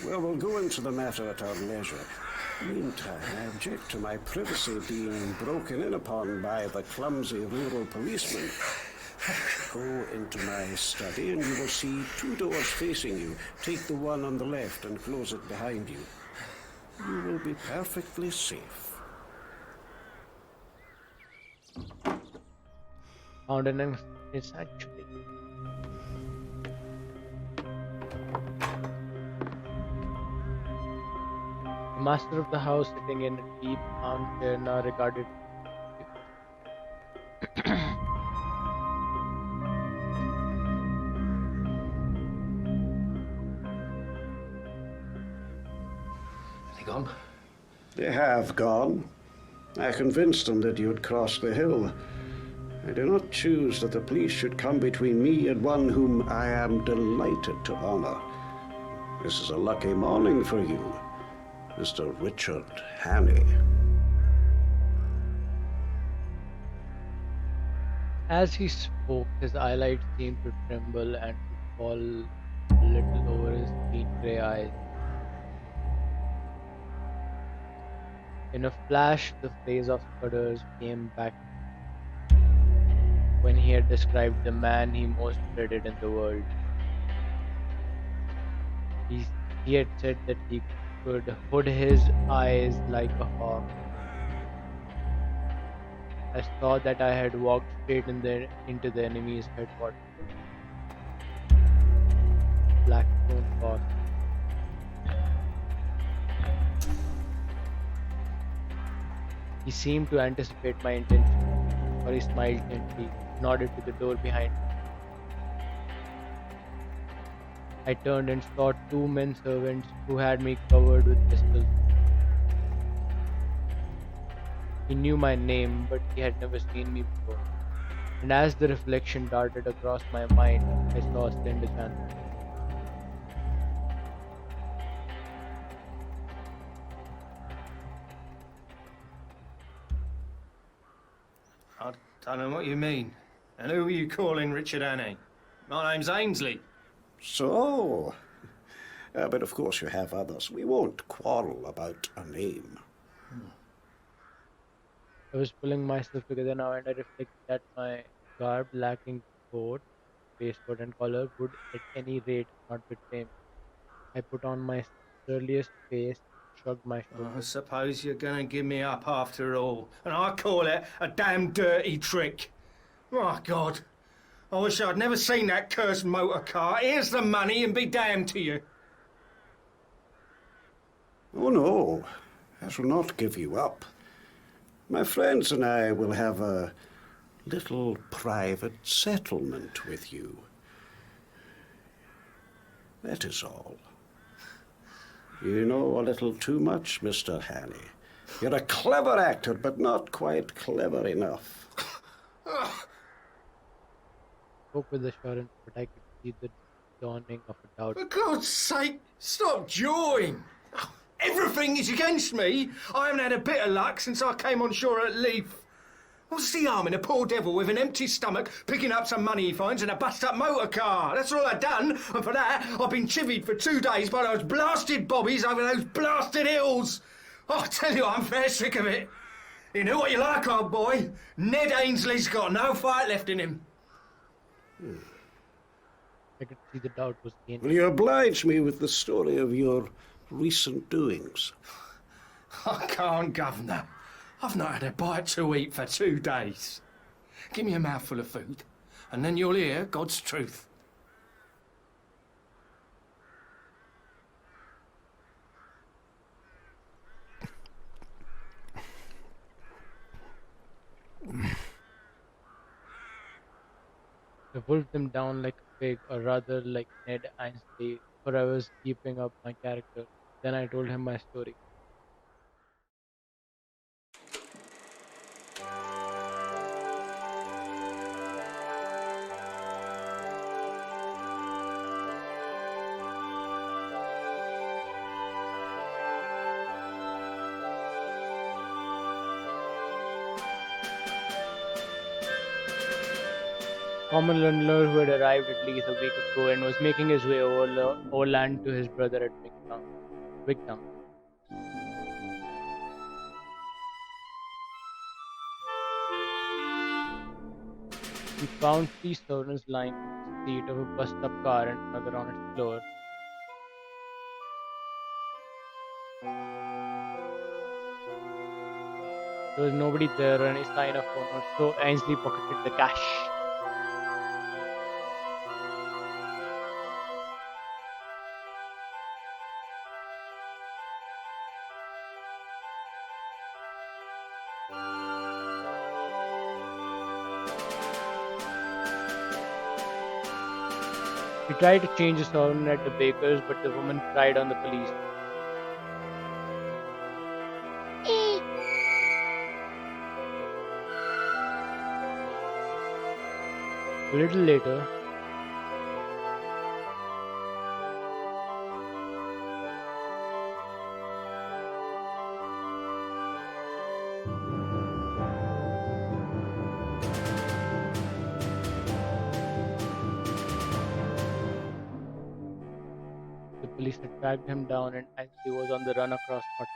Well, we'll go into the matter at our leisure. Meantime, I object to my privacy being broken in upon by the clumsy rural policeman. Go into my study and you will see 2 doors facing you. Take the one on the left and close it behind you. You will be perfectly safe. Found an sanctuary. The master of the house, sitting in a deep armchair, now regarded Gone? They have gone. I convinced them that you'd cross the hill. I do not choose that the police should come between me and one whom I am delighted to honor. This is a lucky morning for you, Mr. Richard Hannay. As he spoke, his eyelids seemed to tremble and to fall a little over his keen grey eyes. In a flash, the phrase of Scudder's came back when he had described the man he most dreaded in the world. He had said that he could hood his eyes like a hawk. I saw that I had walked straight into the enemy's headquarters. Blackstone Cross. He seemed to anticipate my intention, for he smiled gently, nodded to the door behind me. I turned and saw 2 men servants who had me covered with pistols. He knew my name, but he had never seen me before. And as the reflection darted across my mind, I saw a slender chance. I don't know what you mean. And who are you calling Richard Hannay? My name's Ainsley. So, but of course you have others. We won't quarrel about a name. I was pulling myself together now, and I reflected that my garb, lacking coat, waistcoat, and collar, would at any rate not betray me. I put on my surliest face, shrugged my shoulders. I suppose you're going to give me up after all, and I call it a damn dirty trick. My God, I wish I'd never seen that cursed motor car. Here's the money and be damned to you. Oh no, I shall not give you up. My friends and I will have a little private settlement with you. That is all. You know a little too much, Mr. Hannay. You're a clever actor, but not quite clever enough. spoke with assurance, but I could see the dawning of a doubt. For God's sake, stop jawing! Everything is against me. I haven't had a bit of luck since I came on shore at Leith. What's the harm in a poor devil with an empty stomach picking up some money he finds in a bust-up motor car? That's all I've done, and for that I've been chivied for 2 days by those blasted bobbies over those blasted hills. I tell you, I'm fair sick of it. You know what you like, old boy? Ned Ainsley's got no fight left in him. I could see the doubt was gaining. Will you oblige me with the story of your recent doings? I can't, Governor. I've not had a bite to eat for 2 days. Give me a mouthful of food, and then you'll hear God's truth. I wolfed them down like a pig, or rather like Ned Ainsley, for I was keeping up my character. Then I told him my story. Common landlord who had arrived at Leith a week ago and was making his way overland to his brother at Wigtown. He found 3 servants lying in the seat of a bust-up car and another on its floor. There was nobody there or any sign of owner, so Ainsley pocketed the cash. He tried to change his sermon at the baker's, but the woman cried on the police. A little later, the police had tracked him down and Ainsley was on the run across Scotland.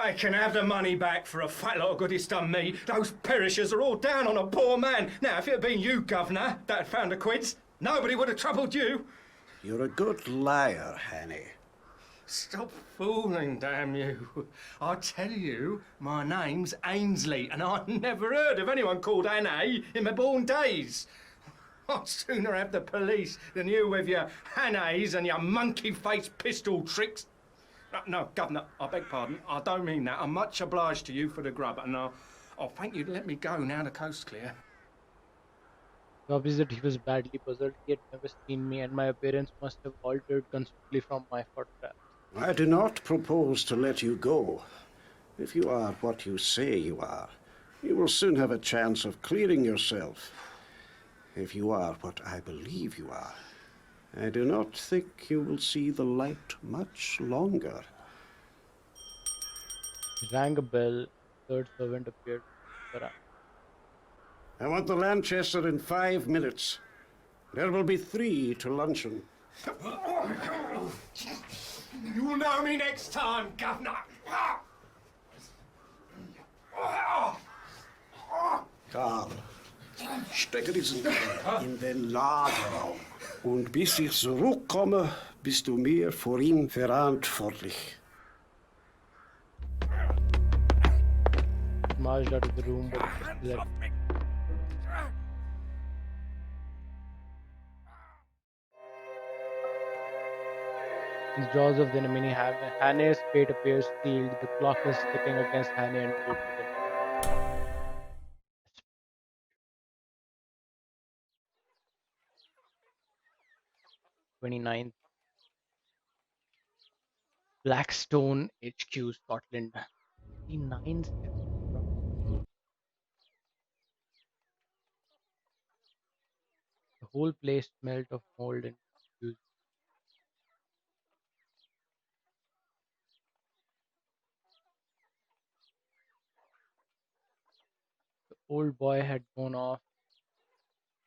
They can have the money back for a fat lot of good it's done me. Those perishers are all down on a poor man. Now, if it had been you, Governor, that had found the quids, nobody would have troubled you. You're a good liar, Hannay. Stop fooling, damn you. I tell you, my name's Ainsley, and I've never heard of anyone called Hannay in my born days. I'd sooner have the police than you with your Hannays and your monkey-faced pistol tricks. No, Governor, I beg pardon. I don't mean that. I'm much obliged to you for the grub, and I'll thank you to let me go now the coast's clear. It's obvious that he was badly puzzled. He had never seen me, and my appearance must have altered considerably from my photographs. I do not propose to let you go. If you are what you say you are, you will soon have a chance of clearing yourself. If you are what I believe you are, I do not think you will see the light much longer. He rang a bell. Third servant appeared. I want the Lanchester in 5 minutes. There will be 3 to luncheon. You'll know me next time, Governor. Karl, stecke diesen Kerl in den Lagerraum. Und bis ich zurückkomme, bist du mir vor ihm verantwortlich. Marched out of the room, but left. In the jaws of the enemy, Hannay's fate appears sealed. The clock is ticking against Hannay and Richard. 29th, Blackstone HQ, Scotland. 29 steps. The whole place smelled of mold and confused. The old boy had gone off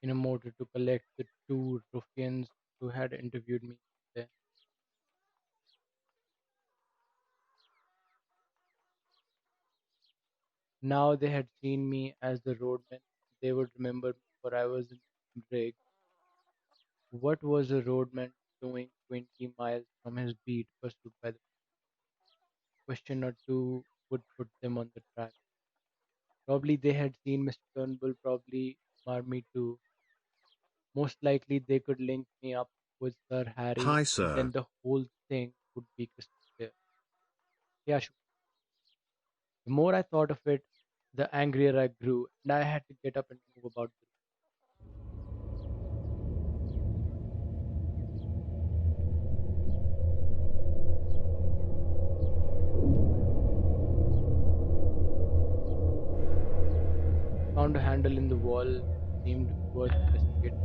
in a motor to collect the two ruffians who had interviewed me there. Now they had seen me as the roadman. They would remember me, for I was in rig. What was a roadman doing 20 miles from his beat, pursued by the question or two would put them on the track. Probably they had seen Mr. Turnbull, probably Marmy too. Most likely they could link me up with Sir Harry, Hi, and then sir. the whole thing would be crystal clear. Yeah, sure. The more I thought of it, the angrier I grew, and I had to get up and move about the room. Found a handle in the wall, seemed worth investigating.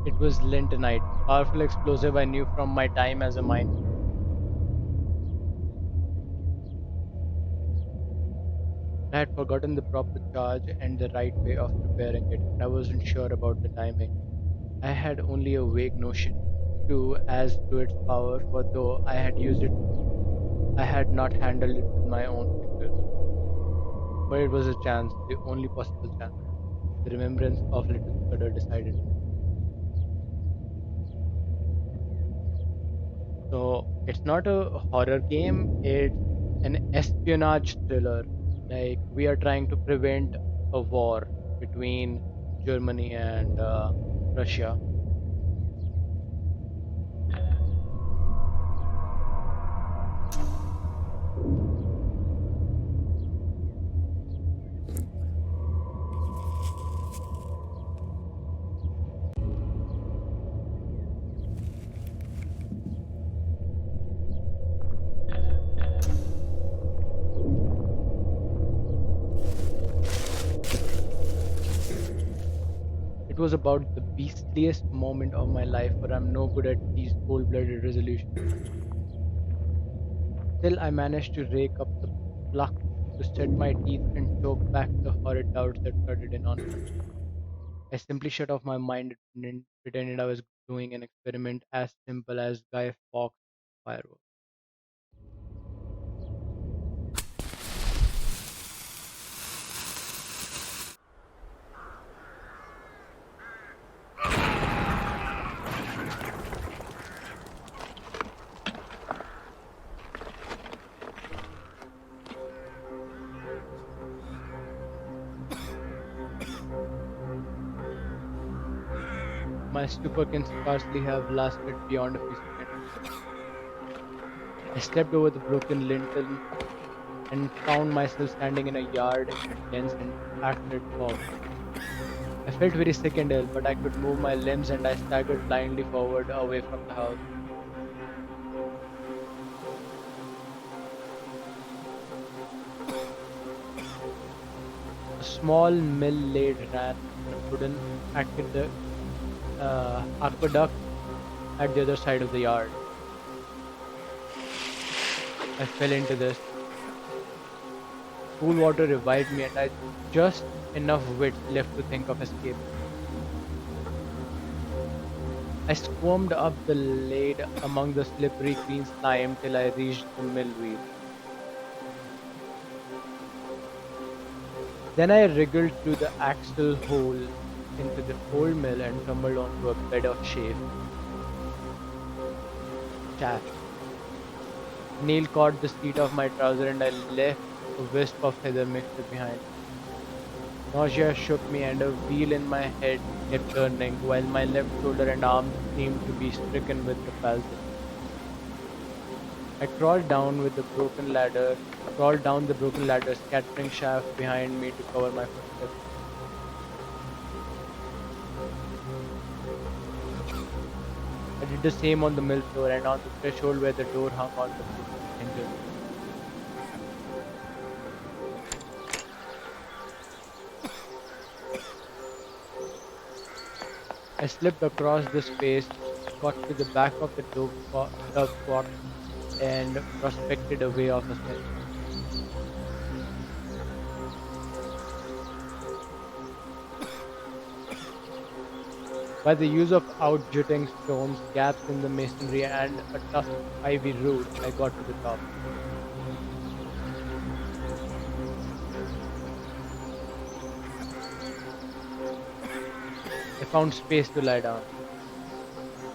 It was lentonite, powerful explosive I knew from my time as a miner. I had forgotten the proper charge and the right way of preparing it, and I wasn't sure about the timing. I had only a vague notion, too, as to its power, for though I had used it, I had not handled it with my own fingers. But it was a chance, the only possible chance. The remembrance of little Scudder decided. So it's not a horror game, it's an espionage thriller. Like we are trying to prevent a war between Germany and Russia. It was about the beastliest moment of my life, for I'm no good at these cold blooded resolutions. Still, I managed to rake up the pluck to set my teeth and choke back the horrid doubts that flooded in on me. I simply shut off my mind and pretended I was doing an experiment as simple as Guy Fawkes fireworks. My stupor can scarcely have lasted beyond a few seconds. I stepped over the broken lintel and found myself standing in a yard in dense and acrid fog. I felt very sick and ill, but I could move my limbs and I staggered blindly forward away from the house. A small mill laid ran on a wooden aqueduct at the other side of the yard. I fell into this. Cool water revived me, and I just enough wit left to think of escape. I squirmed up the lade among the slippery green slime till I reached the mill wheel. Then I wriggled through the axle hole into the old mill and tumbled onto a bed of chaff. Neil caught the seat of my trouser and I left a wisp of heather mixture behind. Nausea shook me and a wheel in my head kept turning while my left shoulder and arm seemed to be stricken with the palsy. I crawled down the broken ladder, scattering chaff behind me to cover my footsteps. I did the same on the mill floor and on the threshold where the door hung on the hinges. I slipped across the space, got to the back of the dovecot, and prospected a way off the smell. By the use of out-jutting stones, gaps in the masonry, and a tough ivy root, I got to the top. I found space to lie down.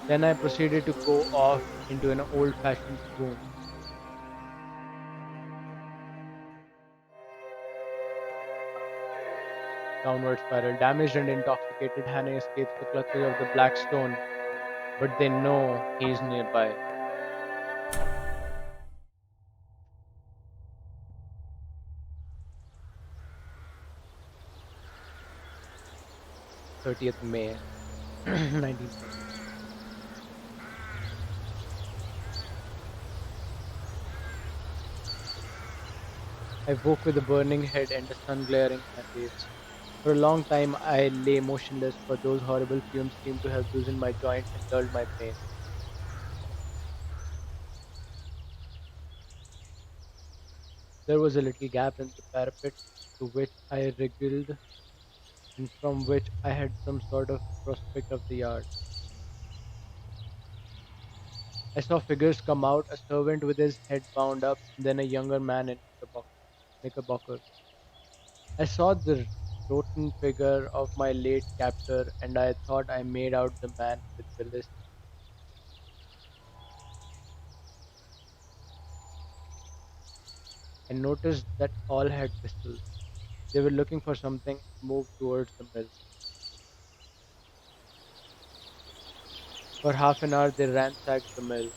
Then I proceeded to go off into an old-fashioned swoon. Downward spiral. Damaged and intoxicated, Hannay escapes the clutches of the Black Stone, but they know he's nearby. May 30th, 1940. I woke with a burning head and the sun glaring in my face. For a long time I lay motionless, for those horrible fumes seemed to have loosened my joints and dulled my pain. There was a little gap in the parapet to which I wriggled and from which I had some sort of prospect of the yard. I saw figures come out, a servant with his head bound up, and then a younger man in knickerbockers. I saw the rotund figure of my late captor, and I thought I made out the man with the list. I noticed that all had pistols. They were looking for something and moved towards the mill. For half an hour they ransacked the mill.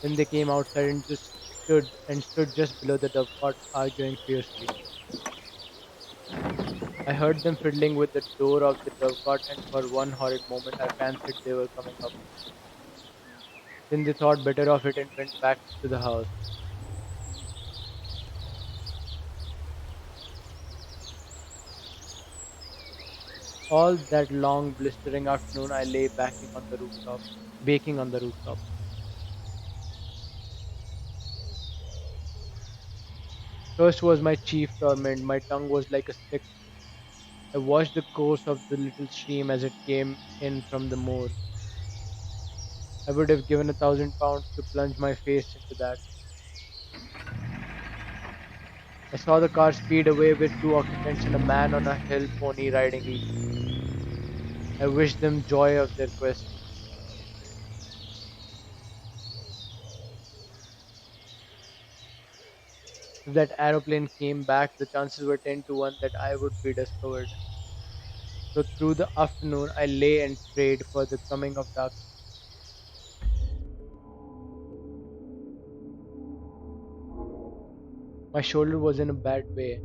Then they came outside and stood just below the dovecot, arguing fiercely. I heard them fiddling with the door of the dovecot, and for one horrid moment I fancied they were coming up. Then they thought better of it and went back to the house. All that long blistering afternoon I lay baking on the rooftop. Thirst was my chief torment, my tongue was like a stick. I watched the course of the little stream as it came in from the moor. I would have given £1,000 to plunge my face into that. I saw the car speed away with two occupants and a man on a hill pony riding each. I wished them joy of their quest. If that aeroplane came back, the chances were 10 to 1 that I would be discovered. So through the afternoon I lay and prayed for the coming of darkness. My shoulder was in a bad way.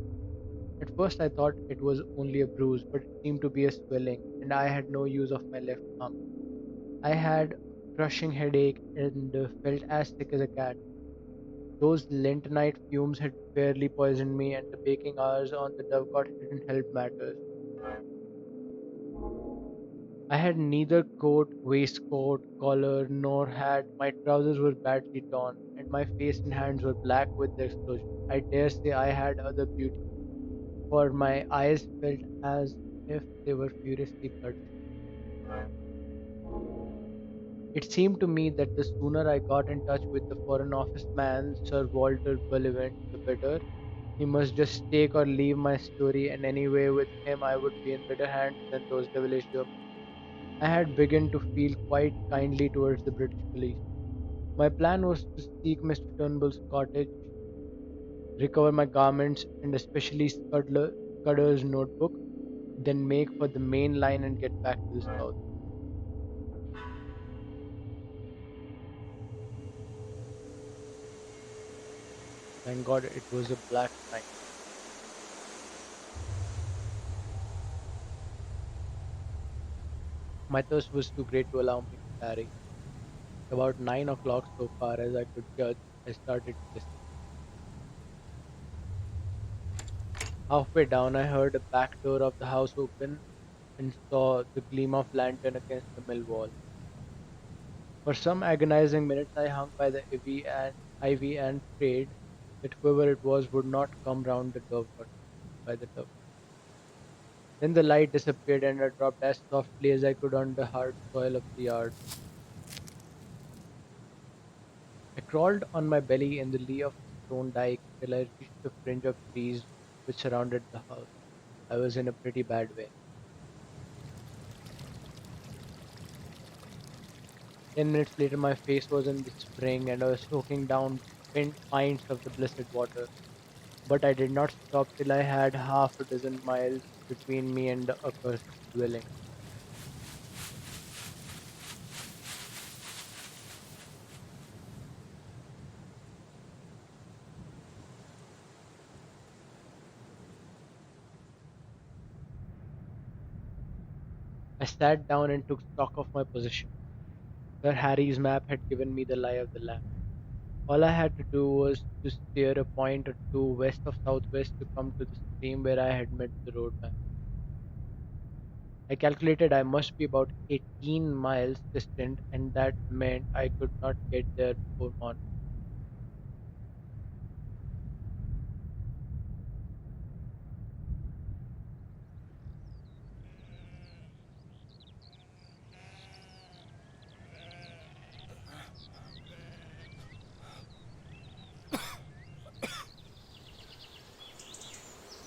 At first I thought it was only a bruise, but it seemed to be a swelling, and I had no use of my left arm. I had a crushing headache and felt as sick as a cat. Those lentonite fumes had fairly poisoned me, and the baking hours on the dovecot hadn't helped matters. I had neither coat, waistcoat, collar, nor hat. My trousers were badly torn, and my face and hands were black with the explosion. I dare say I had other beauty, for my eyes felt as if they were furiously bloodshot. It seemed to me that the sooner I got in touch with the Foreign Office man, Sir Walter Bullivant, the better. He must just take or leave my story, and anyway, with him I would be in better hands than those devilish Germans. I had begun to feel quite kindly towards the British police. My plan was to seek Mr. Turnbull's cottage, recover my garments, and especially Scudder's notebook, then make for the main line and get back to the south. Thank God it was a black night. My thirst was too great to allow me to tarry. About 9 o'clock, so far as I could judge, I started to descend. Halfway down, I heard a back door of the house open and saw the gleam of lantern against the mill wall. For some agonizing minutes, I hung by the ivy and prayed that whoever it was would not come round the dove by the dove. Then the light disappeared and I dropped as softly as I could on the hard soil of the yard. I crawled on my belly in the lee of the stone dike till I reached the fringe of trees which surrounded the house. I was in a pretty bad way. 10 minutes later, my face was in the spring and I was soaking down pints of the blessed water. But I did not stop till I had half a dozen miles between me and the accursed dwelling. I sat down and took stock of my position. Sir Harry's map had given me the lie of the land. All I had to do was to steer a point or two west of southwest to come to the stream where I had met the roadman. I calculated I must be about 18 miles distant, and that meant I could not get there before morning.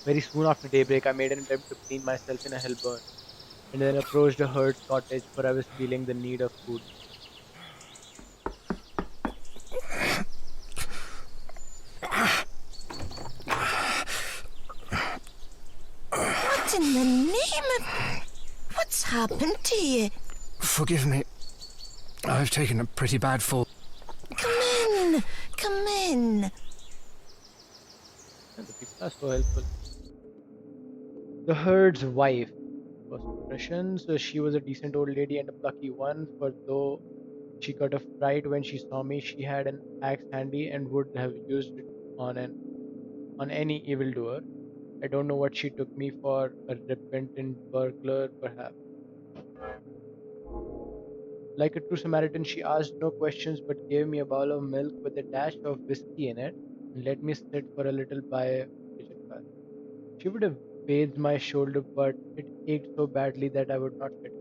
Very soon after daybreak, I made an attempt to clean myself in a hell burn, and then approached a herd's cottage, for I was feeling the need of food. What in the name of... What's happened to you? Forgive me. I've taken a pretty bad fall. Come in. Come in. And the people are so helpful. The herd's wife was Russian, so she was a decent old lady and a plucky one, for though she got a fright when she saw me, she had an axe handy and would have used it on any evildoer. I don't know what she took me for, a repentant burglar, perhaps. Like a true Samaritan, she asked no questions but gave me a bowl of milk with a dash of whiskey in it and let me sit for a little by a kitchen fire. She would have bathed my shoulder, but it ached so badly that I would not let it.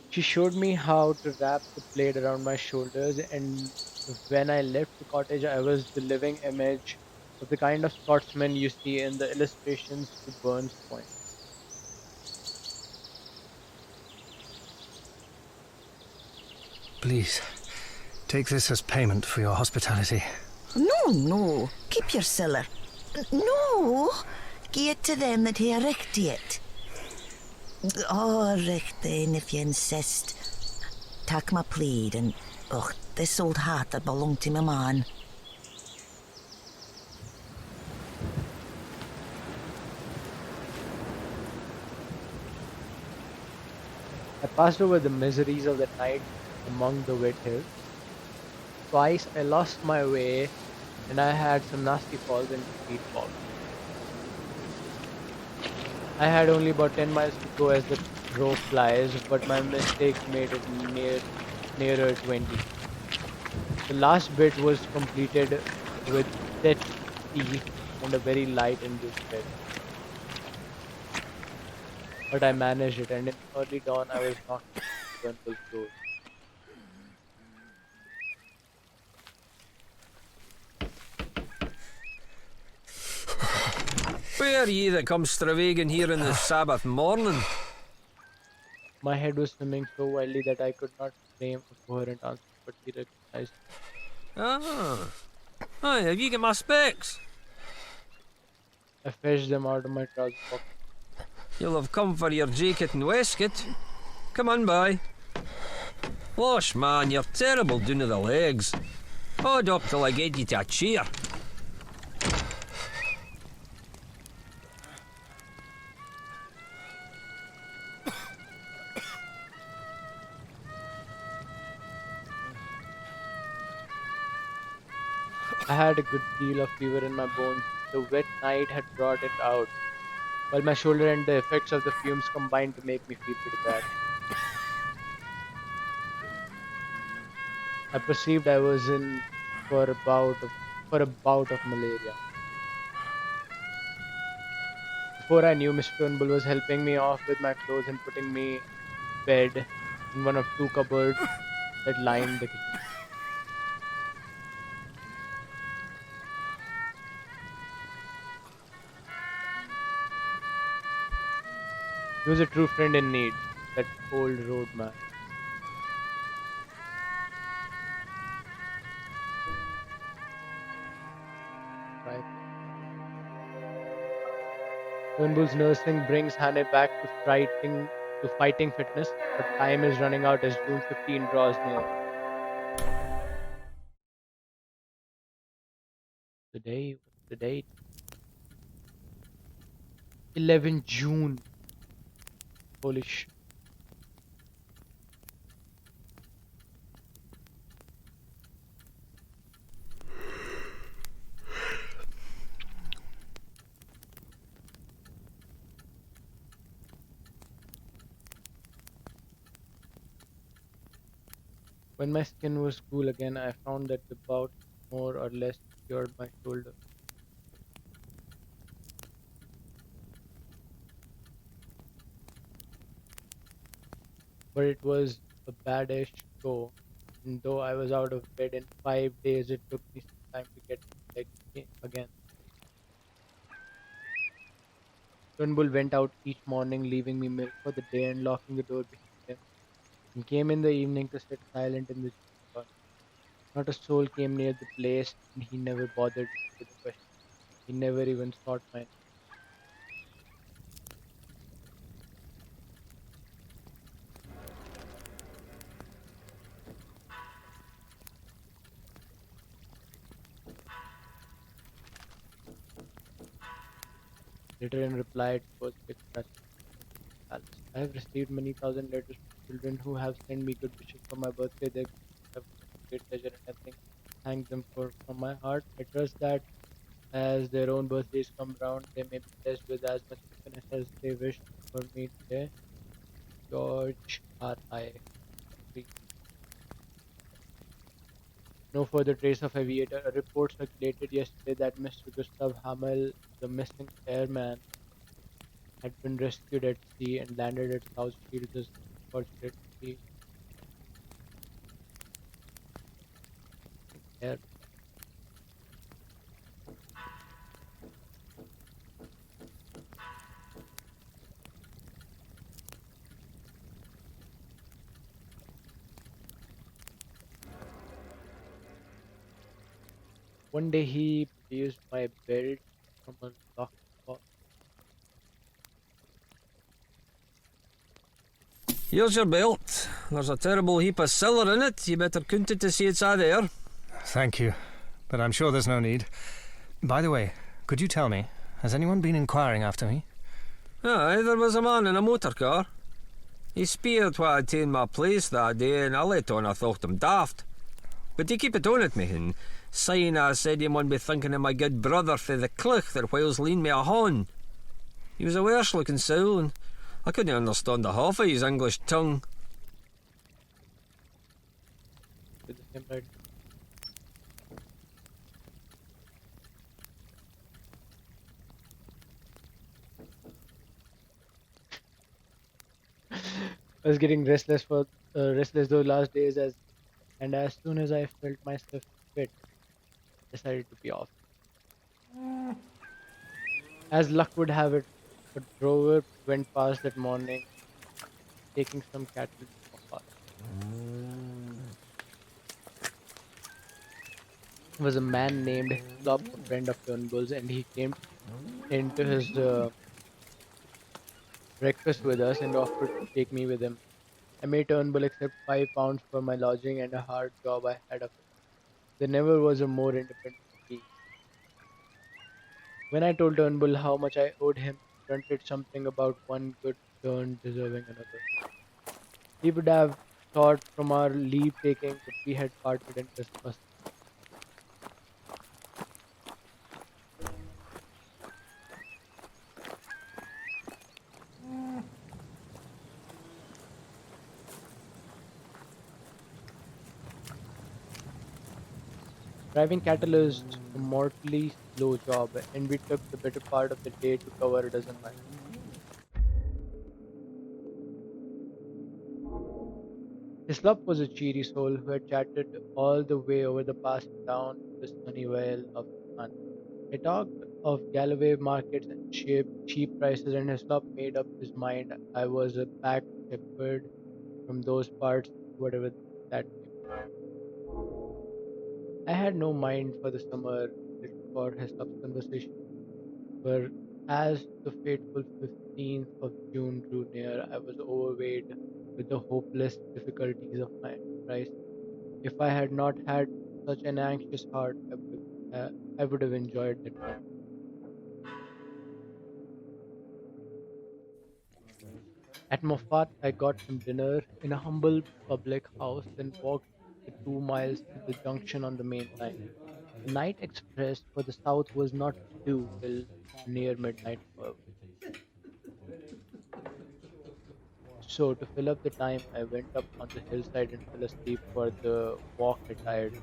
She showed me how to wrap the blade around my shoulders, and when I left the cottage, I was the living image of the kind of Scotsman you see in the illustrations to Burns' Point. Please, take this as payment for your hospitality. No. Keep your siller. No. Give it to them that hae richt it. Oh, richt then, if you insist. Tak my plaid and... this old hat that belonged to my man. I passed over the miseries of the night among the wet hills. Twice I lost my way, and I had some nasty falls and feet falls. I had only about 10 miles to go as the crow flies, but my mistake made it nearer 20. The last bit was completed with set teeth and a very light induced bed. But I managed it, and in early dawn I was knocking on Turnbull's door. Where ye that comes stravaiging here in the Sabbath morning? My head was swimming so wildly that I could not frame a coherent answer, but he recognized me. Ah. Aye, have you got my specs? I fetched them out of my trouser pocket. You'll have come for your jacket and waistcoat. Come on by. Losh, man, you're terrible down to the legs. Hold up till I get you to a chair. I had a good deal of fever in my bones. The wet night had brought it out, while my shoulder and the effects of the fumes combined to make me feel pretty bad. I perceived I was in for a bout of malaria. Before I knew, Mr. Turnbull was helping me off with my clothes and putting me in bed in one of two cupboards that lined the kitchen. He was a true friend in need, that old roadman. Right. Turnbull's nursing brings Hannay back to fighting fitness, but time is running out as June 15 draws near. What's the date? 11 June. Holy shit. When my skin was cool again, I found that the bout more or less cured my shoulder. But it was a badish go, and though I was out of bed in 5 days, it took me some time to get my legs again. Turnbull went out each morning, leaving me milk for the day and locking the door behind him, and came in the evening to sit silent in the corner. Not a soul came near the place, and he never bothered with a question. He never even sought my name. Later in reply, it was expressed. I have received many thousand letters from children who have sent me good wishes for my birthday. They have great pleasure, and I thank them from my heart. I trust that as their own birthdays come round, they may be blessed with as much happiness as they wish for me today. George R.I. No further trace of Aviator. A report circulated yesterday that Mr. Gustav Hamel, the missing airman, had been rescued at sea and landed at South Shields, unfortunately. Air. One day he produced my belt from a locked box. Here's your belt. There's a terrible heap of silver in it. You better count it to see it's a there. Thank you, but I'm sure there's no need. By the way, could you tell me, has anyone been inquiring after me? Aye, there was a man in a motor car. He speared what I'd taken my place that day, and I let on I thought him daft. But he keep it on at me, and saying I said he mun be thinking of my good brother for the cloch that whiles lean me a horn. He was a worse-looking soul, and I couldn't understand the half of his English tongue. With the same right. I was getting restless those last days, and as soon as I felt myself fit, decided to be off. As luck would have it, a drover went past that morning, taking some cattle to my farm. It was a man named Slop, a friend of Turnbull's, and he came into his breakfast with us and offered to take me with him. I made Turnbull accept £5 for my lodging and a hard job I had of it. There never was a more independent me. When I told Turnbull how much I owed him, he grunted something about one good turn deserving another. He would have thought from our leave taking that we had parted in disgust. Driving cattle is a mortally slow job, and we took the better part of the day to cover a dozen miles. Hislop was a cheery soul who had chatted all the way over the pass down to the sunny vale of the sun. He talked of Galloway markets and cheap prices, and Hislop made up his mind I was a back shepherd from those parts, whatever that may be. I had no mind for the summer for Hislop's conversation, but as the fateful 15th of June drew near, I was overweighted with the hopeless difficulties of my enterprise. If I had not had such an anxious heart, I would have enjoyed that time. At Moffat, I got some dinner in a humble public house, then walked the 2 miles to the junction on the main line. The night express for the south was not due till near midnight, however. So, to fill up the time, I went up on the hillside and fell asleep, for the walk had tired me.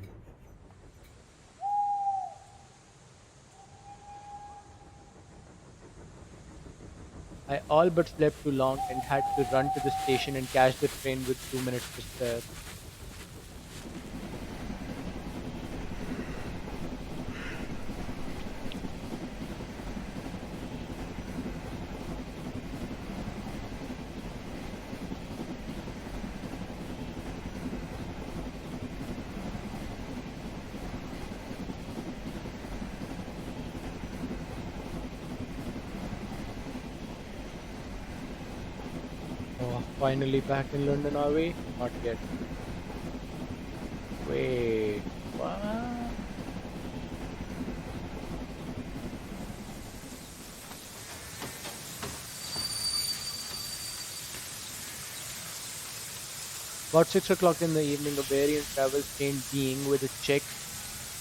I all but slept too long and had to run to the station and catch the train with 2 minutes to spare. Oh, finally back in London, are we? Not yet. Wait, what? About 6 o'clock in the evening, a very travel-stained being with a check,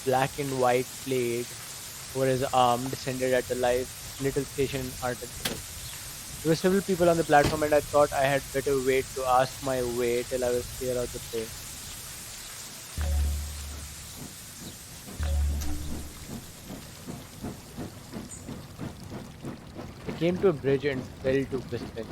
black and white plaid over his arm descended at the little station in Arden. There were several people on the platform, and I thought I had better wait to ask my way till I was clear of the place. I came to a bridge and fell to whistling.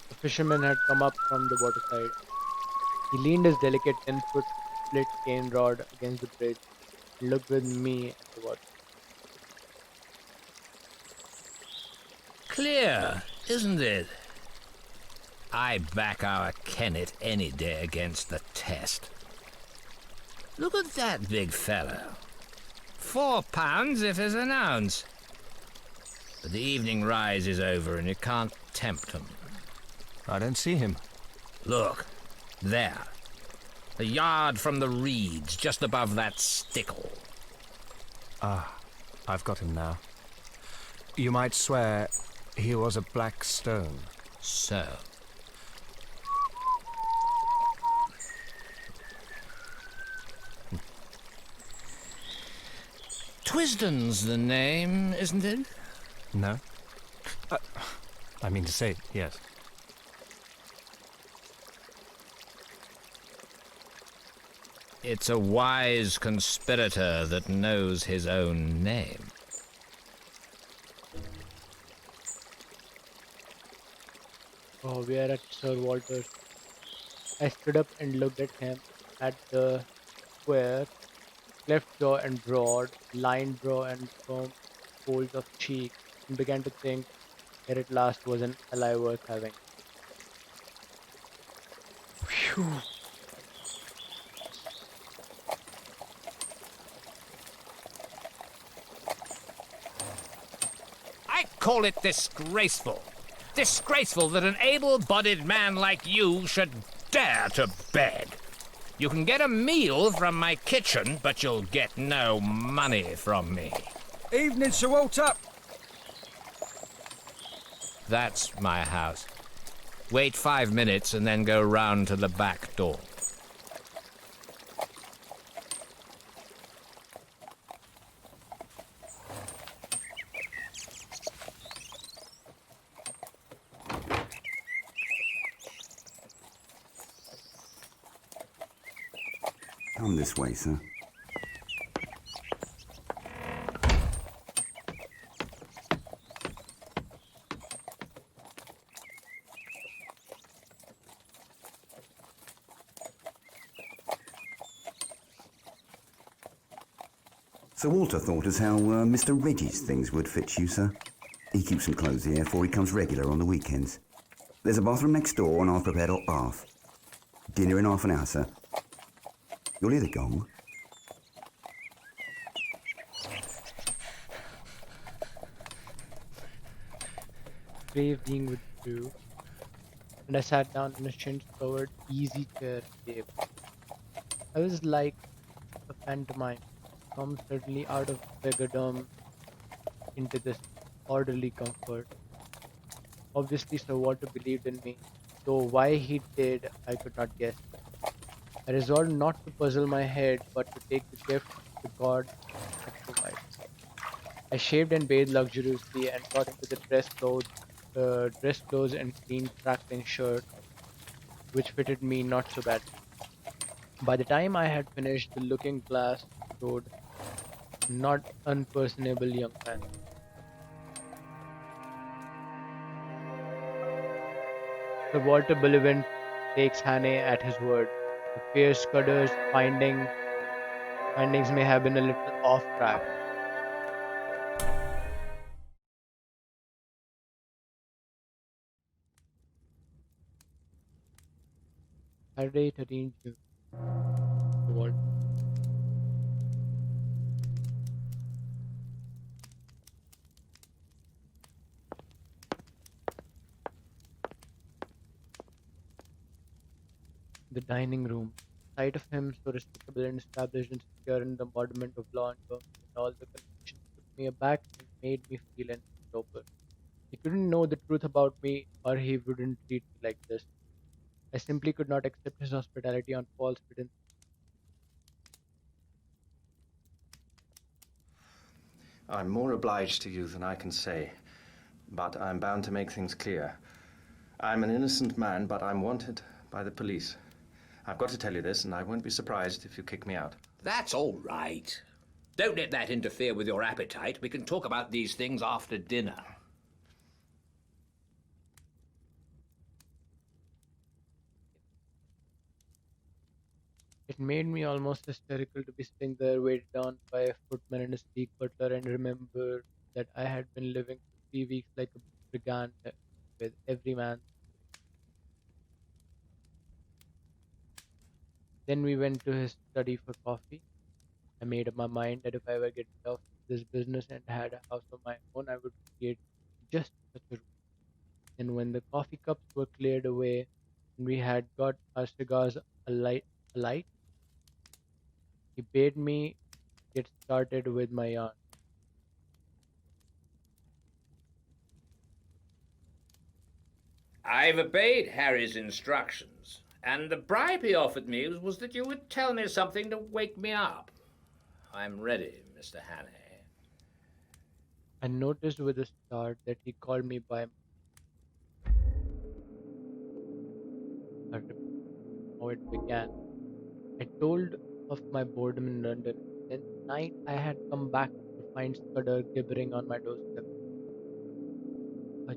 The fisherman had come up from the waterside. He leaned his delicate 10-foot split cane rod against the bridge and looked with me at the water. Clear, isn't it? I back our Kennet any day against the test. Look at that big fellow. £4 if it's an ounce. But the evening rise is over and you can't tempt him. I don't see him. Look, there. A yard from the reeds, just above that stickle. Ah, I've got him now. You might swear he was a black stone. So? Twisden's the name, isn't it? No. I mean to say, yes. It's a wise conspirator that knows his own name. Oh, we are at Sir Walter's. I stood up and looked at him, at the square, cleft jaw and broad, lined brow and firm folds of cheek, and began to think here at last was an ally worth having. Phew. I call it disgraceful. Disgraceful that an able-bodied man like you should dare to beg. You can get a meal from my kitchen, but you'll get no money from me. Evening, Sir Walter. That's my house. Wait 5 minutes and then go round to the back door. Come this way, sir. Sir Walter thought as how Mr. Reggie's things would fit you, sir. He keeps some clothes here, for he comes regular on the weekends. There's a bathroom next door, and I've prepared a bath. Dinner in half an hour, sir. You'll hear the gong. Grave being withdrew, and I sat down in a chintz-covered easy chair table. I was like a pantomime, come suddenly out of beggardom into this orderly comfort. Obviously, Sir Walter believed in me, though why he did, I could not guess. I resolved not to puzzle my head, but to take the gift the God had provided. I shaved and bathed luxuriously and got into the dress clothes and clean track-in shirt, which fitted me not so badly. By the time I had finished, the looking-glass showed not unpersonable young man. Sir Walter Bullivant takes Hannay at his word. The fair Scudder's findings may have been a little off track. Saturday, 13 June. Sir Walter. The dining room. The sight of him, so respectable and established and secure in the embodiment of law and government and all the conventions, took me aback and made me feel an interloper. He couldn't know the truth about me, or he wouldn't treat me like this. I simply could not accept his hospitality on false pretense. I'm more obliged to you than I can say, but I'm bound to make things clear. I'm an innocent man, but I'm wanted by the police. I've got to tell you this, and I won't be surprised if you kick me out. That's all right. Don't let that interfere with your appetite. We can talk about these things after dinner. It made me almost hysterical to be sitting there weighted down by a footman and a sleek butler and remember that I had been living for 3 weeks like a brigand with every man. Then we went to his study for coffee. I made up my mind that if I ever get off this business and had a house of my own, I would create just such a room. And when the coffee cups were cleared away and we had got our cigars alight, he bade me get started with my yarn. I've obeyed Harry's instructions, and the bribe he offered me was that you would tell me something to wake me up. I'm ready, Mr. Hannay. I noticed with a start that he called me by how it began. I told of my boredom in London. Then night I had come back to find Scudder gibbering on my doorstep.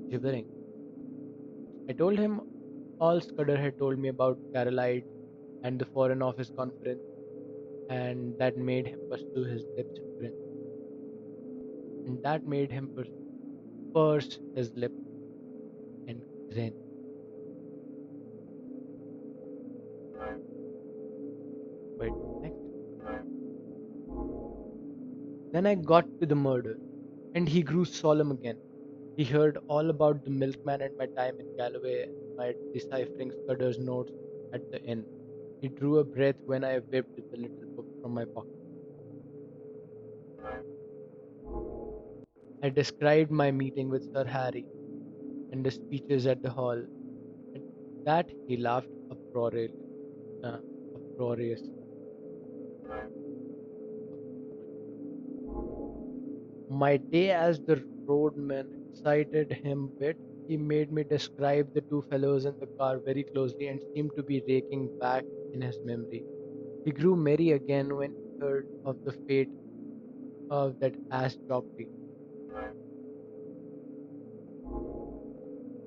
Gibbering. I told him all Scudder had told me about Carolite and the Foreign Office conference, and that made him pursue his lips and grin. And that made him purse his lips and grin. Wait, next. Then I got to the murder, and he grew solemn again. He heard all about the milkman and my time in Galloway and my deciphering Scudder's notes at the inn. He drew a breath when I whipped the little book from my pocket. I described my meeting with Sir Harry and the speeches at the hall. At that he laughed uproariously. My day as the roadman excited him a bit. He made me describe the two fellows in the car very closely and seemed to be raking back in his memory. He grew merry again when he heard of the fate of that ass Joffrey.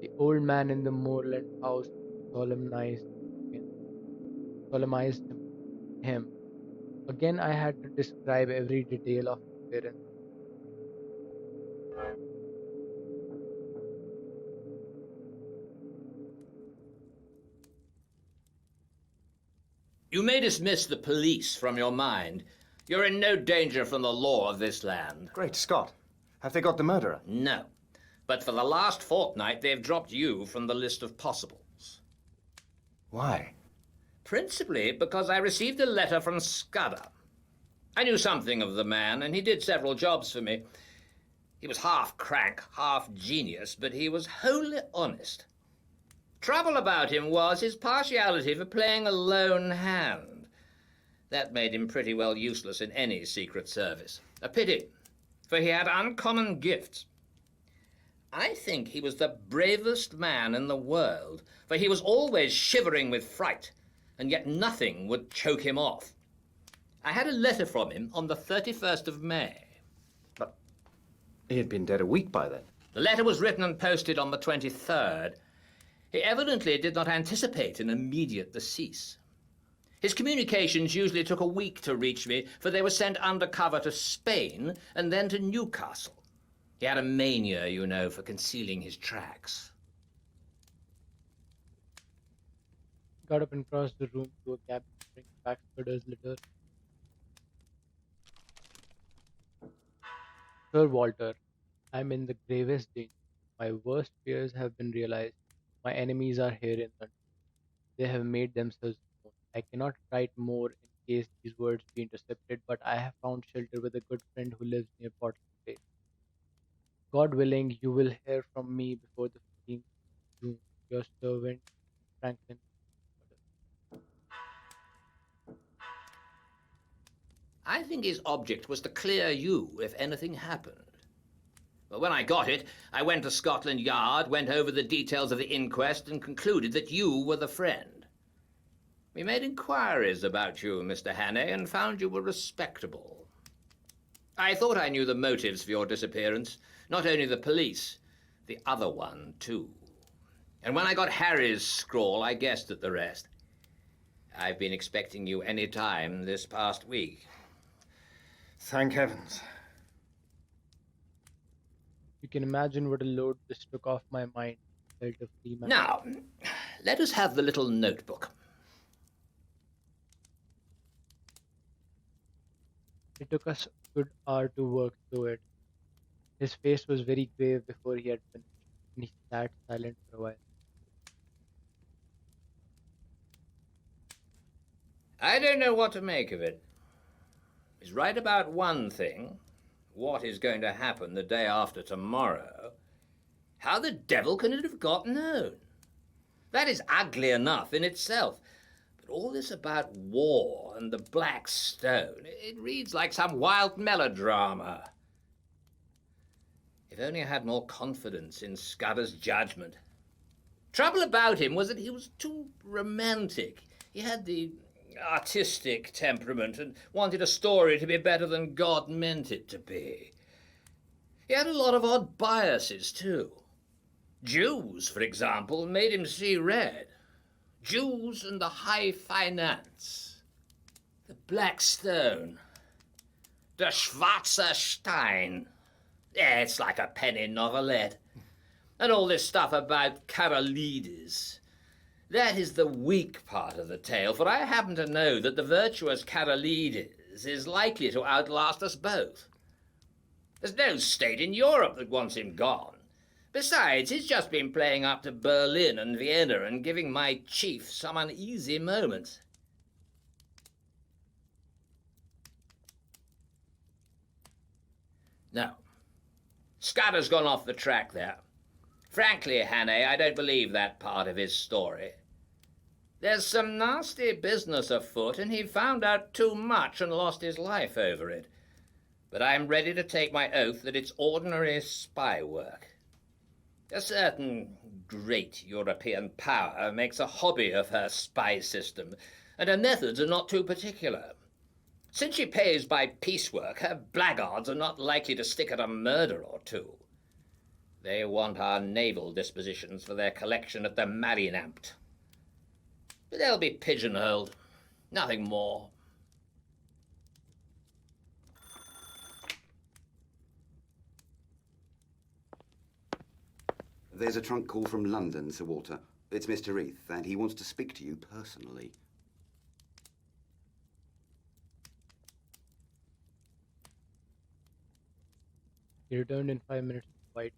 The old man in the moorland house solemnized him. Again I had to describe every detail of his appearance. You may dismiss the police from your mind. You're in no danger from the law of this land. Great Scott. Have they got the murderer? No. But for the last fortnight, they've dropped you from the list of possibles. Why? Principally because I received a letter from Scudder. I knew something of the man, and he did several jobs for me. He was half crank, half genius, but he was wholly honest. Trouble about him was his partiality for playing a lone hand. That made him pretty well useless in any secret service. A pity, for he had uncommon gifts. I think he was the bravest man in the world, for he was always shivering with fright, and yet nothing would choke him off. I had a letter from him on the 31st of May. But he had been dead a week by then. The letter was written and posted on the 23rd. He evidently did not anticipate an immediate decease. His communications usually took a week to reach me, for they were sent undercover to Spain and then to Newcastle. He had a mania, you know, for concealing his tracks. Got up and crossed the room to a cabin to bring back Scudder's letter. Sir Walter, I'm in the gravest danger. My worst fears have been realized. My enemies are here in London. They have made themselves known. I cannot write more in case these words be intercepted, but I have found shelter with a good friend who lives near Portland Place. God willing, you will hear from me before the 15th of June. Your servant, Franklin. I think his object was to clear you if anything happened. But when I got it, I went to Scotland Yard, went over the details of the inquest, and concluded that you were the friend. We made inquiries about you, Mr. Hannay, and found you were respectable. I thought I knew the motives for your disappearance. Not only the police, the other one, too. And when I got Harry's scrawl, I guessed at the rest. I've been expecting you any time this past week. Thank heavens. You can imagine what a load this took off my mind. I felt a free man. Now, let us have the little notebook. It took us a good hour to work through it. His face was very grave before he had finished, and he sat silent for a while. I don't know what to make of it. He's right about one thing. What is going to happen the day after tomorrow? How the devil can it have got known? That is ugly enough in itself. But all this about war and the Black Stone, it reads like some wild melodrama. If only I had more confidence in Scudder's judgment. Trouble about him was that he was too romantic. He had the artistic temperament and wanted a story to be better than God meant it to be. He had a lot of odd biases, too. Jews, for example, made him see red. Jews and the high finance. The Black Stone. Der Schwarze Stein. Yeah, it's like a penny novelette. And all this stuff about Karolides. That is the weak part of the tale, for I happen to know that the virtuous Karolides is likely to outlast us both. There's no state in Europe that wants him gone. Besides, he's just been playing up to Berlin and Vienna and giving my chief some uneasy moments. No. Scudder's gone off the track there. Frankly, Hannay, I don't believe that part of his story. There's some nasty business afoot, and he found out too much and lost his life over it. But I'm ready to take my oath that it's ordinary spy work. A certain great European power makes a hobby of her spy system, and her methods are not too particular. Since she pays by piecework, her blackguards are not likely to stick at a murder or two. They want our naval dispositions for their collection at the Marineamt. But they'll be pigeonholed. Nothing more. There's a trunk call from London, Sir Walter. It's Mr. Reith, and he wants to speak to you personally. He returned in 5 minutes. White.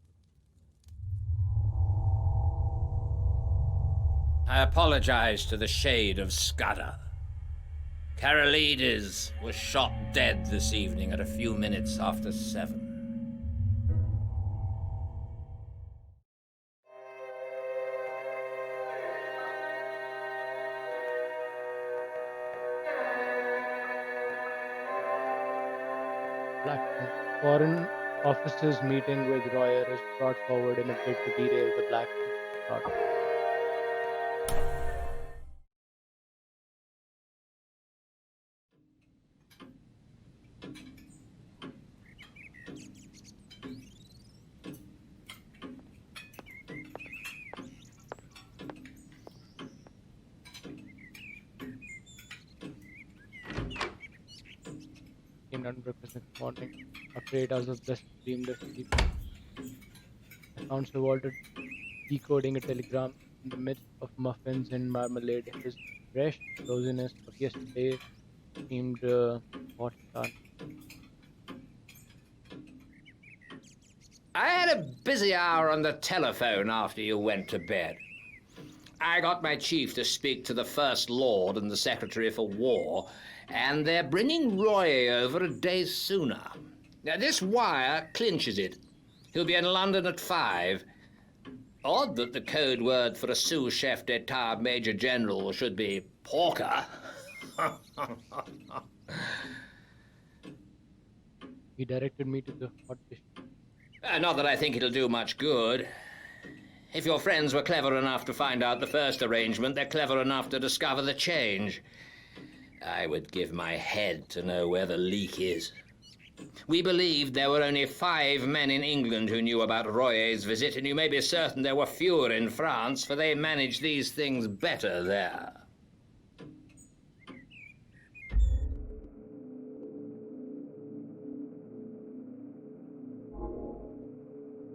I apologize to the shade of Scudder. Karolides was shot dead this evening at a few minutes after 7. Foreign Office's meeting with Royer is brought forward in a bid to derail the Black plot. Breakfast next morning, afraid as of this dreamed asleep. I found Sir Walter decoding a telegram in the midst of muffins and marmalade. His fresh froziness of yesterday seemed hot done. I had a busy hour on the telephone after you went to bed. I got my chief to speak to the First Lord and the Secretary for War, and they're bringing Roy over a day sooner. Now, this wire clinches it. He'll be in London at 5. Odd that the code word for a sous chef d'etat major general should be porker. He directed me to the hot dish. Not that I think it'll do much good. If your friends were clever enough to find out the first arrangement, they're clever enough to discover the change. I would give my head to know where the leak is. We believed there were only 5 men in England who knew about Royer's visit, and you may be certain there were fewer in France, for they manage these things better there.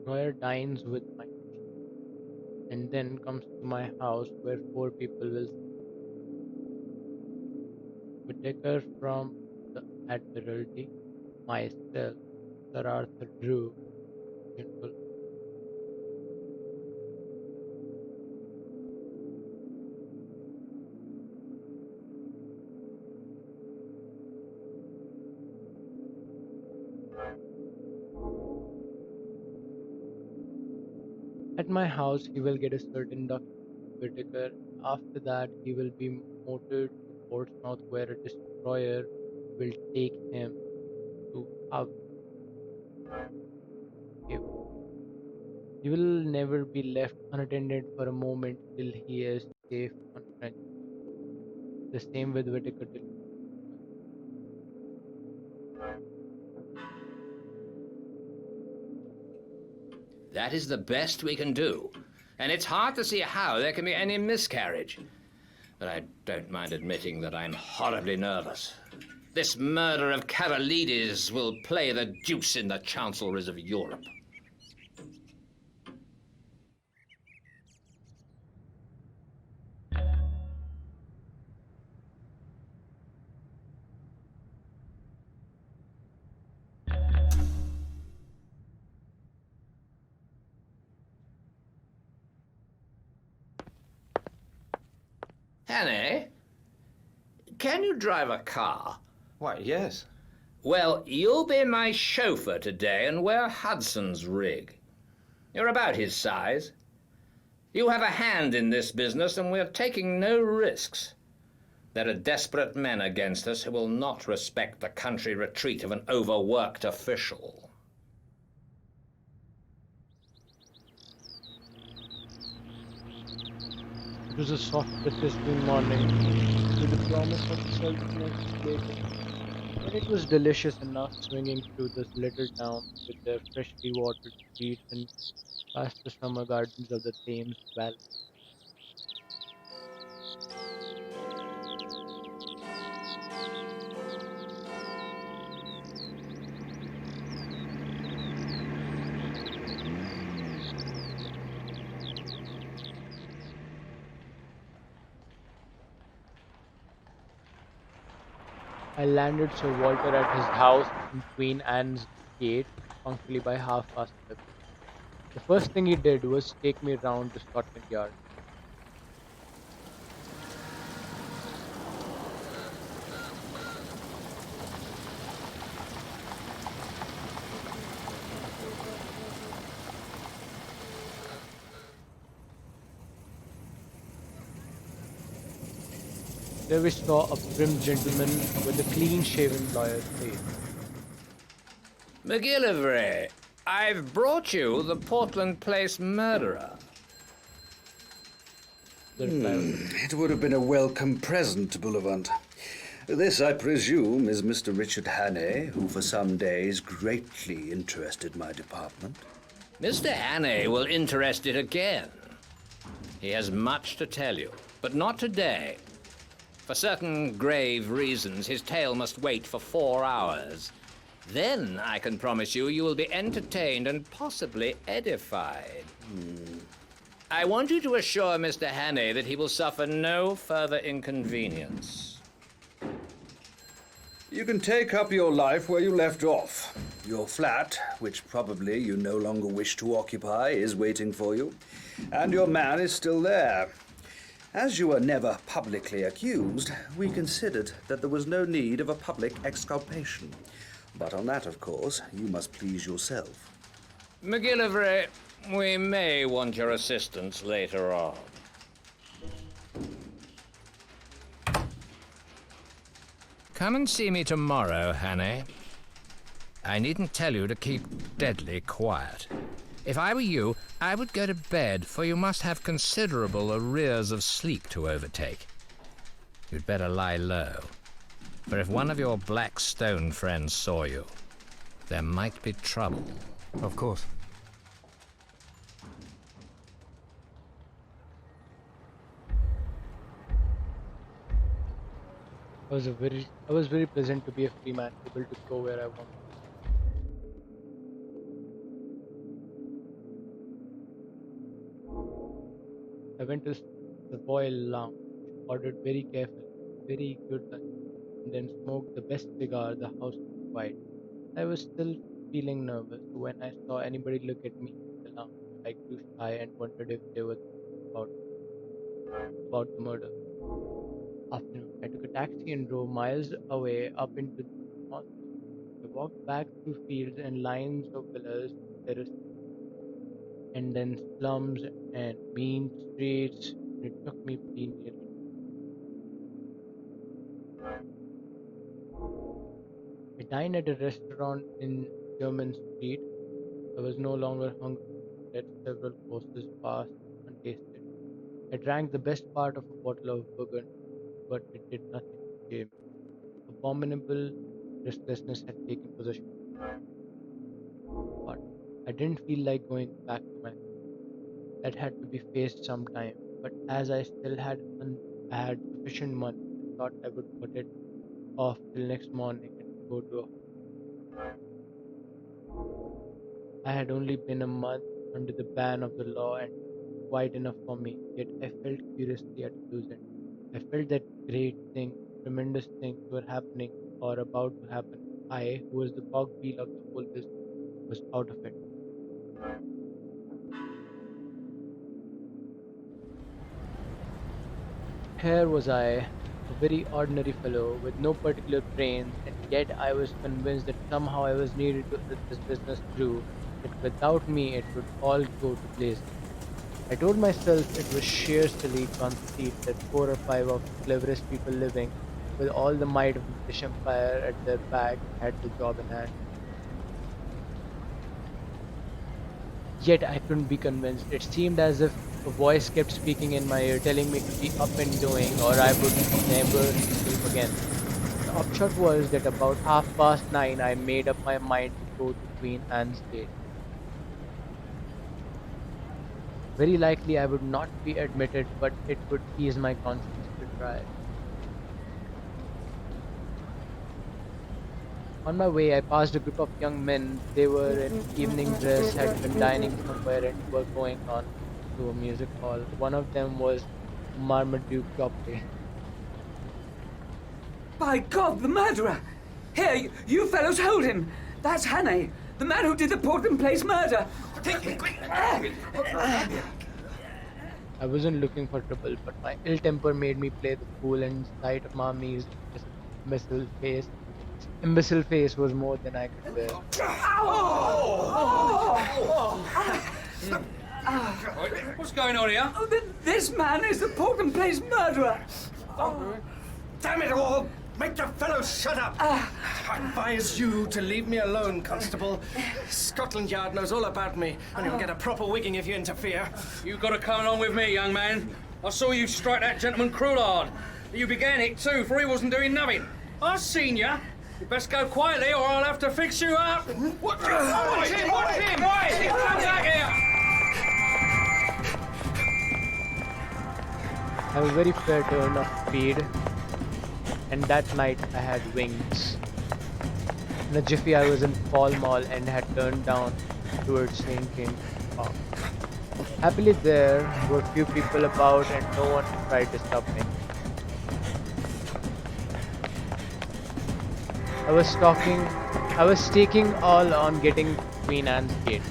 Royer dines with my and then comes to my house where 4 people will see. Whittaker from the Admiralty, myself, Sir Arthur Drew, General. At my house, he will get a certain document. Whitaker. After that, he will be motored to Portsmouth, where a destroyer will take him to Havre. He will never be left unattended for a moment till he is safe on French. The same with Whitaker. That is the best we can do. And it's hard to see how there can be any miscarriage. But I don't mind admitting that I'm horribly nervous. This murder of Carolides will play the deuce in the chancelleries of Europe. Hannay, can you drive a car? Why, yes. Well, you'll be my chauffeur today and wear Hudson's rig. You're about his size. You have a hand in this business and we're taking no risks. There are desperate men against us who will not respect the country retreat of an overworked official. It was a soft Christmas morning, with the promise of self-next later. But it was delicious enough swinging through this little town with their freshly watered streets and past the summer gardens of the Thames Valley. I landed Sir Walter at his house in Queen Anne's Gate punctually by 7:30. The first thing he did was take me round to Scotland Yard. There we saw a prim gentleman with a clean-shaven lawyer's face. McGillivray, I've brought you the Portland Place murderer. It would have been a welcome present, Bullivant. This, I presume, is Mr. Richard Hannay, who for some days greatly interested my department. Mr. Hannay will interest it again. He has much to tell you, but not today. For certain grave reasons, his tale must wait for 4 hours. Then, I can promise you, you will be entertained and possibly edified. I want you to assure Mr. Hannay that he will suffer no further inconvenience. You can take up your life where you left off. Your flat, which probably you no longer wish to occupy, is waiting for you, and your man is still there. As you were never publicly accused, we considered that there was no need of a public exculpation. But on that, of course, you must please yourself. McGillivray, we may want your assistance later on. Come and see me tomorrow, Hannay. I needn't tell you to keep deadly quiet. If I were you, I would go to bed, for you must have considerable arrears of sleep to overtake. You'd better lie low, for if one of your Black Stone friends saw you, there might be trouble. Of course. I was very pleasant to be a free man, able to go where I wanted. I went to the Royal Lounge, ordered very carefully, very good lunch, and then smoked the best cigar the house could provide. I was still feeling nervous when I saw anybody look at me in the lounge. I grew shy and wondered if they were about, about the murder. Afternoon, I took a taxi and drove miles away up into the north. I walked back through fields and lines of villas, terraces, and then slums and mean streets and it took me pretty nearly. I dined at a restaurant in German Street. I was no longer hungry. Let several courses pass untasted. I drank the best part of a bottle of Burgundy, but it did nothing to cheer me. Abominable restlessness had taken possession of my heart. I didn't feel like going back to my that had to be faced sometime. But as I still I had sufficient money, I thought I would put it off till next morning and go to a. I had only been a month under the ban of the law and quite enough for me, yet I felt curiously at a loose end. I felt that great things, tremendous things were happening or about to happen. I, who was the cogwheel of the whole business, was out of it. Here was I, a very ordinary fellow with no particular brains, and yet I was convinced that somehow I was needed to let this business through, that without me it would all go to blazes. I told myself it was sheer silly conceit that 4 or 5 of the cleverest people living, with all the might of the British Empire at their back, had the job in hand. Yet I couldn't be convinced. It seemed as if a voice kept speaking in my ear, telling me to be up and doing, or I would never sleep again. The upshot was that about 9:30 I made up my mind to go to Queen Anne's Gate. Very likely I would not be admitted, but it would ease my conscience to try. On my way, I passed a group of young men. They were in evening dress, had been dining somewhere, and were going on to a music hall. One of them was Marmaduke Joffrey. By God, the murderer! Here, you fellows hold him! That's Hannay, the man who did the Portland Place murder! Take me, quick! I wasn't looking for trouble, but my ill temper made me play the fool, and sight of Mommy's imbecile face was more than I could bear. What's going on here? Oh, this man is the Portland Place murderer! Damn it all! Make the fellow shut up! I advise you to leave me alone, Constable. Scotland Yard knows all about me, and you'll get a proper wigging if you interfere. You've got to come along with me, young man. I saw you strike that gentleman cruel hard. You began it too, for he wasn't doing nothing. I've seen you. You best go quietly, or I'll have to fix you up. Watch him! Watch him! Come back here! I was very fair turn of speed, and that night I had wings. In a jiffy I was in Pall Mall and had turned down towards St. James Park. Happily there were few people about and no one tried to stop me. I was staking all on getting Queen Anne's Gate.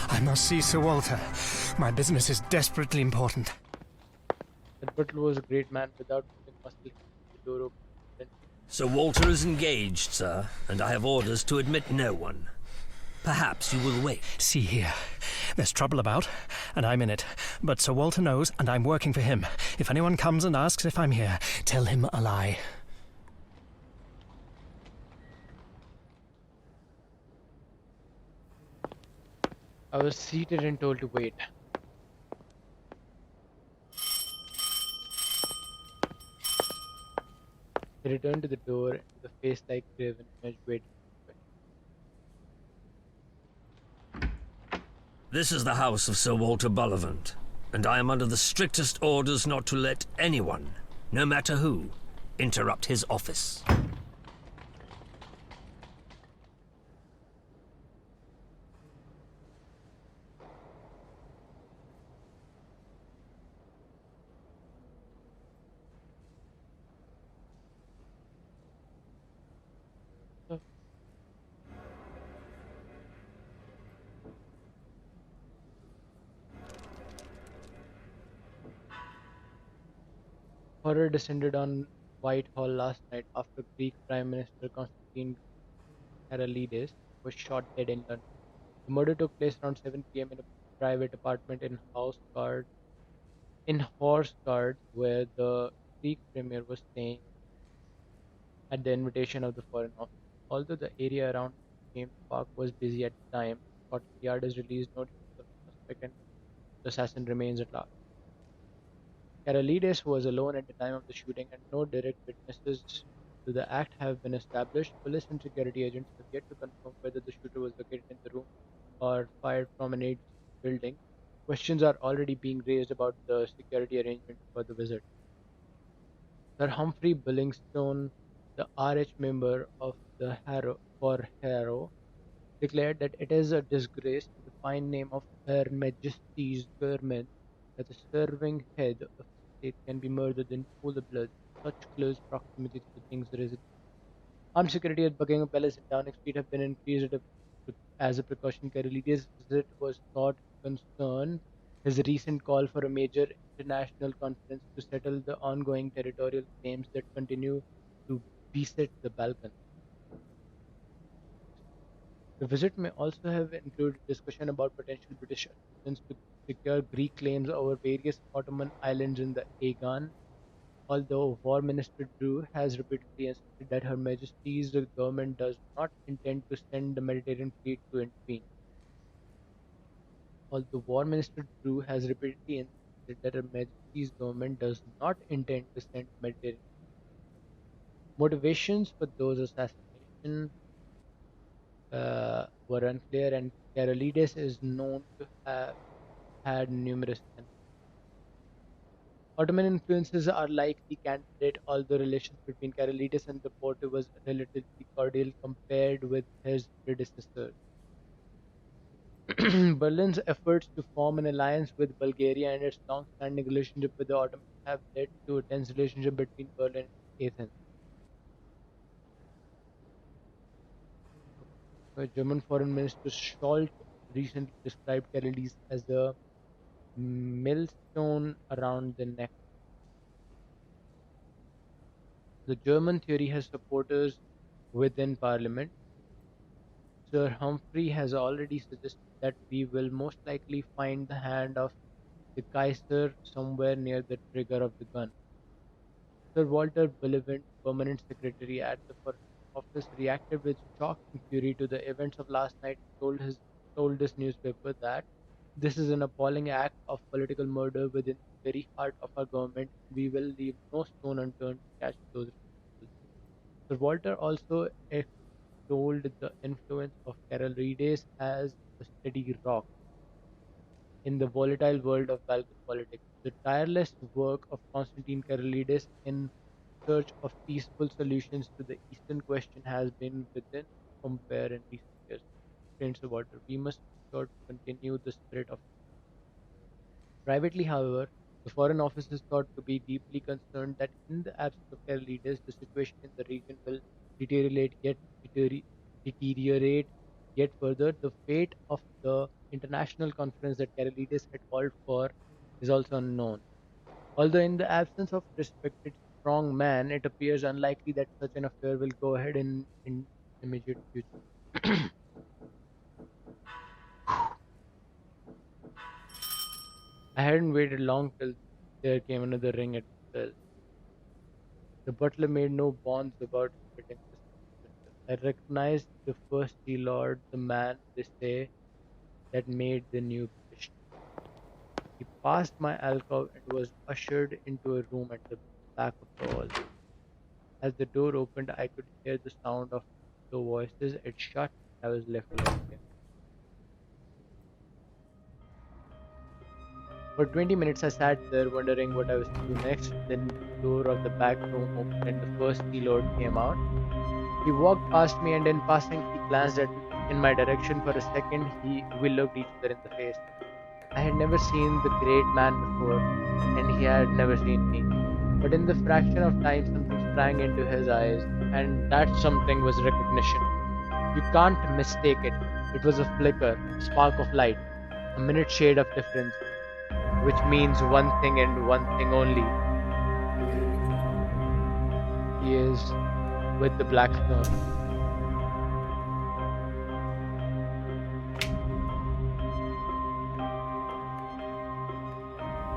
I must see Sir Walter. My business is desperately important. That butler was a great man. Without moving muscle, he kept the door open. Sir Walter is engaged, sir, and I have orders to admit no one. Perhaps you will wait. See here. There's trouble about, and I'm in it. But Sir Walter knows, and I'm working for him. If anyone comes and asks if I'm here, tell him a lie. I was seated and told to wait. He returned to the door and with a face like graven image waited. This is the house of Sir Walter Bullivant, and I am under the strictest orders not to let anyone, no matter who, interrupt his office. Horror descended on Whitehall last night after Greek Prime Minister Constantine Karalidis was shot dead in London. The murder took place around 7 p.m. in a private apartment in Horse Guards, where the Greek premier was staying at the invitation of the Foreign Office. Although the area around James Park was busy at the time, Scotland Yard has released no details of the suspect and the assassin remains at large. Karalides was alone at the time of the shooting, and no direct witnesses to the act have been established. Police and security agents have yet to confirm whether the shooter was located in the room or fired from an adjacent building. Questions are already being raised about the security arrangements for the visit. Sir Humphrey Billingstone, the RH member of the Harrow, declared that it is a disgrace to the fine name of Her Majesty's government that a serving head of a state can be murdered in cold blood in such close proximity to the king's residence. Armed security at Buckingham Palace and Downing Street have been increased as a precaution. Carolides' visit was thought to concern his recent call for a major international conference to settle the ongoing territorial claims that continue to beset the Balkans. The visit may also have included discussion about potential British assistance to secure Greek claims over various Ottoman islands in the Aegean, although War Minister Drew has repeatedly insisted that Her Majesty's government does not intend to send the Mediterranean fleet to intervene. Although War Minister Drew has repeatedly insisted that Her Majesty's government does not intend to send the Mediterranean motivations for those assassinations were unclear, and Karolides is known to have had numerous enemies. Ottoman influences are likely candidate, although relations between Karolides and the Porte was relatively cordial compared with his predecessors. Berlin's efforts to form an alliance with Bulgaria and its long-standing relationship with the Ottomans have led to a tense relationship between Berlin and Athens. German Foreign Minister Scholz recently described Karolides as a millstone around the neck. The German theory has supporters within Parliament. Sir Humphrey has already suggested that we will most likely find the hand of the Kaiser somewhere near the trigger of the gun. Sir Walter Bullivant, Permanent Secretary at the Foreign Office, reacted with shock and fury to the events of last night and told this newspaper that this is an appalling act of political murder within the very heart of our government. We will leave no stone unturned to catch those responsible. Sir Walter also extolled the influence of Karolides as a steady rock in the volatile world of Balkan politics. The tireless work of Constantine Karolides in search of peaceful solutions to the Eastern question has been within compare in recent years. Prince of Water, we must be sure to continue the spirit of. Privately, however, the Foreign Office is thought to be deeply concerned that in the absence of leaders, the situation in the region will deteriorate yet deteriorate yet further. The fate of the international conference that Karolides had called for is also unknown. Although in the absence of respected strong man, it appears unlikely that such an affair will go ahead in immediate future. I hadn't waited long till there came another ring at my bell. The butler made no bonds about admitting this. I recognized the first Sea Lord, the man, they say, that made the new British. He passed my alcove and was ushered into a room at the back of the hall. As the door opened, I could hear the sound of low voices. It shut, and I was left alone again. For 20 minutes, I sat there wondering what I was to do next. Then the door of the back room opened and the first Sea Lord came out. He walked past me and in passing he glanced in my direction. For a second we looked each other in the face. I had never seen the great man before and he had never seen me. But in the fraction of time something sprang into his eyes, and that something was recognition. You can't mistake it. It was a flicker, a spark of light, a minute shade of difference, which means one thing and one thing only. he is with the Blackstone.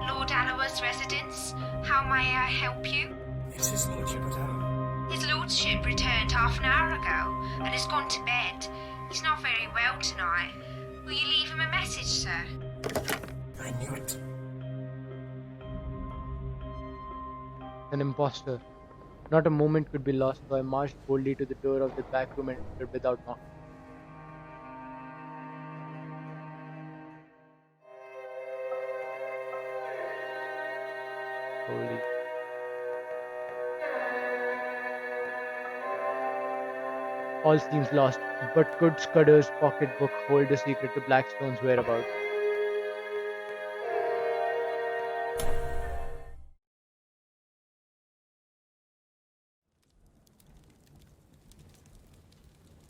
Lord Allowa's residence. How may I help you? It's his lordship at home. His lordship returned half an hour ago and has gone to bed. He's not very well tonight. Will you leave him a message, sir? I knew it. An impostor. Not a moment could be lost, so I marched boldly to the door of the back room and entered without knocking. Holy. All seems lost, but could Scudder's pocketbook hold the secret to Blackstone's whereabouts?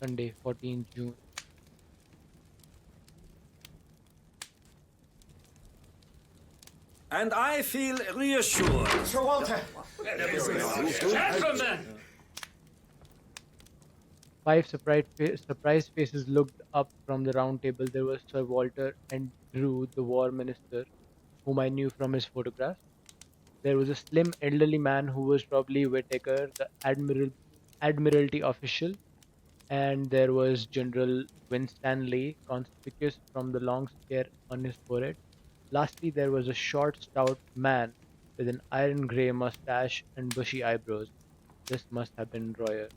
Sunday, 14 June. And I feel reassured. Sir Walter! Gentlemen! Five surprised faces looked up from the round table. There was Sir Walter and Drew, the war minister, whom I knew from his photographs. There was a slim, elderly man who was probably Whittaker, the Admiralty official, and there was General Winstanley, conspicuous from the long scar on his forehead. Lastly, there was a short, stout man with an iron-grey mustache and bushy eyebrows. This must have been Royer.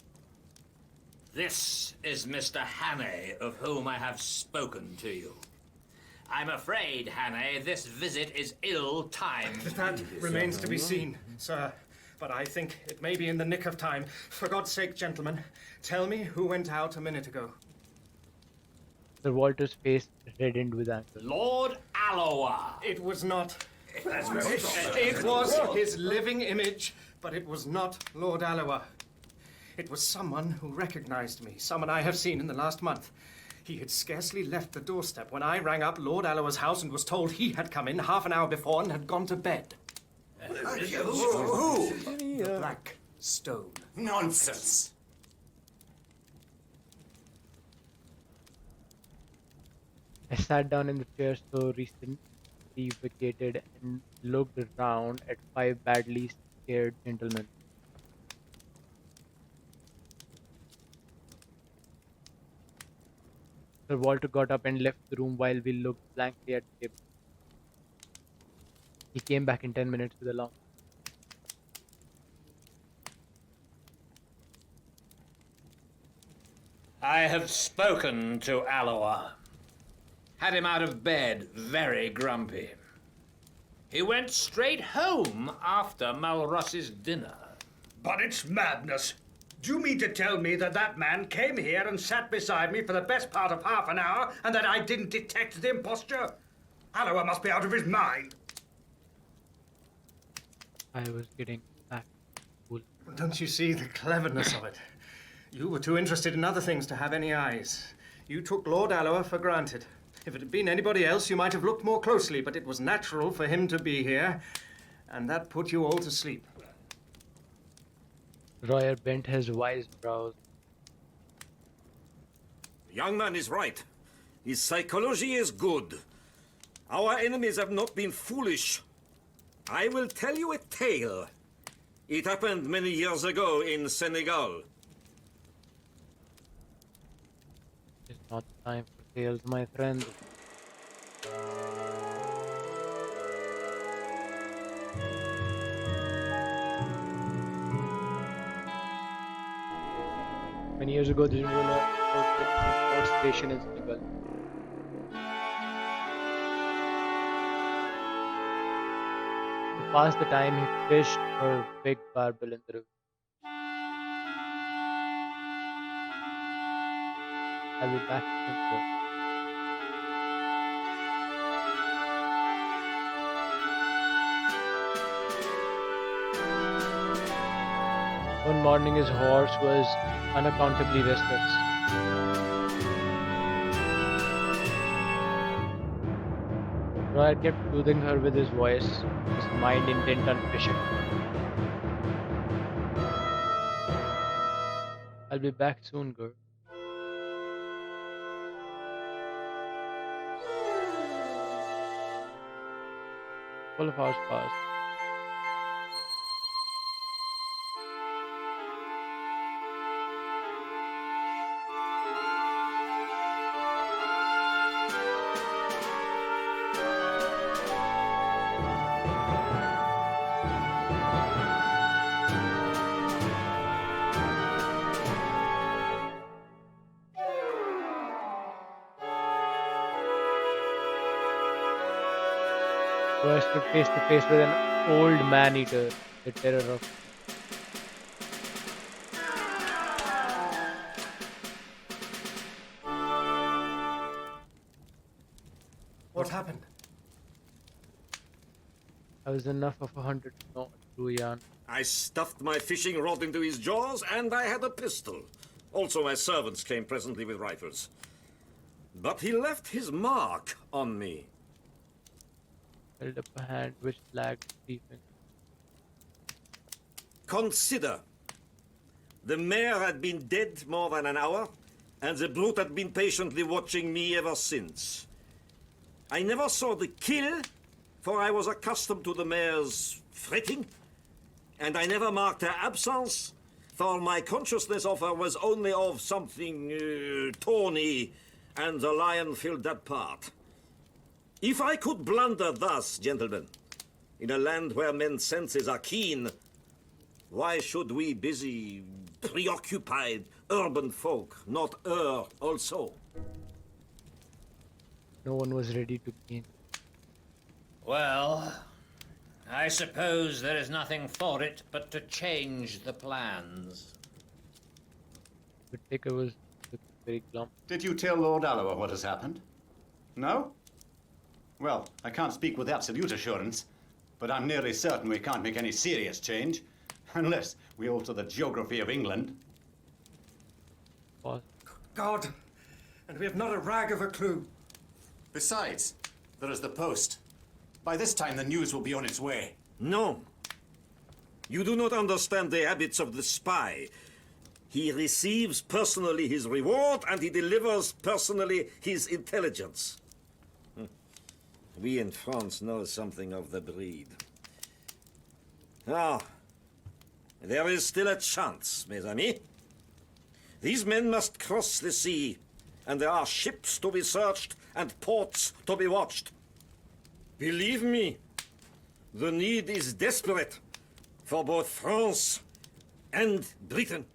This is Mr. Hannay, of whom I have spoken to you. I'm afraid, Hannay, this visit is ill-timed. That remains to be seen, sir. But I think it may be in the nick of time. For God's sake, gentlemen, tell me who went out a minute ago. Sir Walter's face reddened with anger. Lord Allowa! It was not. It was his living image, but it was not Lord Allowa. It was someone who recognized me, someone I have seen in the last month. He had scarcely left the doorstep when I rang up Lord Allowa's house and was told he had come in half an hour before and had gone to bed. Who? The Black Stone. Nonsense. I sat down in the chair so recently vacated and looked around at five badly scared gentlemen. Sir Walter got up and left the room while we looked blankly at the table. He came back in 10 minutes with a long. I have spoken to Allowa. Had him out of bed, very grumpy. He went straight home after Malross's dinner. But it's madness. Do you mean to tell me that that man came here and sat beside me for the best part of half an hour and that I didn't detect the imposture? Allowa must be out of his mind. I was getting back. Don't you see the cleverness of it? You were too interested in other things to have any eyes. You took Lord Allowa for granted. If it had been anybody else, you might have looked more closely, but it was natural for him to be here, and that put you all to sleep. Royer bent his wise brows. The young man is right. His psychology is good. Our enemies have not been foolish. I will tell you a tale. It happened many years ago in Senegal. It's not time for tales, my friend. Many years ago, the general port station in Senegal. To pass the time, he fished for a big barbel in the river. I'll be back soon. One morning his horse was unaccountably restless. Royer kept soothing her with his voice, his mind intent on fishing. I'll be back soon, girl. Full of hours passed. So I stood face to face with an old man-eater, the terror of... What happened? I was enough of a hunter to know true yarn. I stuffed my fishing rod into his jaws, and I had a pistol. Also, my servants came presently with rifles. But he left his mark on me. Held up a hand which flagged Stephen. Consider. The mare had been dead more than an hour, and the brute had been patiently watching me ever since. I never saw the kill, for I was accustomed to the mare's fretting, and I never marked her absence, for my consciousness of her was only of something tawny, and the lion filled that part. If I could blunder thus, gentlemen, in a land where men's senses are keen, why should we busy, preoccupied urban folk not err also? No one was ready to gain. Well, I suppose there is nothing for it but to change the plans. Whittaker was very glum. Did you tell Lord Alloa what has happened? No? Well, I can't speak with absolute assurance, but I'm nearly certain we can't make any serious change, unless we alter the geography of England. What? God, and we have not a rag of a clue. Besides, there is the post. By this time, the news will be on its way. No. You do not understand the habits of the spy. He receives personally his reward, and he delivers personally his intelligence. We in France know something of the breed. Now, there is still a chance, mes amis. These men must cross the sea, and there are ships to be searched and ports to be watched. Believe me, the need is desperate for both France and Britain.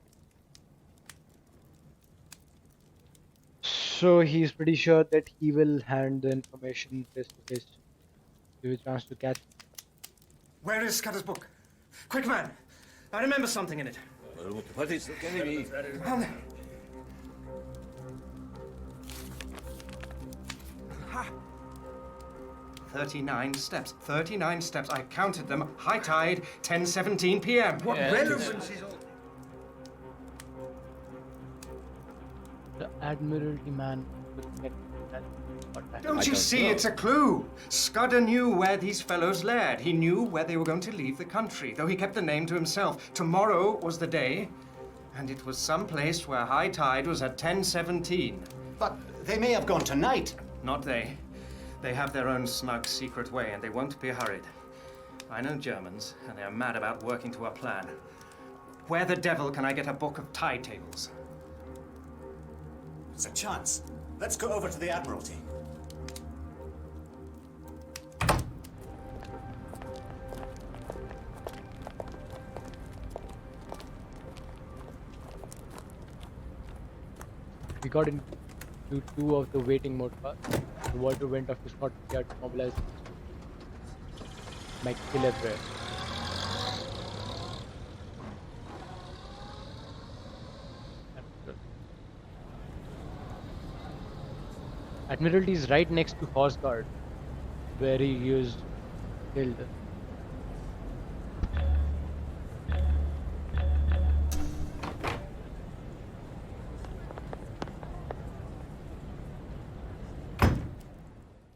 So he's pretty sure that he will hand the information face to face. Give a chance to catch. Where is Scudder's book? Quick, man! I remember something in it. What is it going to be? Come there. Ha! 39 steps. 39 steps. I counted them. High tide, 10:17 p.m. What relevance is all... The Admiralty man will get that. Don't you see? It's a clue. Scudder knew where these fellows laired. He knew where they were going to leave the country, though he kept the name to himself. Tomorrow was the day, and it was some place where high tide was at 10:17. But they may have gone tonight. Not they. They have their own snug, secret way, and they won't be hurried. I know Germans, and they're mad about working to a plan. Where the devil can I get a book of tide tables? It's a chance. Let's go over to the Admiralty. We got into two of the waiting mode cars. The water went off to Scotland Yard to mobilize Mike Kilevre. Admiralty is right next to Horse Guard, where he used killed.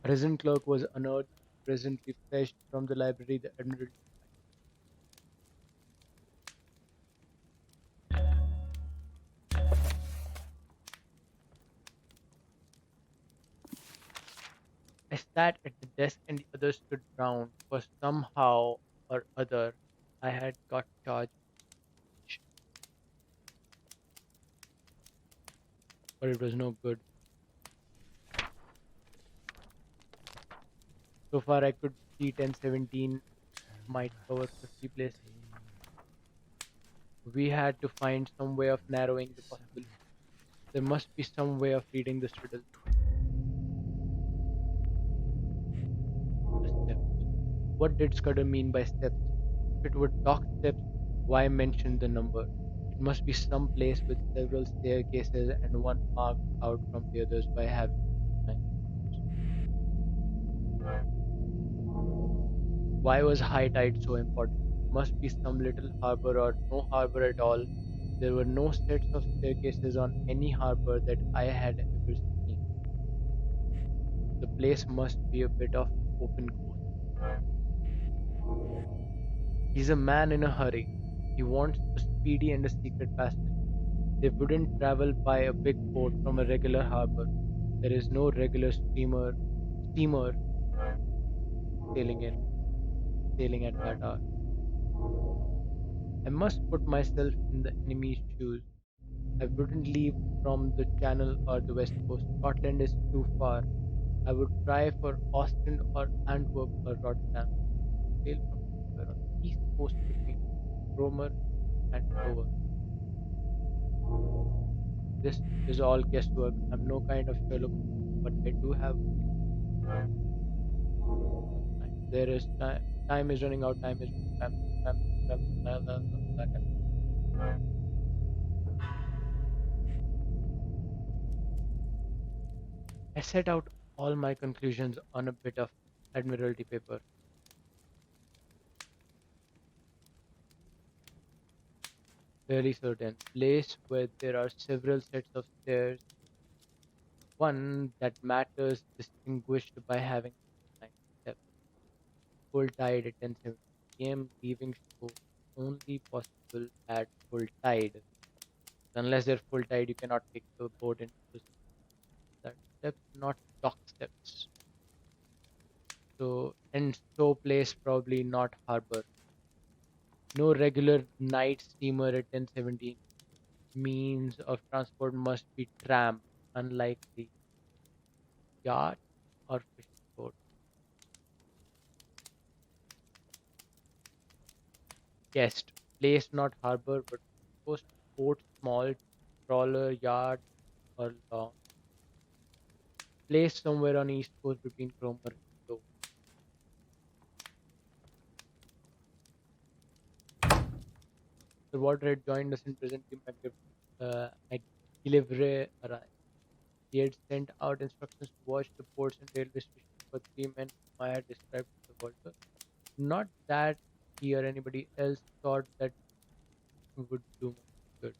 A resident clerk was unearthed, presently fetched from the library. The Admiralty. I sat at the desk and the others stood round, for somehow or other I had got charged, but it was no good. So far I could see 1017 might cover 50 places. We had to find some way of narrowing the possibility. There must be some way of reading this riddle. The steps. What did Scudder mean by steps? If it were dock steps, why mention the number? It must be some place with several staircases and one marked out from the others by having 9. Why was high tide so important? Must be some little harbor or no harbor at all. There were no sets of staircases on any harbor that I had ever seen. The place must be a bit of open coast. He's a man in a hurry. He wants a speedy and a secret passage. They wouldn't travel by a big boat from a regular harbor. There is no regular steamer sailing at that hour. I must put myself in the enemy's shoes. I wouldn't leave from the Channel or the West Coast. Scotland is too far. I would try for Ostend or Antwerp or Rotterdam. Sail from somewhere on the east coast between Cromer and Dover. This is all guesswork. I'm no kind of Sherlock, but I do have. There is time. Time is running out. Time is time. I set out all my conclusions on a bit of Admiralty paper. Fairly certain. Place where there are several sets of stairs. One that matters distinguished by having 9 steps. Full tide at 10:70 p.m. Leaving shore only possible at full tide. Unless they're full tide, you cannot take the boat into the that steps, not dock steps. So place probably not harbor. No regular night steamer at 10:17. Means of transport must be tramp, unlikely. Yacht or fishing boat. Guest. Place not harbor, but coast port, small trawler, yard, or long. Place somewhere on east coast between Cromer and Dover. The water had joined us and presently MacGillivray arrived. He had sent out instructions to watch the ports and railway stations for 3 men whom I had described to the Walter. Not that he or anybody else thought that would do much good.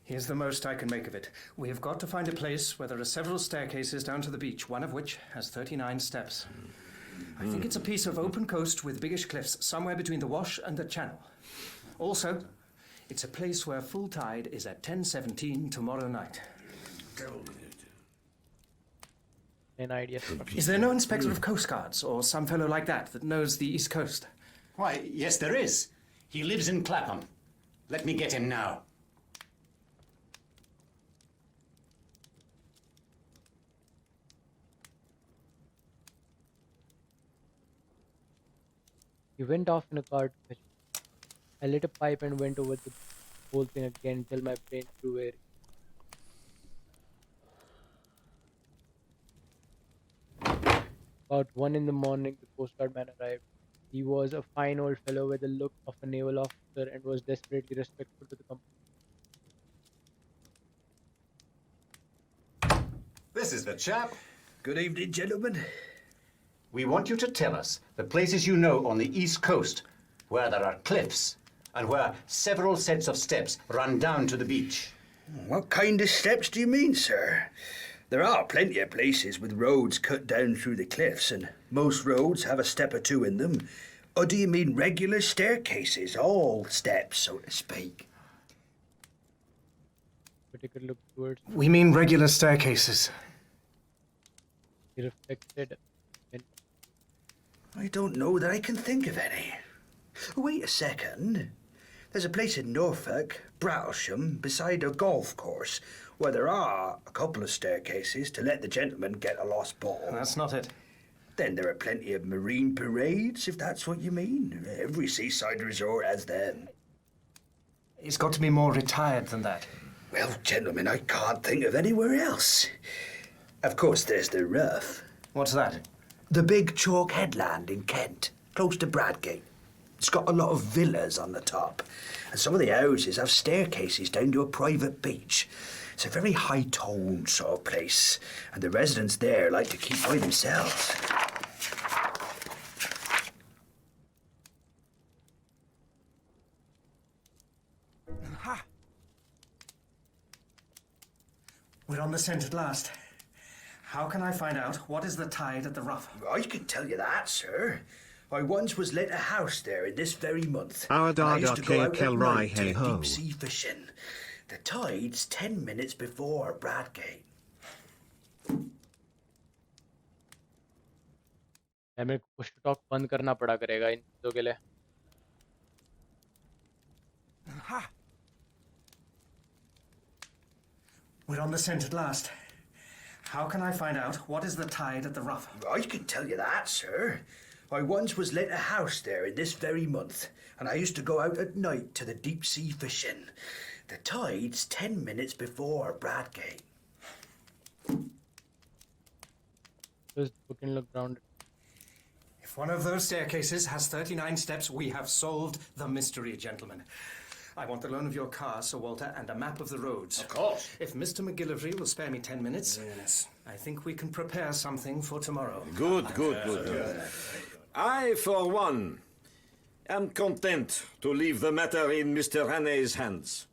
Here's the most I can make of it. We have got to find a place where there are several staircases down to the beach, one of which has 39 steps. I think it's a piece of open coast with biggish cliffs somewhere between the Wash and the Channel. Also, it's a place where full tide is at 10:17 tomorrow night. An idea. Is there no inspector of coast guards or some fellow like that knows the East Coast? Why, yes, there is. He lives in Clapham. Let me get him now. He went off in a car to fetch me. I lit a pipe and went over the whole thing again till my brain grew weary. About 1 in the morning, the Coast Guard man arrived. He was a fine old fellow with the look of a naval officer and was desperately respectful to the company. This is the chap. Good evening, gentlemen. We want you to tell us the places you know on the East Coast where there are cliffs and where several sets of steps run down to the beach. What kind of steps do you mean, sir? There are plenty of places with roads cut down through the cliffs, and most roads have a step or two in them. Or do you mean regular staircases, all steps, so to speak? But take a look towards. We mean regular staircases. He reflected. I don't know that I can think of any. Wait a second. There's a place in Norfolk, Brattlesham, beside a golf course, where there are a couple of staircases to let the gentleman get a lost ball. That's not it. Then there are plenty of marine parades, if that's what you mean. Every seaside resort has them. It's got to be more retired than that. Well, gentlemen, I can't think of anywhere else. Of course, there's the Rough. What's that? The big chalk headland in Kent, close to Bradgate. It's got a lot of villas on the top, and some of the houses have staircases down to a private beach. It's a very high-toned sort of place, and the residents there like to keep by themselves. Ha! We're on the scent at last. How can I find out what is the tide at the Rough? I can tell you that, sir. I once was let a house there in this very month. Our And I used to go out at Kelrai night to hey ho. deep sea fishing. The tide's 10 minutes before Bradgate. मेरे को push talk बंद करना पड़ा करेगा इन चीजों के लिए. Ha! We're on the scent at last. How can I find out what is the tide at the Rough? I can tell you that, sir. I once was let a house there in this very month, and I used to go out at night to the deep sea fishing. The tide's 10 minutes before Bradgate. Does Buchan look grounded? If one of those staircases has 39 steps, we have solved the mystery, gentlemen. I want the loan of your car, Sir Walter, and a map of the roads. Of course. If Mr. McGillivray will spare me 10 minutes, yes, I think we can prepare something for tomorrow. Good. I, for one, am content to leave the matter in Mr. Hannay's hands.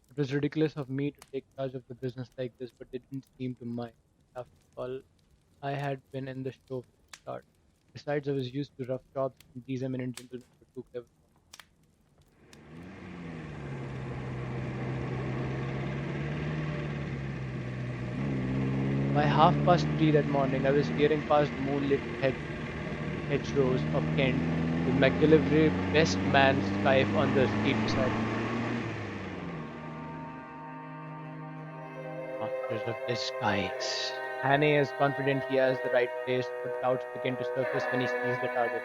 It was ridiculous of me to take charge of the business like this, but they didn't seem to mind. After all, I had been in the show from the start. Besides, I was used to rough jobs, and these eminent gentlemen were too clever. By 3:30 that morning, I was steering past the moonlit hedgerows of Kent, with McGillivray, best man's wife, on the street beside me. Masters of disguise. Hannay is confident he has the right place, but doubts begin to surface when he sees the target.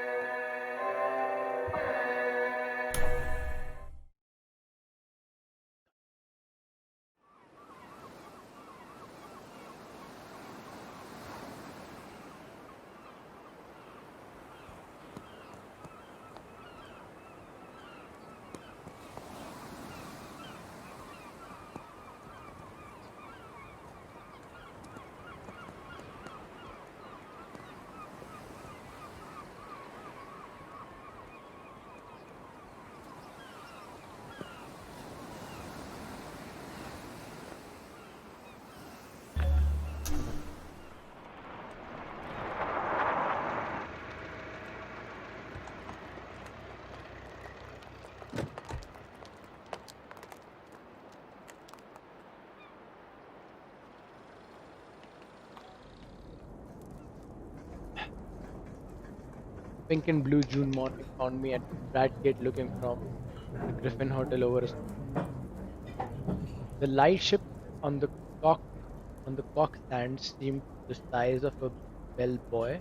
Pink and blue June morning found me at Bradgate looking from the Griffin Hotel over a The lightship on the cock stand seemed the size of a bellbow.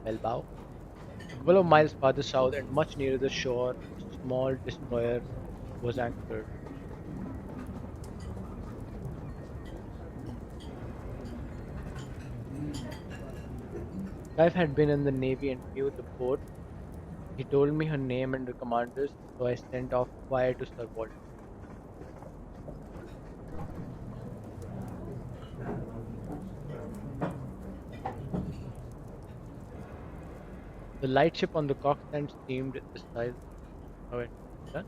A couple of miles farther south and much nearer the shore, a small destroyer was anchored. Clive had been in the Navy and knew the boat. He told me her name and her commanders, so I sent off wire to Sir Walter. The lightship on the cockstand seemed the size of it. Done?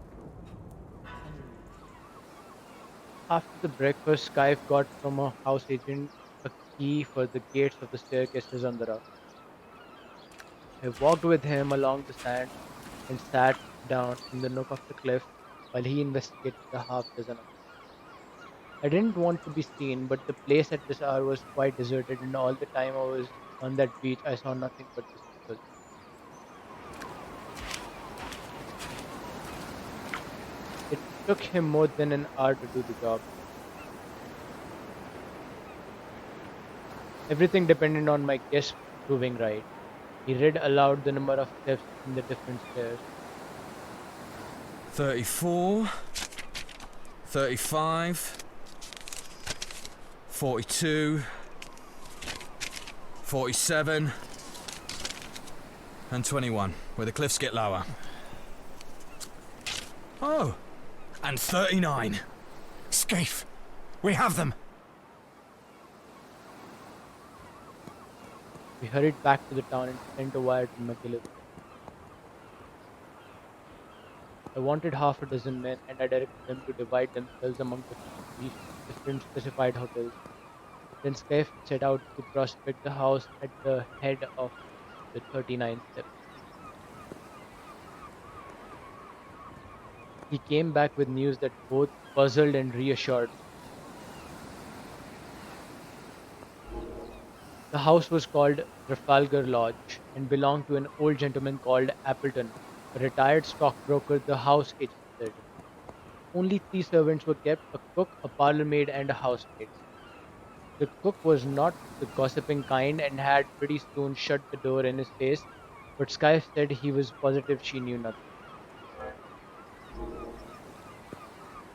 After the breakfast, Clive got from a house agent a key for the gates of the staircases on the rock. I walked with him along the sand and sat down in the nook of the cliff while he investigated the half dozen of them. I didn't want to be seen, but the place at this hour was quite deserted, and all the time I was on that beach, I saw nothing but these people. It took him more than an hour to do the job. Everything depended on my guess proving right. He read aloud the number of steps in the different stairs. 34, 35, 42, 47, and 21, where the cliffs get lower. Oh, and 39. Scaife, we have them. We hurried back to the town and sent a wire to McGillivray. I wanted half a dozen men, and I directed them to divide themselves among the three different specified hotels. Then Scaife set out to prospect the house at the head of the 39 steps. He came back with news that both puzzled and reassured me. The house was called Trafalgar Lodge and belonged to an old gentleman called Appleton, a retired stockbroker, the house agent said. Only 3 servants were kept, a cook, a parlour-maid, and a housemaid. The cook was not the gossiping kind and had pretty soon shut the door in his face, but Scaife said he was positive she knew nothing.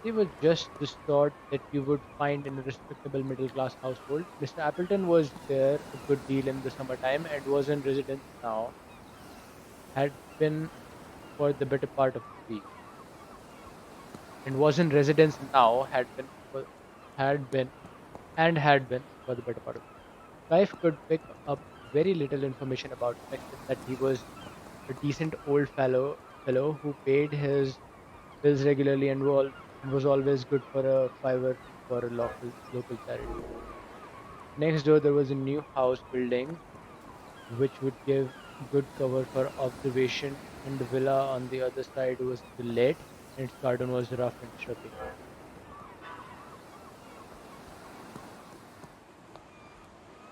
They were just the sort that you would find in a respectable middle-class household. Mr. Appleton was there a good deal in the summertime and was in residence now, had been for the better part of the week. And was in residence now, had been for the better part of the week. Scaife could pick up very little information about him except that he was a decent old fellow who paid his bills regularly and was always good for a fiver for a local charity. Next door there was a new house building which would give good cover for observation, and the villa on the other side was to let, and its garden was rough and shrubby.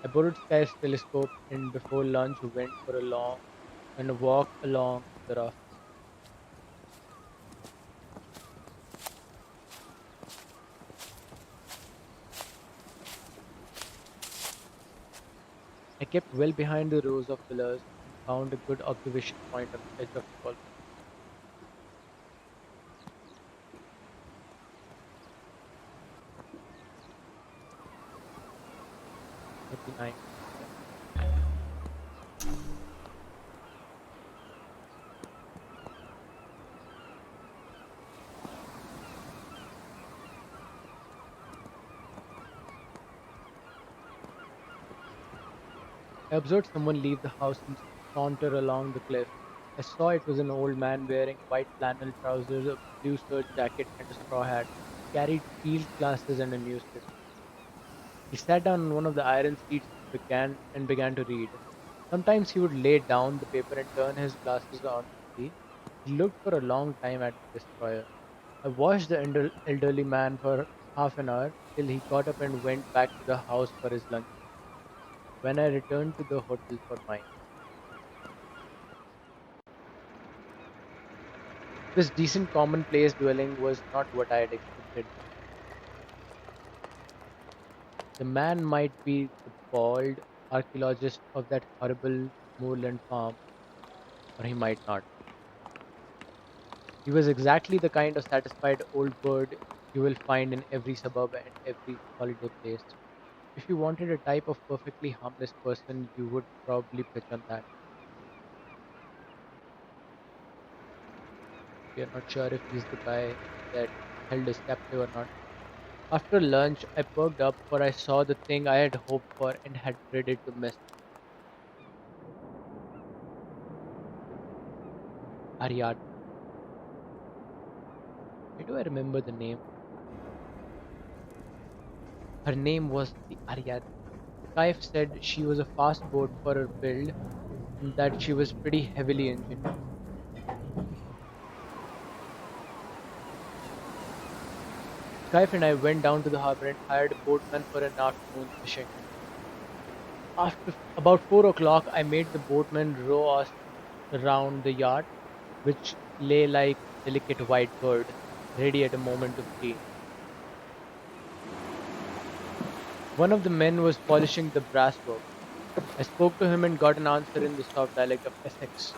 I borrowed Sky's telescope and before lunch went for a walk along the rough. I kept well behind the rows of pillars and found a good observation point on the edge of the wall. I observed someone leave the house and saunter along the cliff. I saw it was an old man wearing white flannel trousers, a blue serge jacket, and a straw hat. He carried field glasses and a newspaper. He sat down on one of the iron seats and began to read. Sometimes he would lay down the paper and turn his glasses on to see. He looked for a long time at the destroyer. I watched the elderly man for half an hour till he got up and went back to the house for his lunch. When I returned to the hotel for mine. This decent commonplace dwelling was not what I had expected. The man might be the bald archaeologist of that horrible moorland farm, or he might not. He was exactly the kind of satisfied old bird you will find in every suburb and every holiday place. If you wanted a type of perfectly harmless person, you would probably pitch on that. We are not sure if he's the guy that held us captive or not. After lunch, I perked up, for I saw the thing I had hoped for and had dreaded to miss. Ariadne. Why do I remember the name? Her name was the Ariadne. Scaife said she was a fast boat for her build and that she was pretty heavily engined. Skype and I went down to the harbor and hired a boatman for an afternoon fishing. After about 4 o'clock, I made the boatman row us around the yacht, which lay like a delicate white bird, ready at a moment to free. One of the men was polishing the brasswork. I spoke to him and got an answer in the soft dialect of Essex.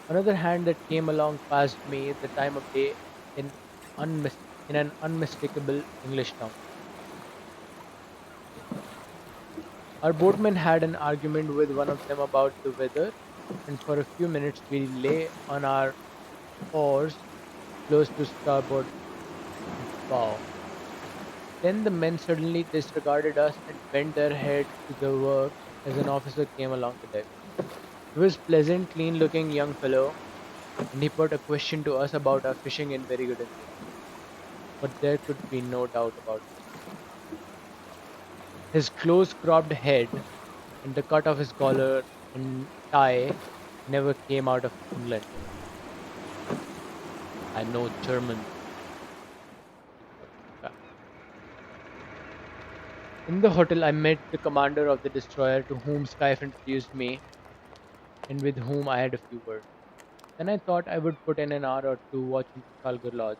Another hand that came along passed me the time of day in, in an unmistakable English tongue. Our boatman had an argument with one of them about the weather, and for a few minutes we lay on our oars close to starboard bow. Then the men suddenly disregarded us and bent their heads to the work as an officer came along the deck. He was a pleasant, clean-looking young fellow, and he put a question to us about our fishing in very good English. But there could be no doubt about it. His close-cropped head and the cut of his collar and tie never came out of England. I know German. In the hotel, I met the commander of the destroyer to whom Skype introduced me and with whom I had a few words. Then I thought I would put in an hour or two watching Trafalgar Lodge.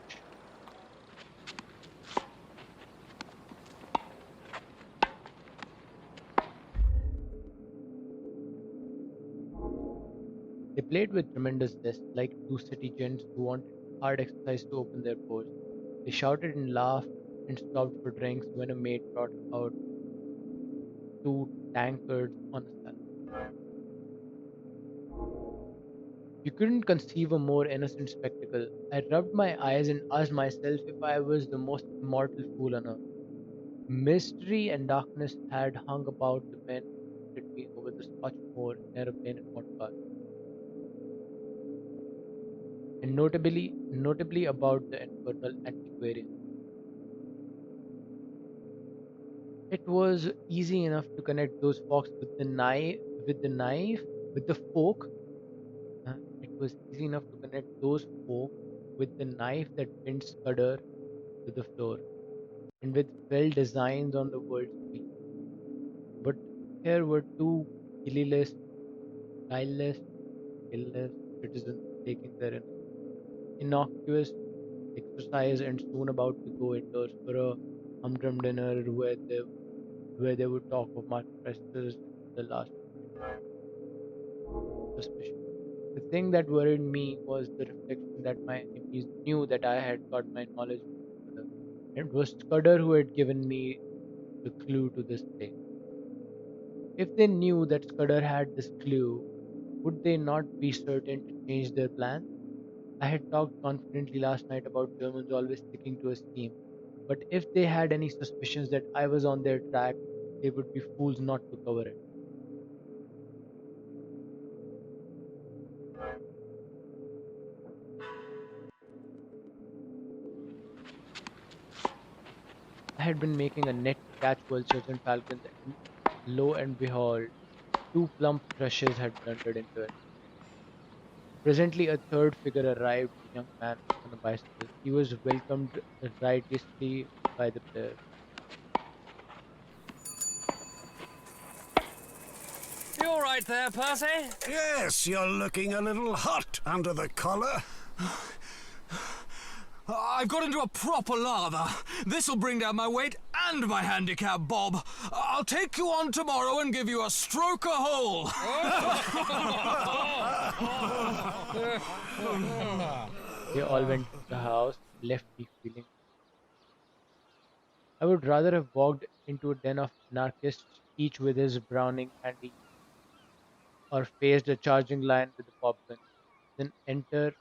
They played with tremendous zest, like two city gents who wanted hard exercise to open their pores. They shouted and laughed and stopped for drinks when a maid brought out 2 tankards on a salad. You couldn't conceive a more innocent spectacle. I rubbed my eyes and asked myself if I was the most immortal fool on earth. Mystery and darkness had hung about the men who greeted me over the Scotch moor, aeroplane, and motor car, and notably about the infernal antiquarian. It was easy enough to connect those folks with the folk. It was easy enough to connect those folk with the knife that pinned Scudder to the floor, and with fell designs on the world's feet. But here were two guileless, guileless, guileless citizens taking their innocuous exercise and soon about to go indoors for a humdrum dinner where they would talk of Mark Preston's the last suspicion. The thing that worried me was the reflection that my enemies knew that I had got my knowledge from Scudder. It was Scudder who had given me the clue to this place. If they knew that Scudder had this clue, would they not be certain to change their plan? I had talked confidently last night about Germans always sticking to a scheme, but if they had any suspicions that I was on their track, they would be fools not to cover it. I had been making a net to catch vultures and falcons, and lo and behold, 2 plump thrushes had blundered into it. Presently, a third figure arrived, a young man on a bicycle. He was welcomed riotously by the players. You all right there, Percy? Yes, you're looking a little hot under the collar. I've got into a proper lather. This'll bring down my weight and my handicap, Bob. I'll take you on tomorrow and give you a stroke a hole. They all went to the house, left me feeling. I would rather have walked into a den of anarchists, each with his Browning handy, or faced a charging lion with a popgun, than enter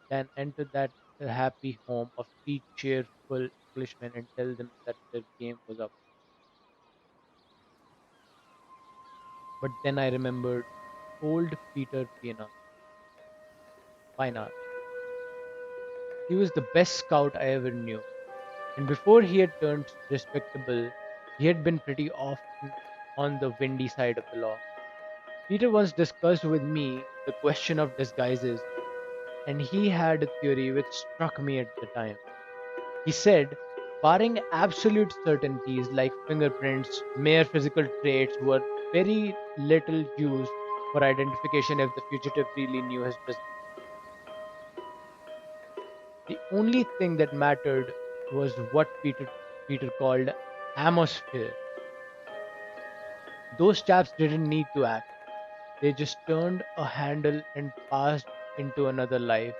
that happy home of 3 cheerful Englishmen and tell them that their game was up. But then I remembered old Peter Pienaar. He was the best scout I ever knew, and before he had turned respectable, he had been pretty often on the windy side of the law. Peter once discussed with me the question of disguises, and he had a theory which struck me at the time. He said Barring absolute certainties like fingerprints, mere physical traits were very little used for identification if the fugitive really knew his business. The only thing that mattered was what Peter called atmosphere. Those chaps didn't need to act. They just turned a handle and passed into another life,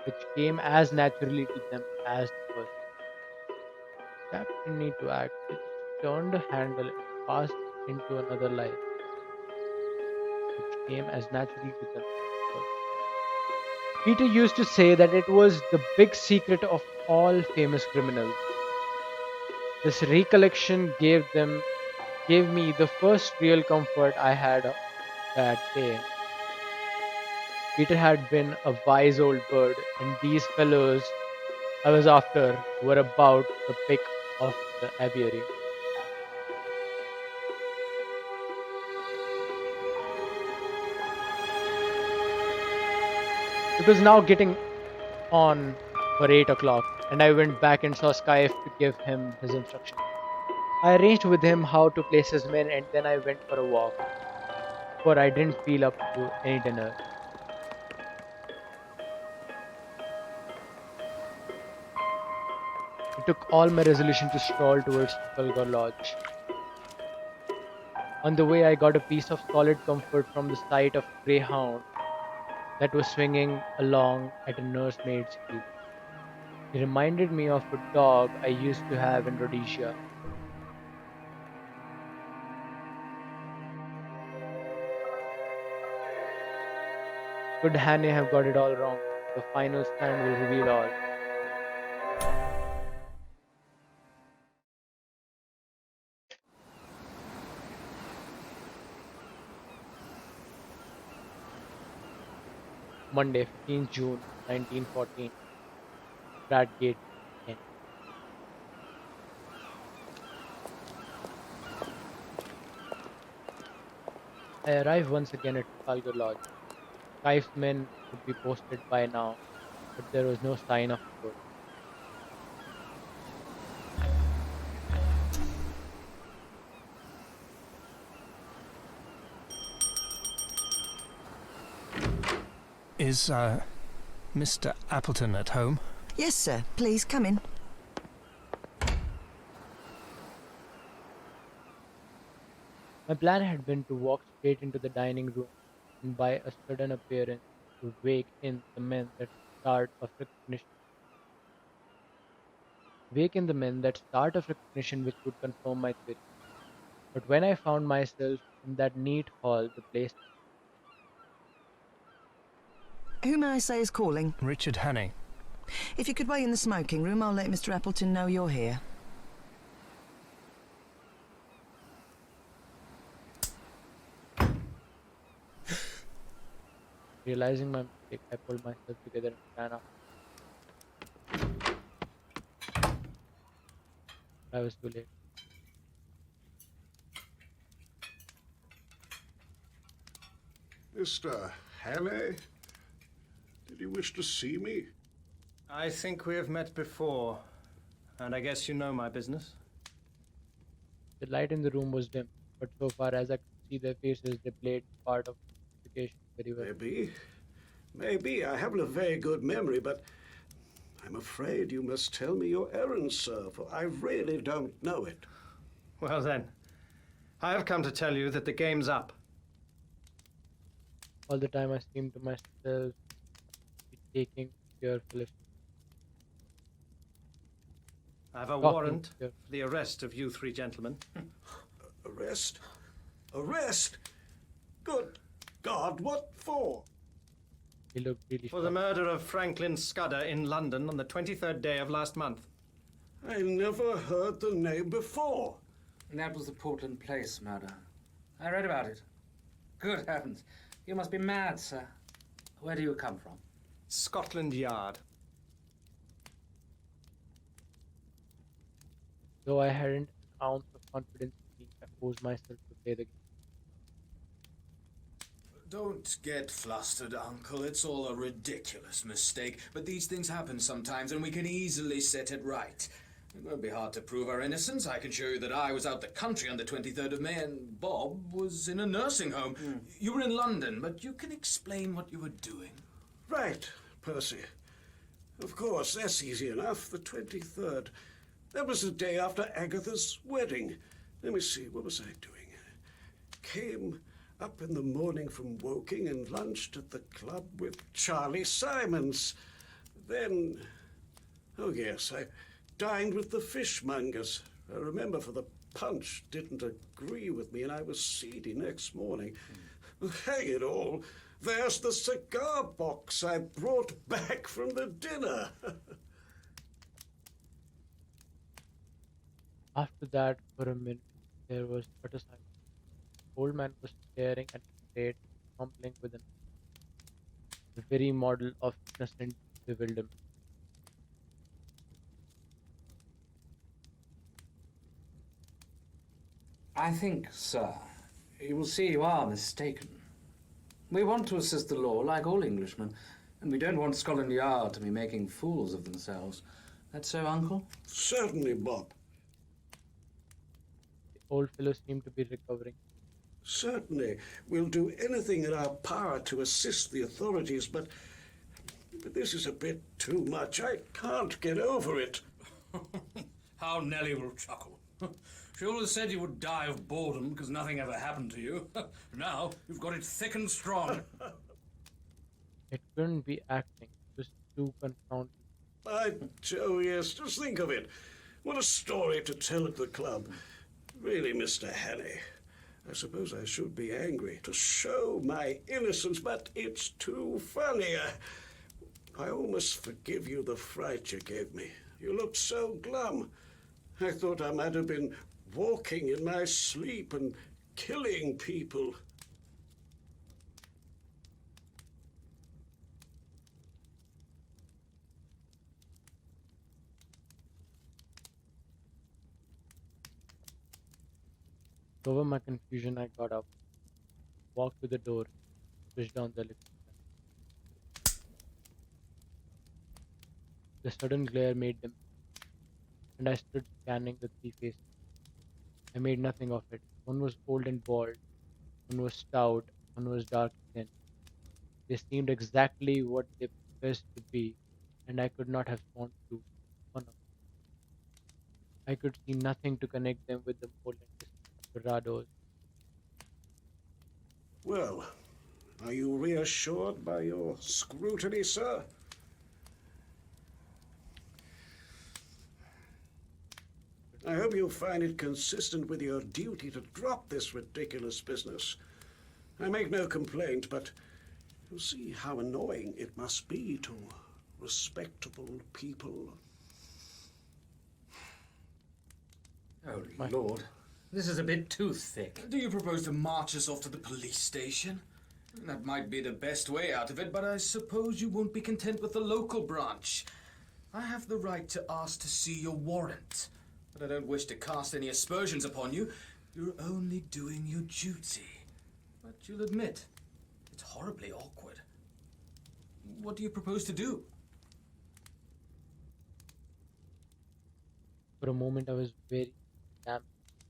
which came as naturally to them as the first. Chaps didn't need to act. They just turned a handle and passed into another life, which came as naturally to them as the first. Peter used to say that it was the big secret of all famous criminals. This recollection gave me the first real comfort I had that day. Peter had been a wise old bird, and these fellows I was after were about the pick of the aviary. It was now getting on for 8 o'clock, and I went back and saw Skype to give him his instructions. I arranged with him how to place his men, and then I went for a walk, for I didn't feel up to any dinner. It took all my resolution to stroll towards Trafalgar Lodge. On the way, I got a piece of solid comfort from the sight of a greyhound that was swinging along at a nursemaid's heel. It reminded me of a dog I used to have in Rhodesia. Could Hannay have got it all wrong? The final stand will reveal all. Monday, 15th June 1914, Bradgate, Kent. I arrived once again at Trafalgar Lodge. Skype's men would be posted by now, but there was no sign of the boat. Is, Mr. Appleton at home? Yes, sir. Please, come in. My plan had been to walk straight into the dining room and by a sudden appearance to wake in the men that start of recognition. Wake in the men that start of recognition which would confirm my theory. But when I found myself in that neat hall, the place. Who may I say is calling? Richard Hannay. If you could wait in the smoking room, I'll let Mr. Appleton know you're here. Realizing my mistake, I pulled myself together and ran up. I was too late. Mr. Hannay? Did you wish to see me? I think we have met before, and I guess you know my business. The light in the room was dim, but so far as I could see their faces, they played part of the investigation very well. Maybe. I haven't a very good memory, but I'm afraid you must tell me your errand, sir, for I really don't know it. Well then, I have come to tell you that the game's up. All the time I seemed to myself be taking careful. I have a warrant for the arrest of you three gentlemen. Arrest? Arrest? Good God, what for? He looked really For the murder of Franklin Scudder in London on the 23rd day of last month. I never heard the name before. And that was the Portland Place murder. I read about it. Good heavens. You must be mad, sir. Where do you come from? Scotland Yard. Though I hadn't an ounce of confidence in me, I forced myself to play the game. Don't get flustered, Uncle. It's all a ridiculous mistake. But these things happen sometimes, and we can easily set it right. It won't be hard to prove our innocence. I can show you that I was out the country on the 23rd of May and Bob was in a nursing home. You were in London, but you can explain what you were doing. Right, Percy. Of course, that's easy enough. The 23rd. That was the day after Agatha's wedding. Let me see, what was I doing? Came up in the morning from Woking and lunched at the club with Charlie Simons. Then, oh yes, I dined with the fishmongers. I remember, for the punch didn't agree with me and I was seedy next morning. Hang it all, there's the cigar box I brought back from the dinner. After that, for a minute, there was utter silence. The old man was staring at the plate, mumbling with the very model of innocent bewilderment. I think, sir, you will see you are mistaken. We want to assist the law like all Englishmen, and we don't want Scotland Yard to be making fools of themselves. That so, Uncle? Certainly, Bob. The old fellow seemed to be recovering. Certainly. We'll do anything in our power to assist the authorities, but this is a bit too much. I can't get over it. How Nellie will chuckle. She always said you would die of boredom because nothing ever happened to you. Now you've got it thick and strong. It couldn't be acting. It was too confounding. Oh, yes, just think of it. What a story to tell at the club. Really, Mr. Hannay, I suppose I should be angry to show my innocence, but it's too funny. I almost forgive you the fright you gave me. You looked so glum. I thought I might have been walking in my sleep and killing people. To cover my confusion, I got up, walked to the door, switched on the electric fan. The sudden glare made them, and I stood scanning the three faces. I made nothing of it. One was old and bald, one was stout, one was dark and thin. They seemed exactly what they professed to be, and I could not have sworn to one of them. I could see nothing to connect them with the old and distant desperados. Well, are you reassured by your scrutiny, sir? I hope you find it consistent with your duty to drop this ridiculous business. I make no complaint, but you see how annoying it must be to respectable people. Holy Lord, this is a bit too thick. Do you propose to march us off to the police station? That might be the best way out of it, but I suppose you won't be content with the local branch. I have the right to ask to see your warrant, but I don't wish to cast any aspersions upon you. You're only doing your duty. But you'll admit, it's horribly awkward. What do you propose to do? For a moment, I was very damned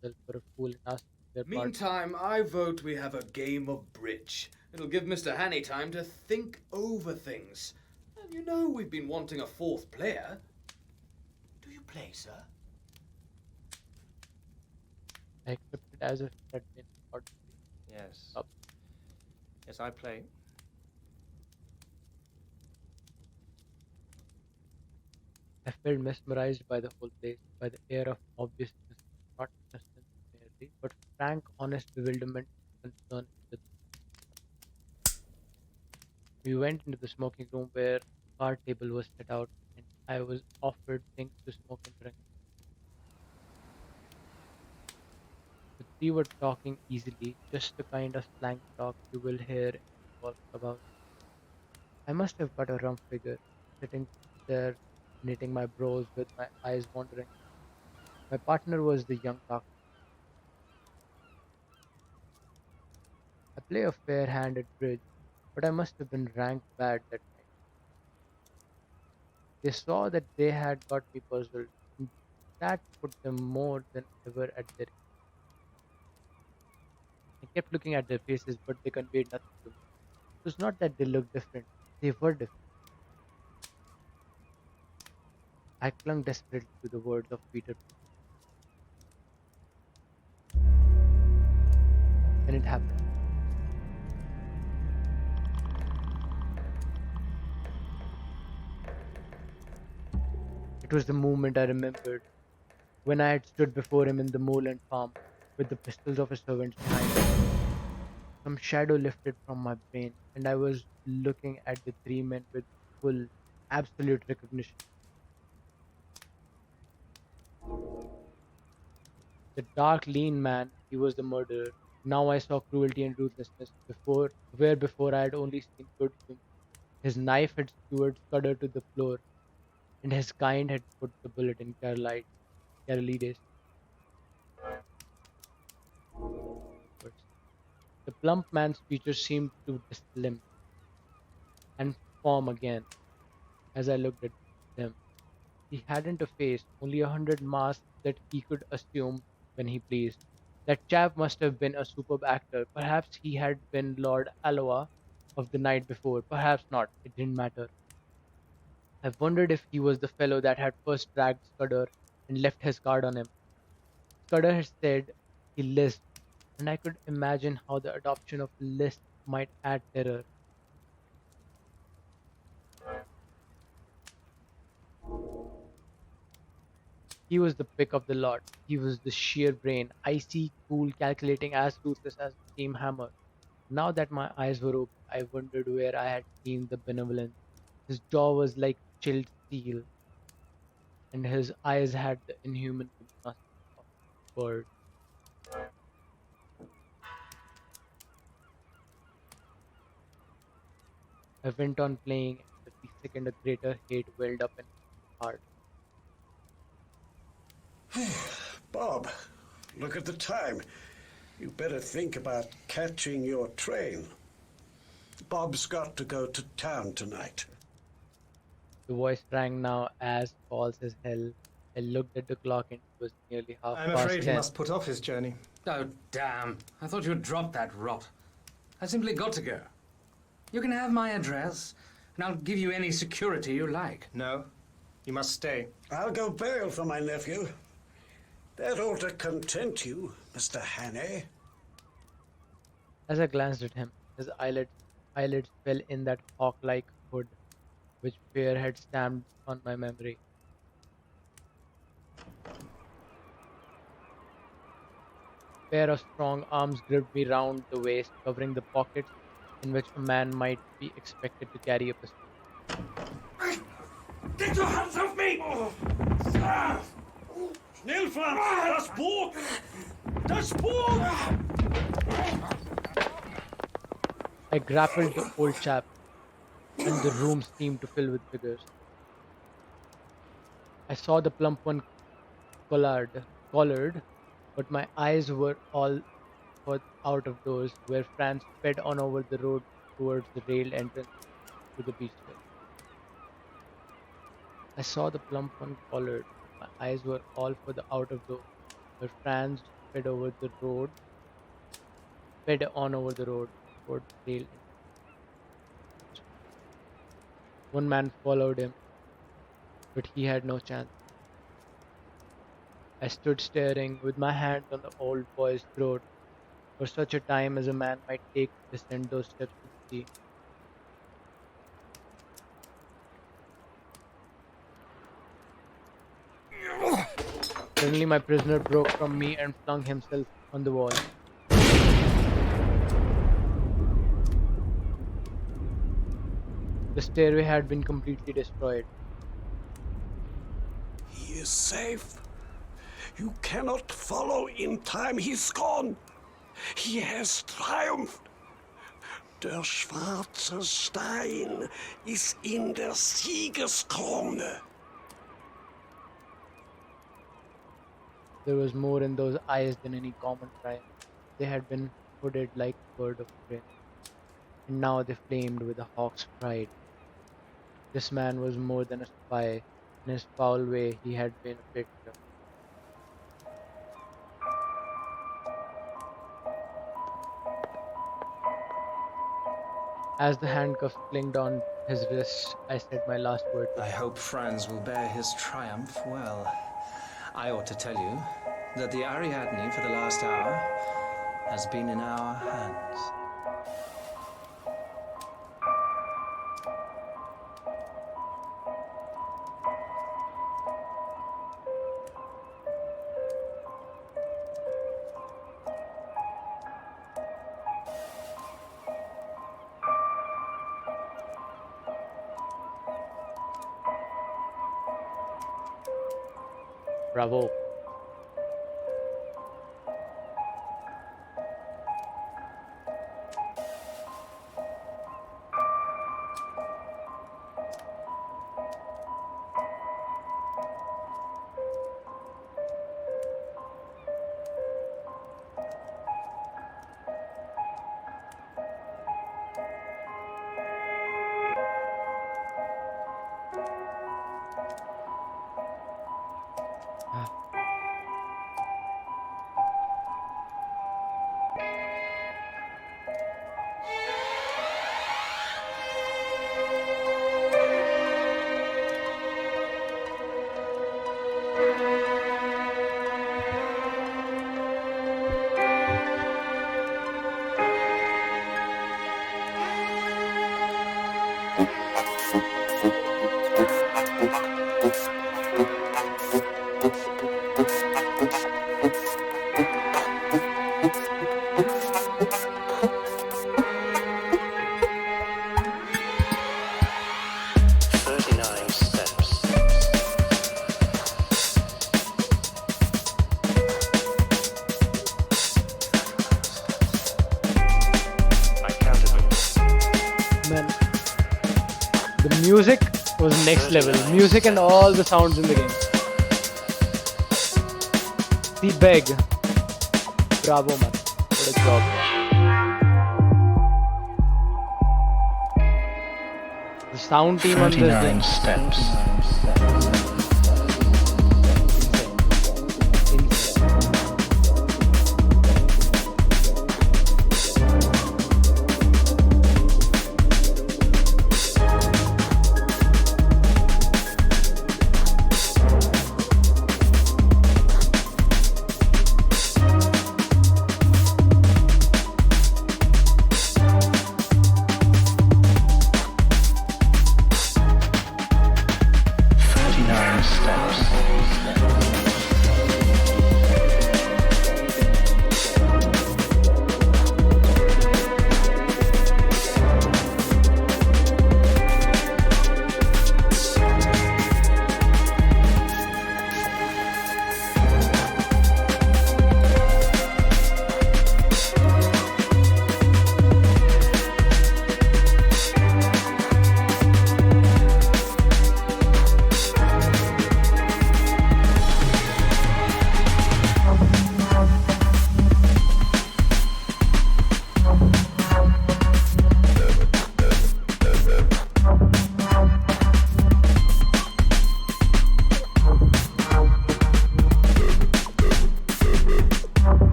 myself for a fool and asked their pardon. Meantime, I vote we have a game of bridge. It'll give Mr. Hannay time to think over things. And you know we've been wanting a fourth player. Do you play, sir? I accepted as if it had been ordinary. Yes. Up. Yes, I play. I felt mesmerized by the whole place, by the air of obviousness, not innocence merely, but frank, honest bewilderment and concern. We went into the smoking room where a card table was set out, and I was offered things to smoke and drink. The three were talking easily, just the kind of slang talk you will hear in Walk about. I must have got a rum figure, sitting there knitting my brows with my eyes wandering. My partner was the young doctor. I play a fair hand at bridge, but I must have been ranked bad that night. They saw that they had got me puzzled. That put them more than ever at their ease. I kept looking at their faces, but they conveyed nothing to me. It was not that they looked different, they were different. I clung desperately to the words of Peter. Then it happened. It was the moment I remembered, when I had stood before him in the moorland farm, with the pistols of his servants behind me. Some shadow lifted from my brain, and I was looking at the three men with full, absolute recognition. The dark, lean man, he was the murderer. Now I saw cruelty and ruthlessness where before I had only seen good humor. His knife had skewered Scudder to the floor, and his kind had put the bullet in Carolides. The plump man's features seemed to slim and form again as I looked at them. He hadn't a face, only 100 masks that he could assume when he pleased. That chap must have been a superb actor. Perhaps he had been Lord Alloa of the night before. Perhaps not. It didn't matter. I wondered if he was the fellow that had first dragged Scudder and left his card on him. Scudder had said he lisped, and I could imagine how the adoption of lisp might add terror. He was the pick of the lot. He was the sheer brain, icy, cool, calculating, as ruthless as a steam hammer. Now that my eyes were open, I wondered where I had seen the benevolence. His jaw was like chilled steel, and his eyes had the inhuman luminosity of a bird. I went on playing, and every second a greater hate welled up in my heart. Bob, look at the time. You better think about catching your train. Bob's got to go to town tonight. The voice rang now as false as hell. I looked at the clock and it was nearly half I'm past afraid 10. he must put off his journey. Oh, damn. I thought you had dropped that rot. I simply got to go. You can have my address, and I'll give you any security you like. No, you must stay. I'll go bail for my nephew. That ought to content you, Mr. Hannay. As I glanced at him, his eyelids fell in that hawk-like hood which fear had stamped on my memory. A pair of strong arms gripped me round the waist, covering the pockets in which a man might be expected to carry a pistol. Get your hands off me! Schnell, Franz! Das Boot! Das Boot! I grappled the old chap, and the room seemed to fill with figures. I saw the plump one collared, but my eyes were all but out of doors, where Franz sped on over the road towards the railed entrance to the beachside. I saw the plump one collared. My eyes were all for the out of doors, where Franz sped on over the road toward the rail entrance. One man followed him, but he had no chance. I stood staring, with my hand on the old boy's throat, for such a time as a man might take to descend those steps to the sea. Suddenly my prisoner broke from me and flung himself on the wall. The stairway had been completely destroyed. He is safe. You cannot follow in time. He's gone. He has triumphed. Der schwarze Stein ist in der Siegeskrone. There was more in those eyes than any common triumph. They had been hooded like a bird of prey, and now they flamed with a hawk's pride. This man was more than a spy. In his foul way, he had been a traitor. As the handcuffs clinged on his wrist, I said my last word. I hope Franz will bear his triumph well. I ought to tell you that the Ariadne for the last hour has been in our hands. Bravo. Music was next level. Music and all the sounds in the game. The Beg. Bravo, man. What a job. The sound team on this game. Steps.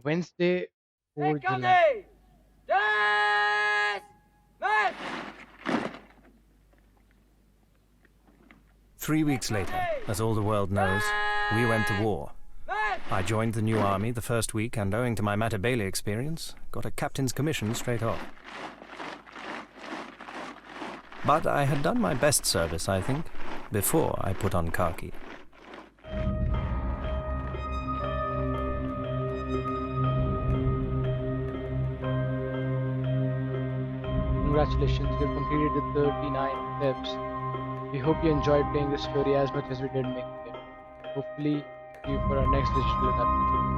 Wednesday, 4 July. 3 weeks later, as all the world knows, we went to war. I joined the new army the first week and, owing to my Matabele experience, got a captain's commission straight off. But I had done my best service, I think, before I put on khaki. Congratulations, you've completed the 39 steps. We hope you enjoyed playing this story as much as we did making it. Hopefully, see you for our next digital adaptation.